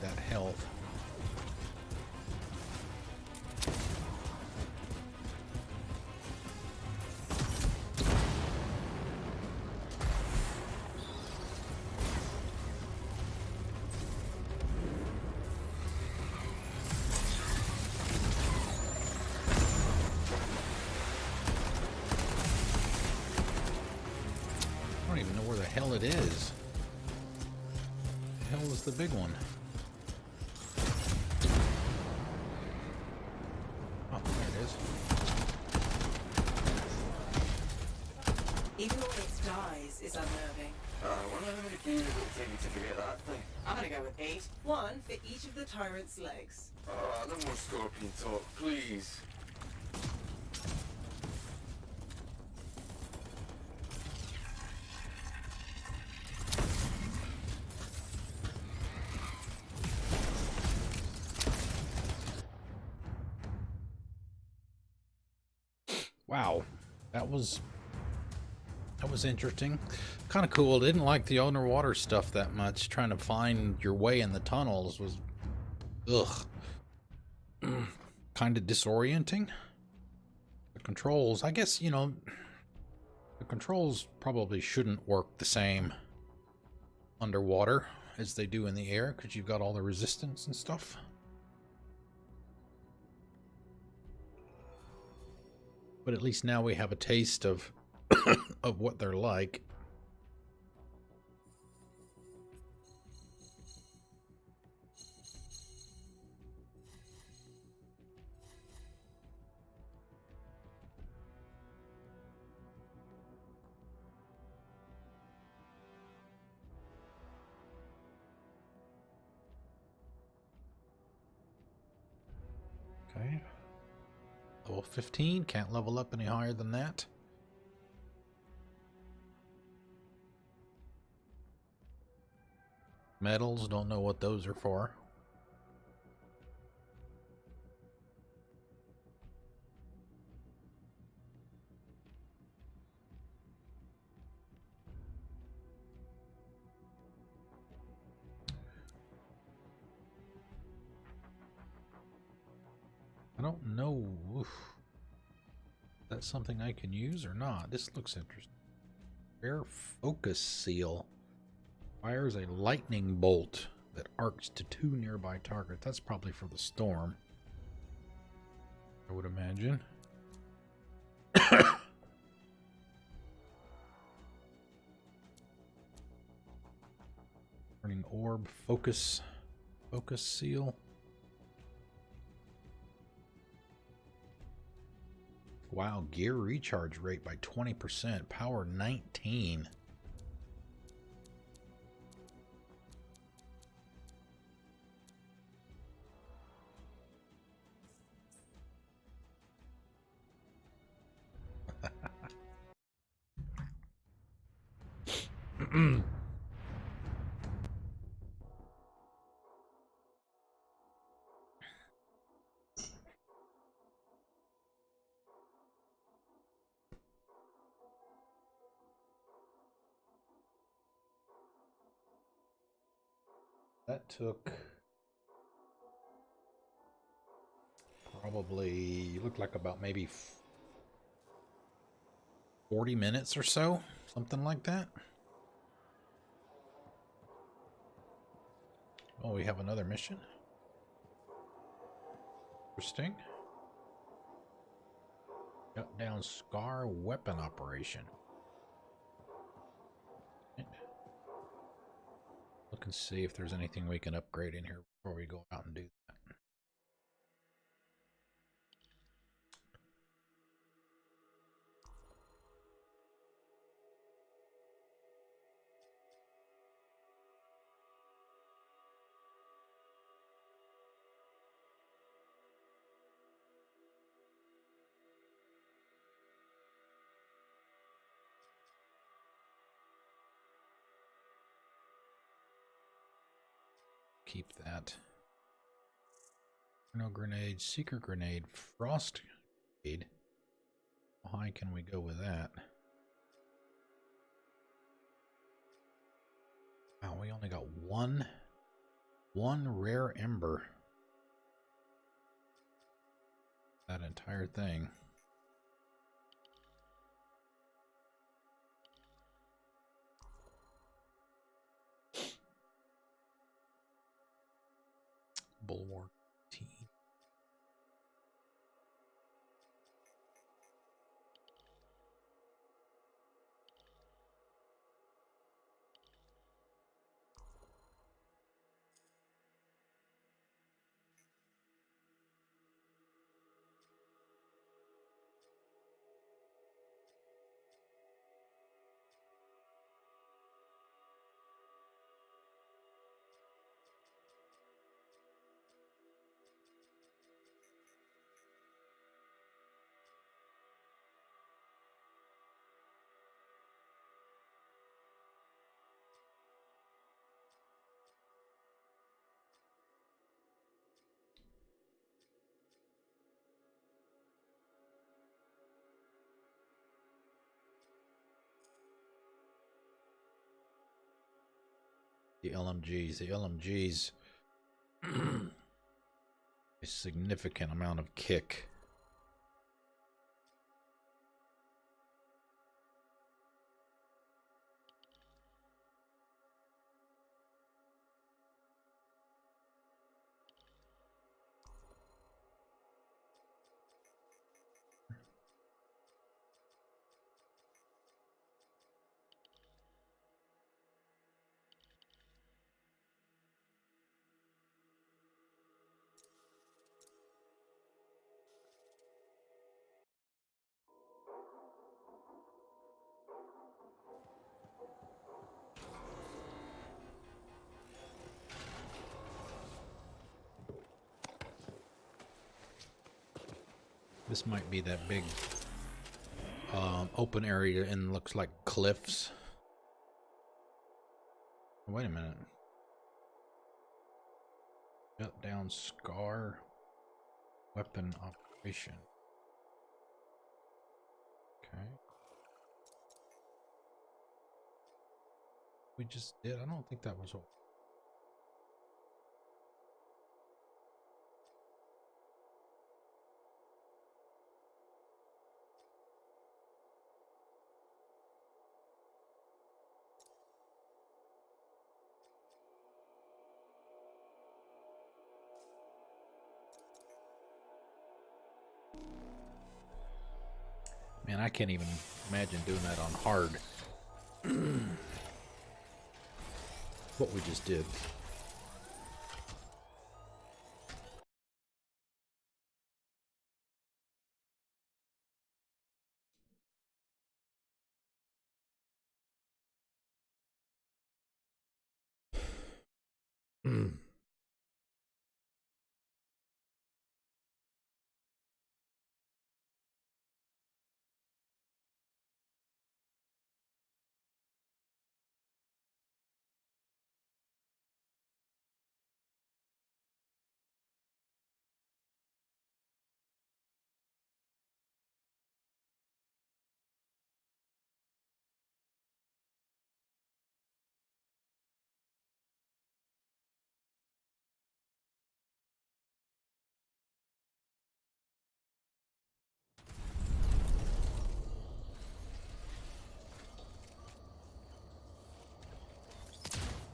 That health. I don't even know where the hell it is. The hell is the big one? Oh, there it is. Even the way it dies is unnerving. I wonder how many games it would take me to forget that thing. I'm gonna go with 8. 1 for each of the tyrant's legs. No more scorpion talk, please. Wow, that was interesting. Kind of cool. Didn't like the underwater stuff that much. Trying to find your way in the tunnels was, kind of disorienting. The controls, I guess, you know, the controls probably shouldn't work the same underwater as they do in the air, because you've got all the resistance and stuff. But at least now we have a taste of of what they're like. Okay. Level 15, can't level up any higher than that. Medals, don't know what those are for. I don't know. Oof. Is that something I can use or not? This looks interesting. Rare focus seal. Fires a lightning bolt that arcs to 2 nearby targets. That's probably for the storm, I would imagine. Burning orb, focus seal. Wow, gear recharge rate by 20%, power 19. That took probably, looked like about maybe 40 minutes or so, something like that. Oh, we have another mission. Interesting. Shut down Scar weapon operation. Look and see if there's anything we can upgrade in here before we go out and do that. Keep that. No grenade, seeker grenade, frost grenade. How high can we go with that? Wow, we only got one rare ember. That entire thing. Bulwark team. The LMGs. The LMGs. A significant amount of kick. This might be that big open area and looks like cliffs. Wait a minute. Shut down Scar. Weapon operation. Okay. We just did. I don't think that was all. Man, I can't even imagine doing that on hard. What we just did.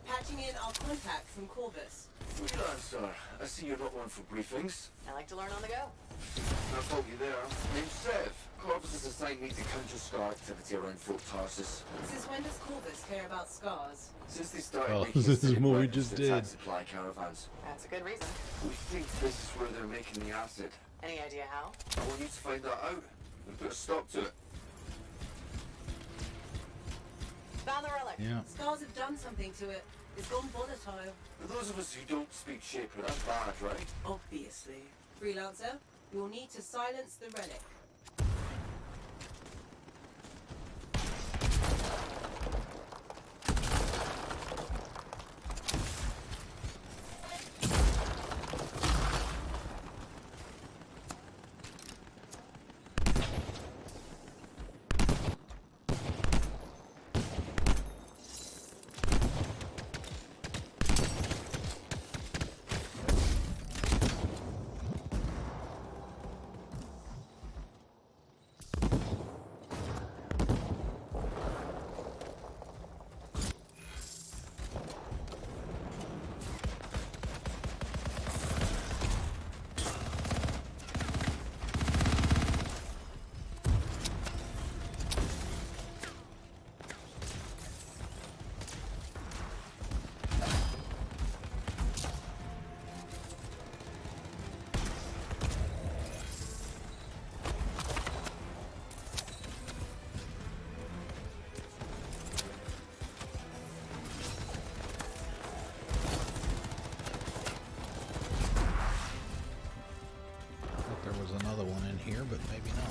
Patching in our contact from Corvus. Freelancer, I see you're not one for briefings. I like to learn on the go. I thought you there. Name's Sev. Corvus has assigned me to counter Scar activity around Fort Tarsus. Since when does Corvus care about scars? Since they started Oh, making this is safe what we weapons just to did. attack supply caravans. That's a good reason. We think this is where they're making the acid. Any idea how? I want you to find that out and put a stop to it. Found the relic. Yeah. Scars have done something to it. It's gone volatile. For those of us who don't speak Shaper, that's bad, right? Obviously. Freelancer, you'll need to silence the relic. Another one in here, but maybe not.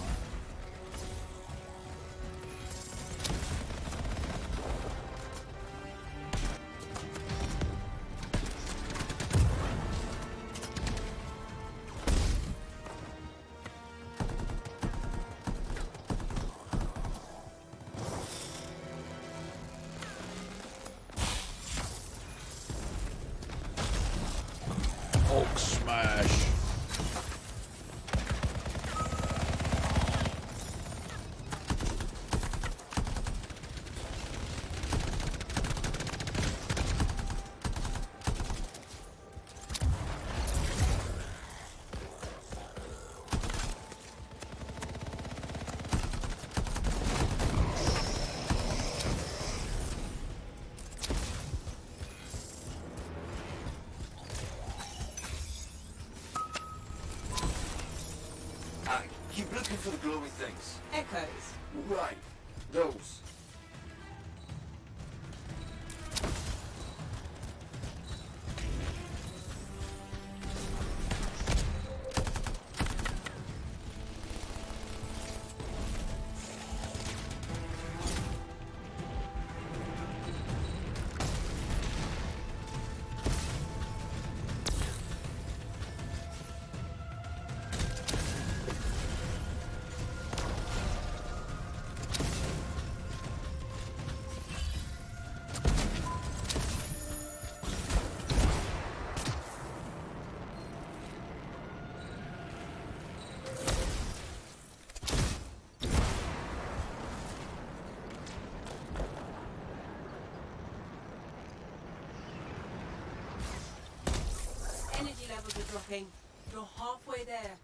Hulk smash. Keep looking for the glowing things. Echoes. Right. Those. Energy levels are dropping. You're halfway there.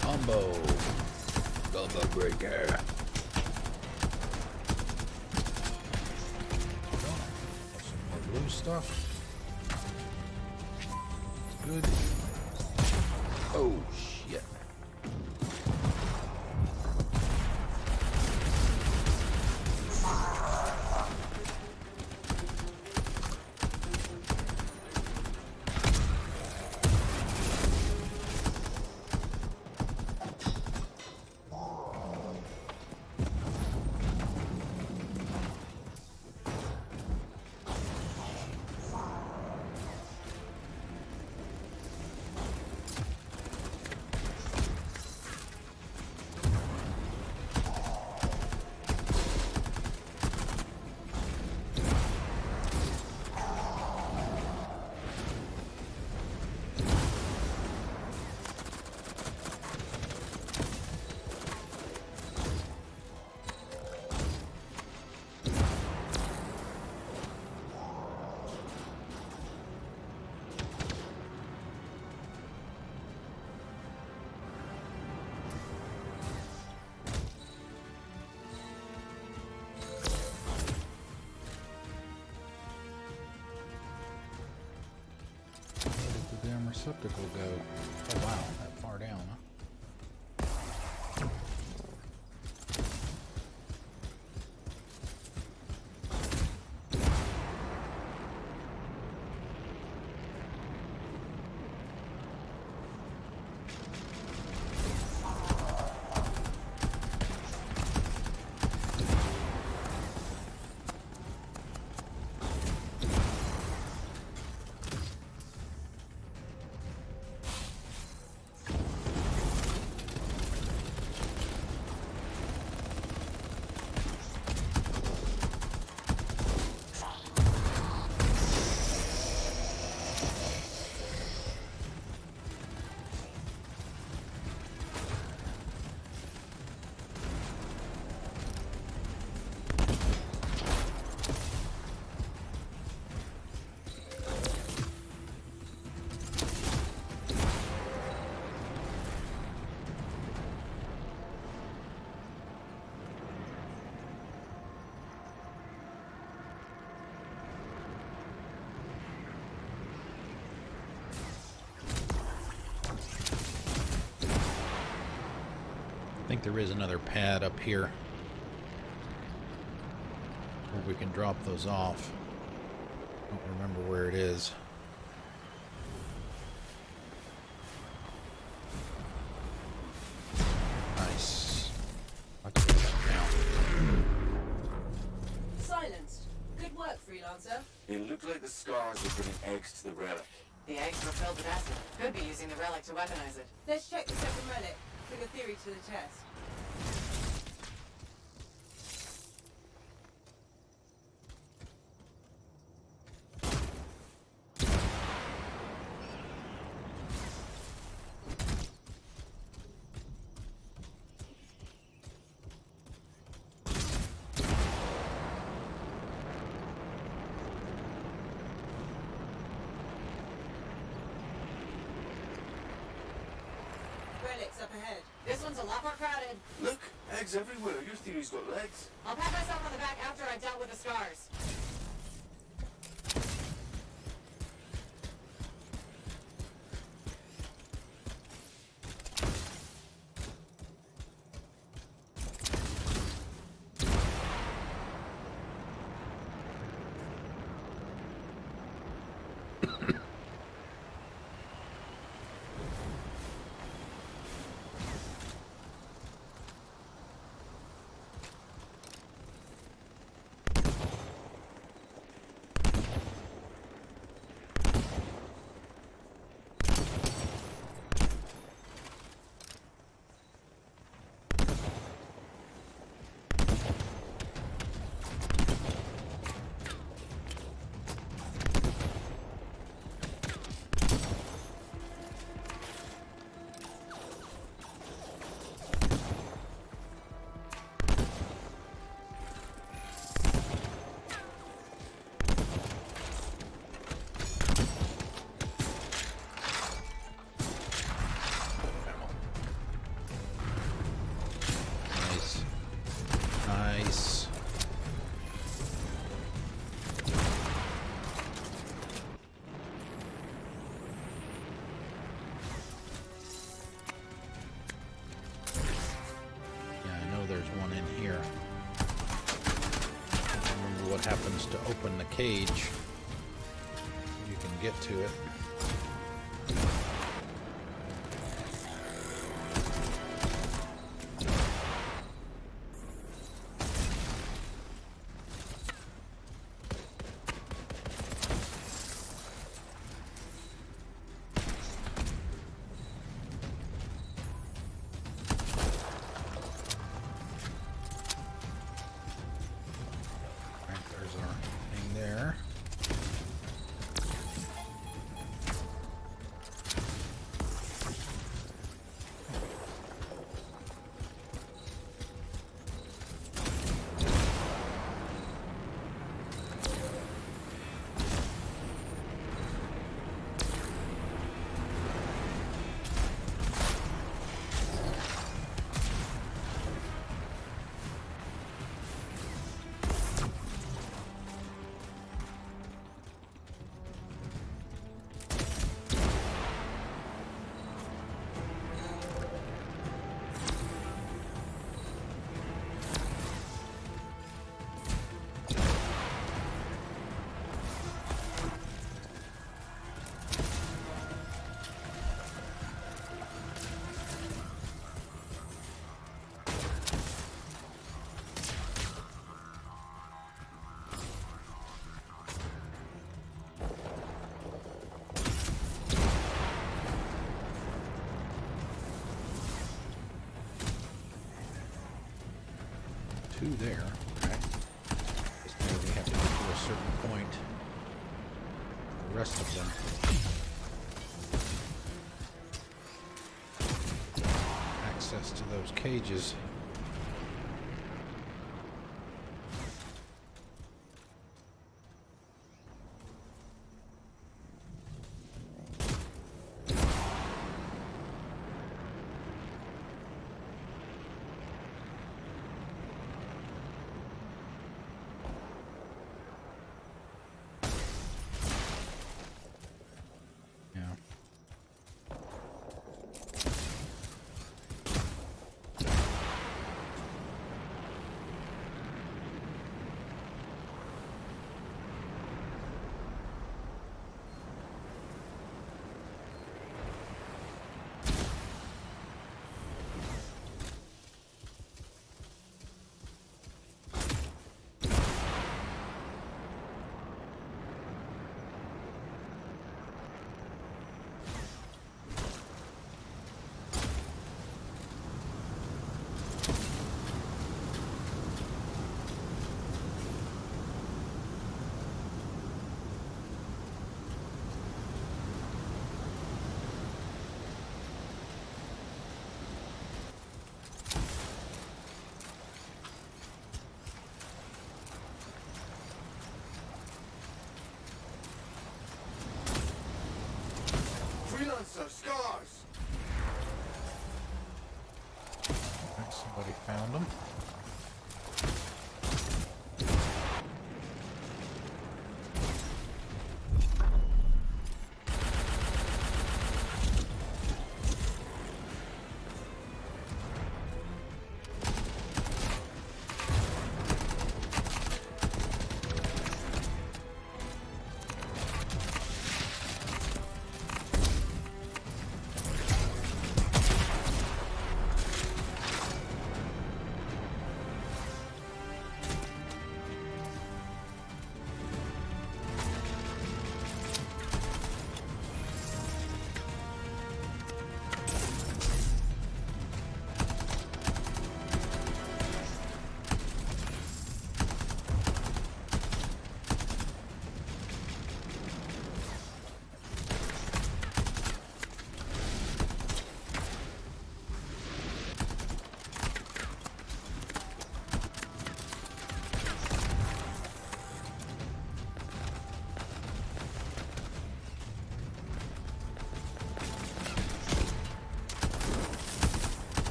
Combo. Combo breaker. Some more blue stuff. Good. Oh shit. Damn receptacle go? Oh wow, that far down, huh? I think there is another pad up here where we can drop those off. I don't remember where it is. Nice. I'll do that now. Silenced. Good work, Freelancer. It looked like the scars were putting eggs to the relic. The eggs were filled with acid. Could be using the relic to weaponize it. Let's check the second relic. Put a theory to the test. Relic's up ahead. This one's a lot more crowded. Look, eggs everywhere. Your theory's got legs. I'll pat myself on the back after I've dealt with the scars. Nice. Yeah, I know there's one in here. I don't remember what happens to open the cage. You can get to it. There. Two there. Okay. Just know we have to get to a certain point. The rest of them. Access to those cages. Yeah. sir. Scars! Alright, somebody found them.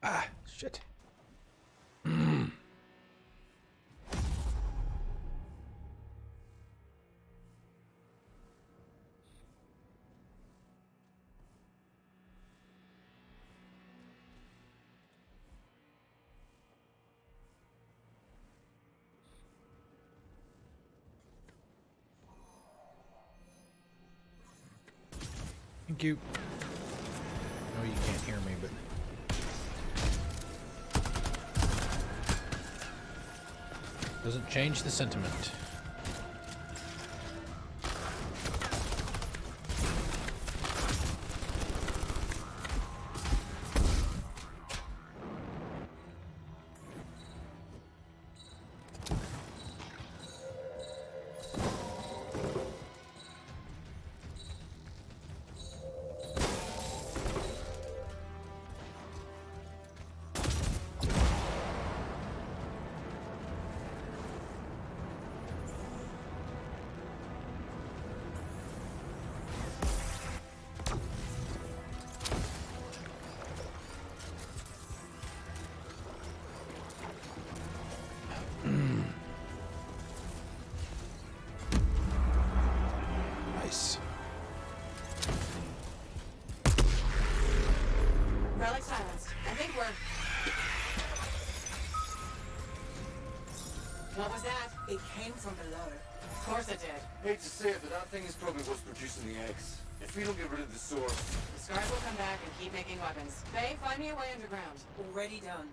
Ah, shit. Thank you. I know you can't hear me, but doesn't change the sentiment. Nice. Relic silenced. I think we're... What was that? It came from below. Of course it did. Hate to say it, but that thing is probably what's producing the eggs. If we don't get rid of the source... The scars will come back and keep making weapons. Faye, find me a way underground. Already done.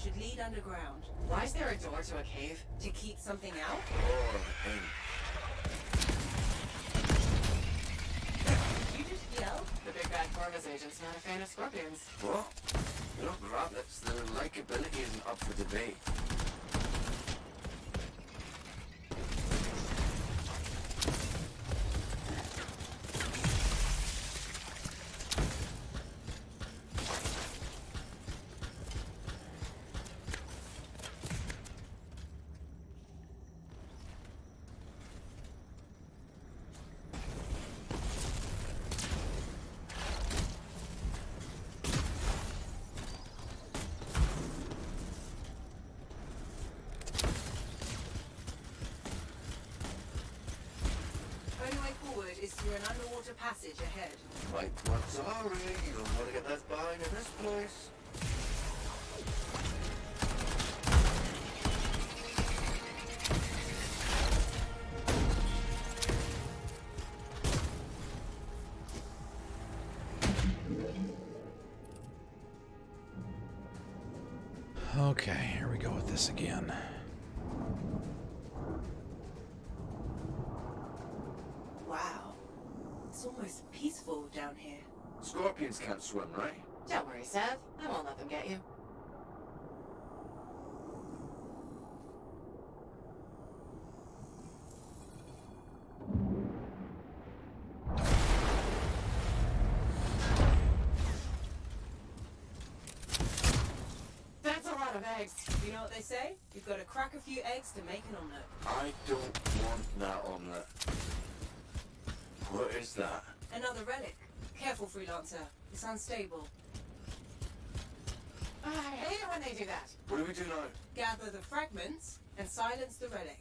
Should lead underground. Why is there a door to a cave? To keep something out? Or in. You just yell? The big bad Corvus agent's not a fan of scorpions. What? They're not rabbits. Their likability isn't up for debate. Is through an underwater passage ahead. Right, what's already? You don't want to get left behind in this place. Okay, here we go with this again. Wow. It's almost peaceful down here. Scorpions can't swim, right? Don't worry, Seth. I won't let them get you. That's a lot of eggs. You know what they say? You've got to crack a few eggs to make an omelette. I don't want that omelette. What is that? Another relic. Careful, freelancer. It's unstable. I hate it when they do that. What do we do now? Gather the fragments and silence the relic.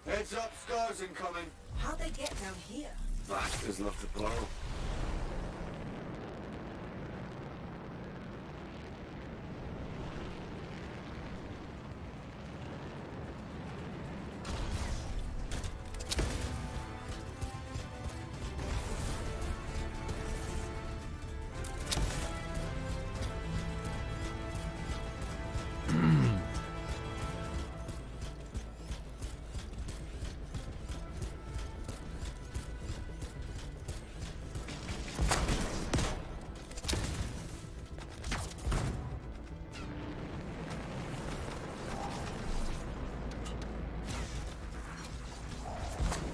Heads up, scars incoming. How'd they get down here? Bastards love to blow.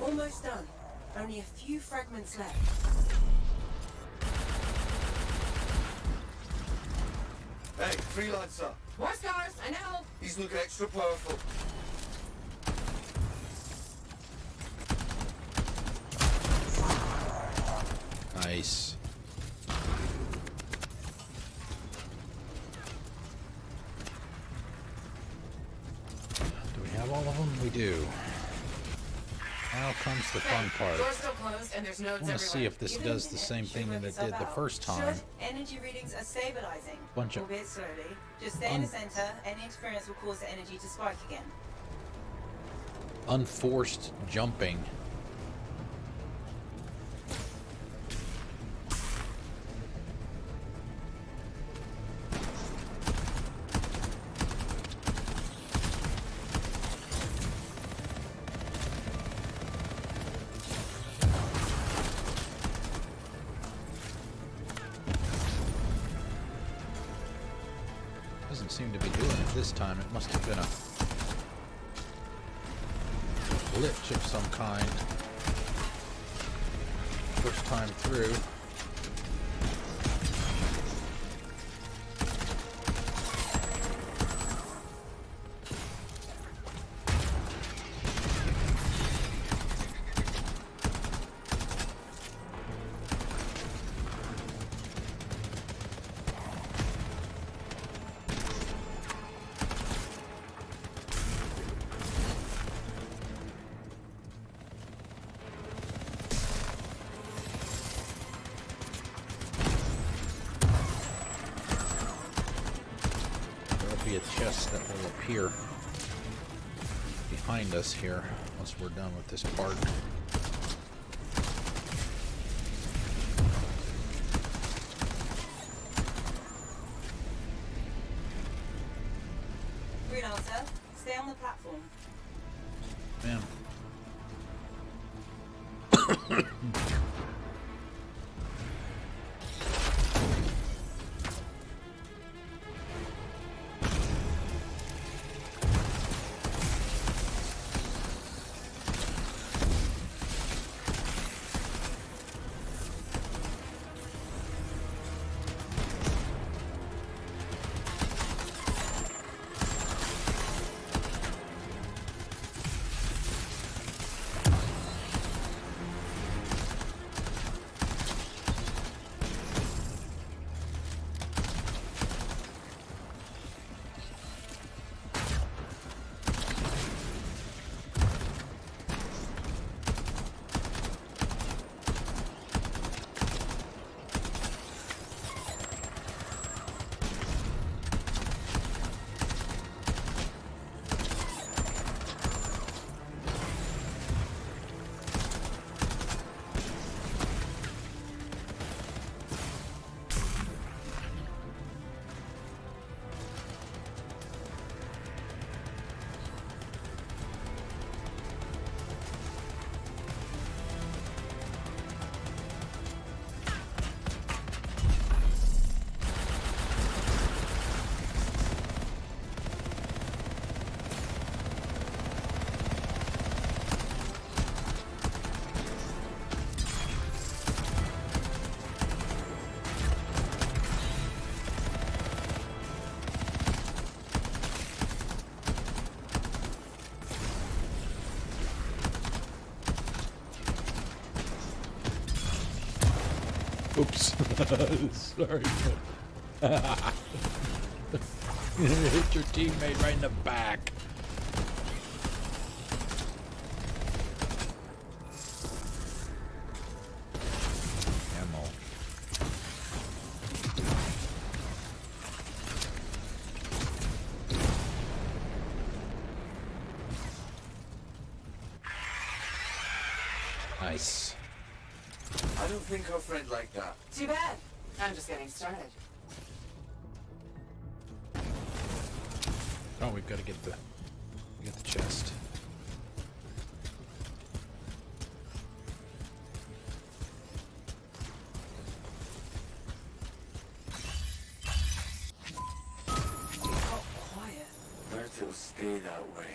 Almost done. Only a few fragments left. Hey, freelancer. More scars, I know. He's looking extra powerful. Nice. Do we have all of them? We do. Now comes the fun part. Door's still closed and there's nodes I want to everywhere. see if this does the same thing that it did the first time. Should energy readings are stabilizing. Bunch of albeit slowly. Just stay in the center. Any interference will cause the energy to spike again. Unforced jumping. Doesn't seem to be doing it this time. It must have been a glitch of some kind. First time through. Be a chest that will appear behind us here once we're done with this part. Freelancer, stay on the platform. Man. Oops. Sorry. Hit your teammate right in the back. Ammo. Nice. I don't think our friend liked that. Too bad. I'm just getting started. Oh, we've got to get the chest. Oh, quiet. Better to stay that way.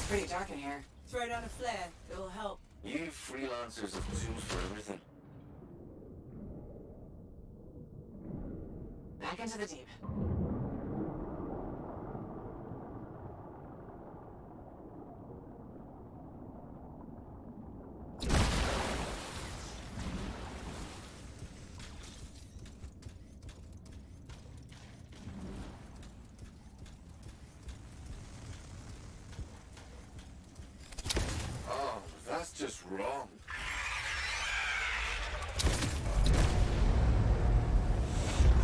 Pretty dark in here. Throw down a flare. It'll help. You freelancers have tools for everything. Back into the deep. Oh, that's just wrong.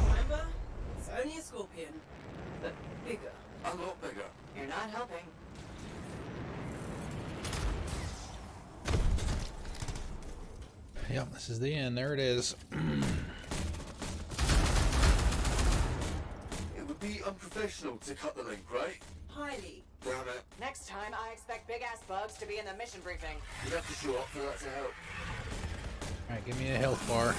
Remember? It's only a scorpion, but bigger. A lot bigger. You're not helping. Yep, this is the end. There it is. It would be unprofessional to cut the link, right? Highly. Damn it. Next time, I expect big-ass bugs to be in the mission briefing. You'd have to show up for that to help. Alright, give me a health bar.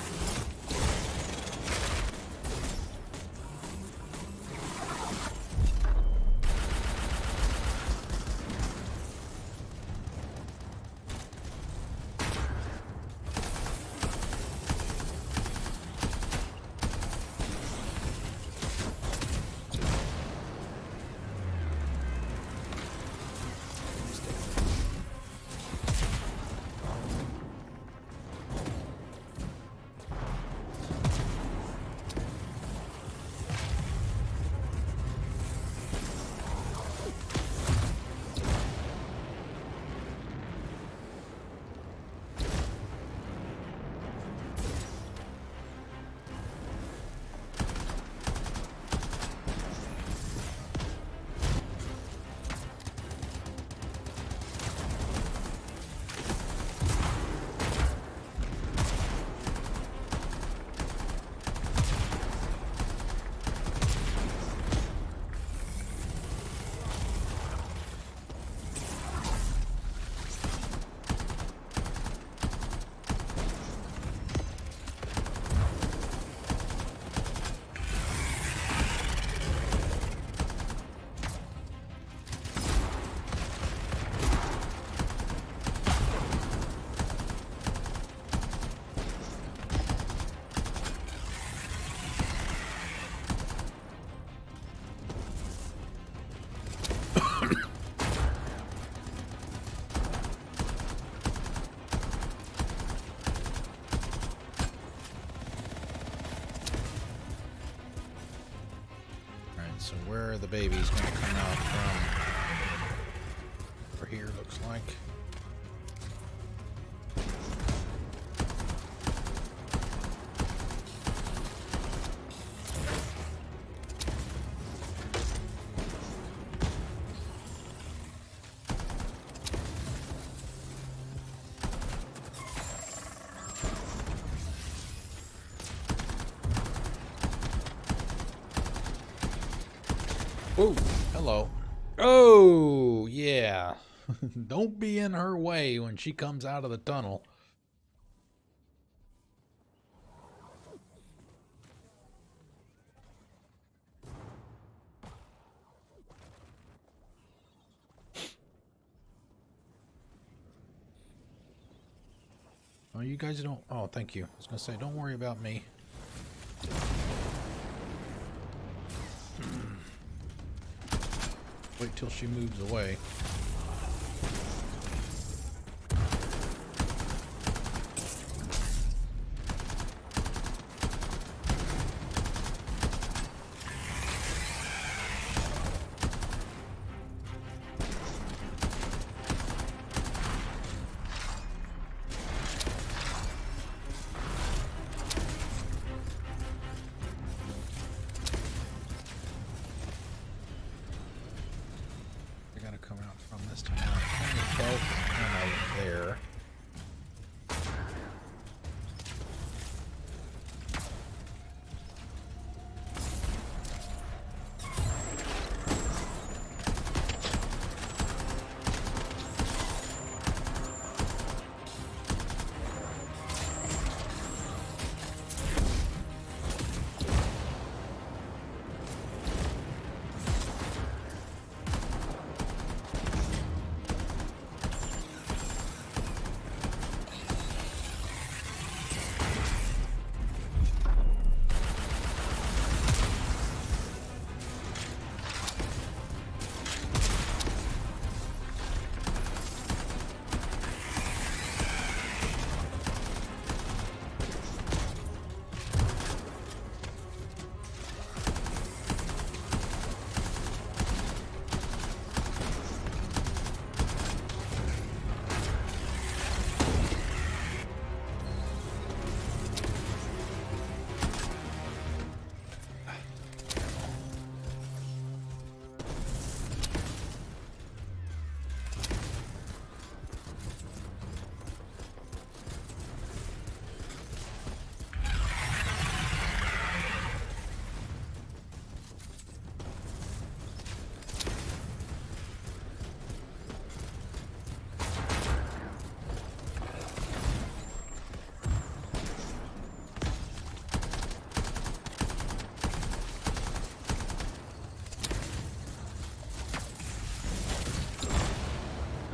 where the baby's going to come out from. Over here, looks like. Oh, hello. Oh, yeah. Don't be in her way when she comes out of the tunnel. Oh, you guys don't... Oh, thank you. I was going to say, don't worry about me. Wait till she moves away. Come out from this time. Both ammo there.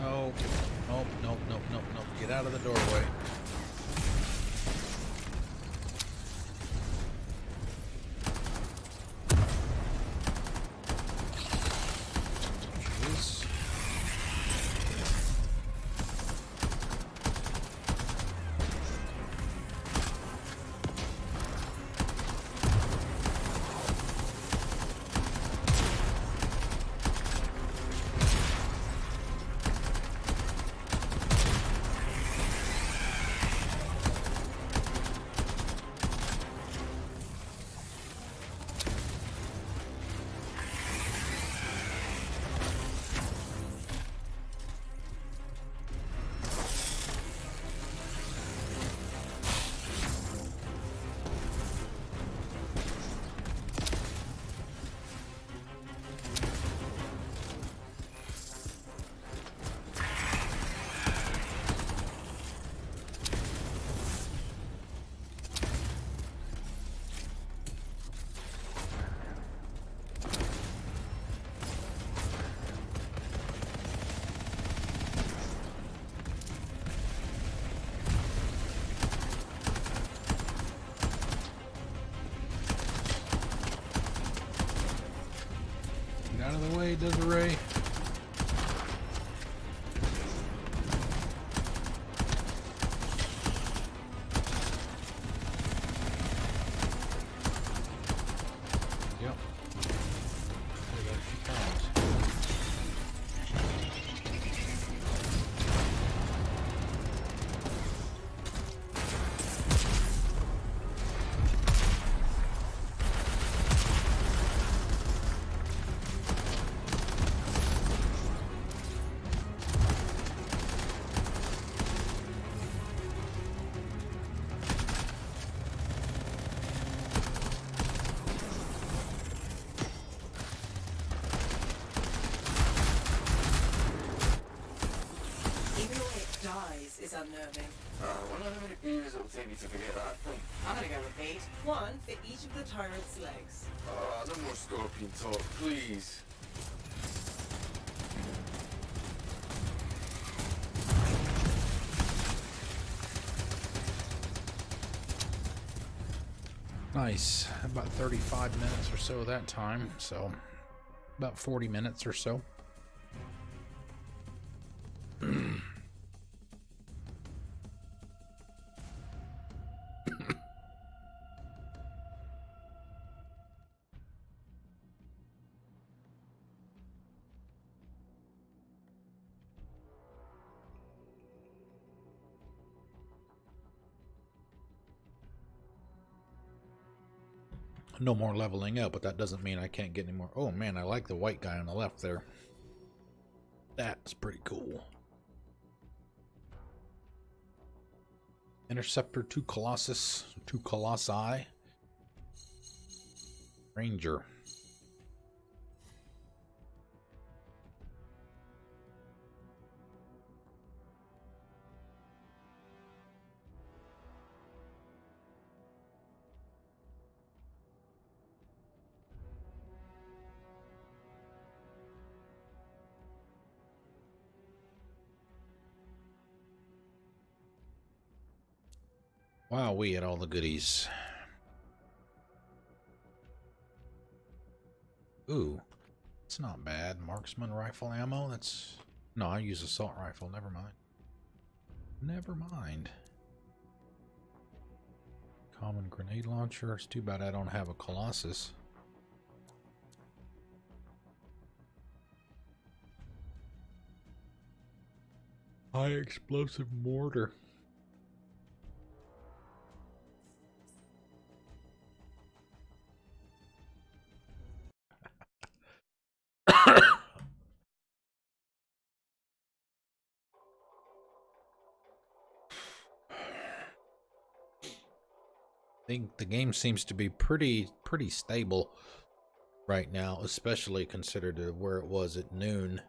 Nope. Get out of the doorway. Jeez. Out of the way, Desiree. Yep. is unnerving. Wonder how many beers it'll take me to forget that thing. I'm gonna go with 8. 1 for each of the tyrant's legs. No more scorpion talk, please. Nice. About 35 minutes or so that time, so about 40 minutes or so. No more leveling up, but that doesn't mean I can't get any more. Oh man, I like the white guy on the left there. That's pretty cool. Interceptor, 2 Colossus, 2 Colossi. Ranger. Wow, we had all the goodies. Ooh, it's not bad. Marksman rifle ammo. That's no, I use assault rifle. Never mind. Never mind. Common grenade launcher. It's too bad I don't have a Colossus. High explosive mortar. I think the game seems to be pretty stable right now, especially considered to where it was at noon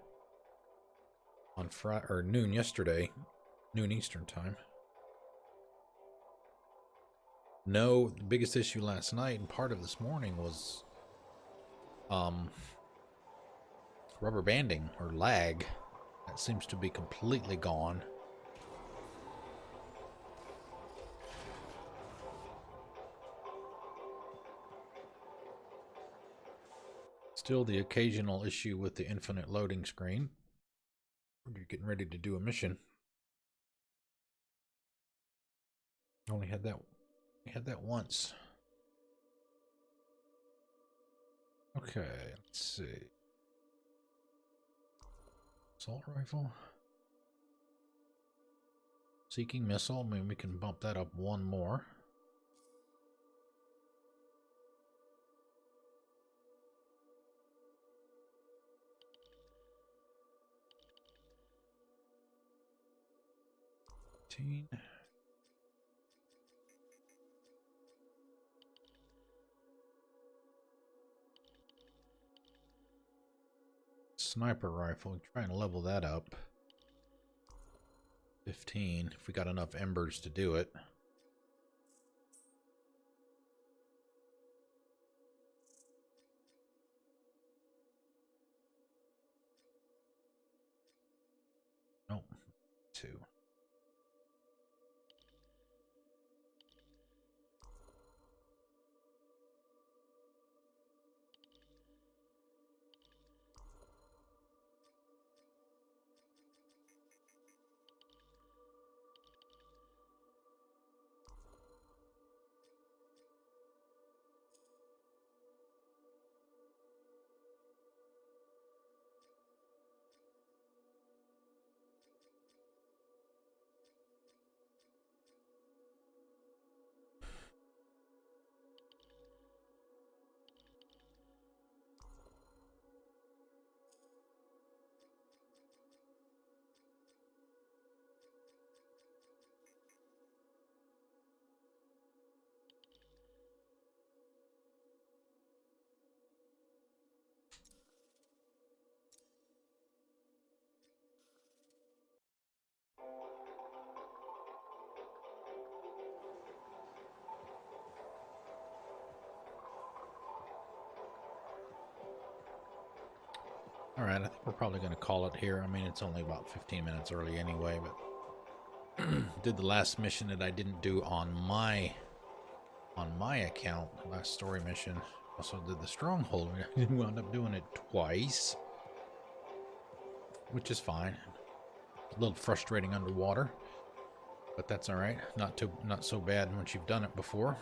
on Friday or noon yesterday, noon Eastern time. No, the biggest issue last night and part of this morning was rubber banding or lag. That seems to be completely gone. Still the occasional issue with the infinite loading screen when you're getting ready to do a mission. Only had that once. Okay, let's see. Assault rifle. Seeking missile. Maybe we can bump that up one more. Sniper rifle, try and level that up. 15, if we got enough embers to do it. Nope, 2. All right, I think we're probably going to call it here. I mean, it's only about 15 minutes early anyway, but did the last mission that I didn't do on my account, the last story mission. Also did the stronghold. We wound up doing it twice, which is fine. A little frustrating underwater, but that's all right. Not so bad once you've done it before.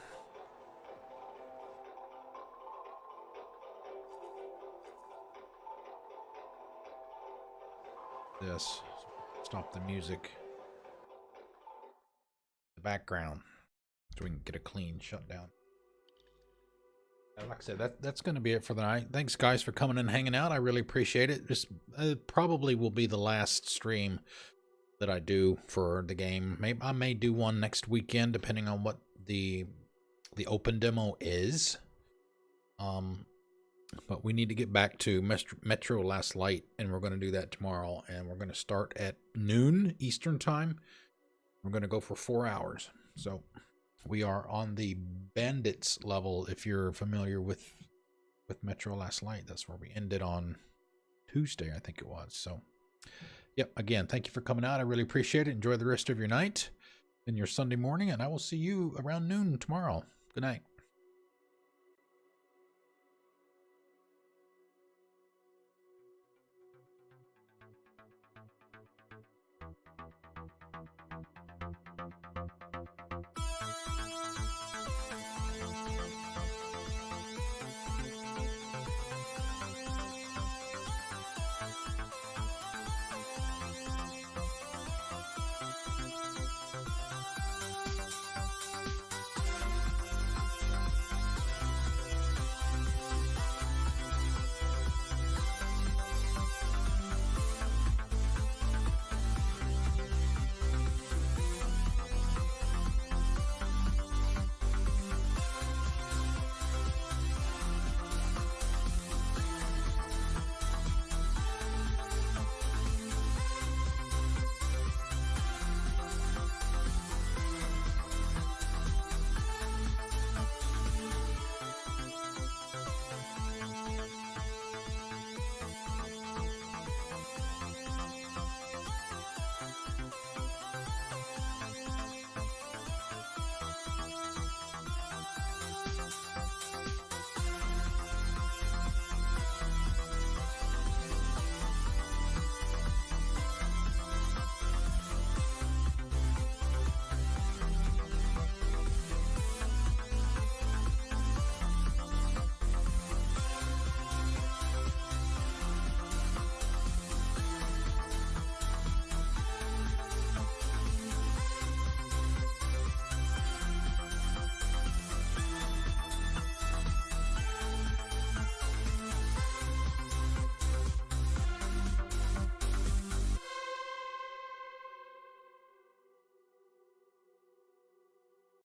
This. Stop the music. The background. So we can get a clean shutdown. Like I said, that's going to be it for the night. Thanks, guys, for coming and hanging out. I really appreciate it. This probably will be the last stream that I do for the game. I may do one next weekend, depending on what the open demo is. But we need to get back to Metro Last Light, and we're going to do that tomorrow. And we're going to start at noon Eastern Time. We're going to go for 4 hours. So we are on the Bandits level, if you're familiar with Metro Last Light. That's where we ended on Tuesday, I think it was. So, yep, again, thank you for coming out. I really appreciate it. Enjoy the rest of your night and your Sunday morning, and I will see you around noon tomorrow. Good night.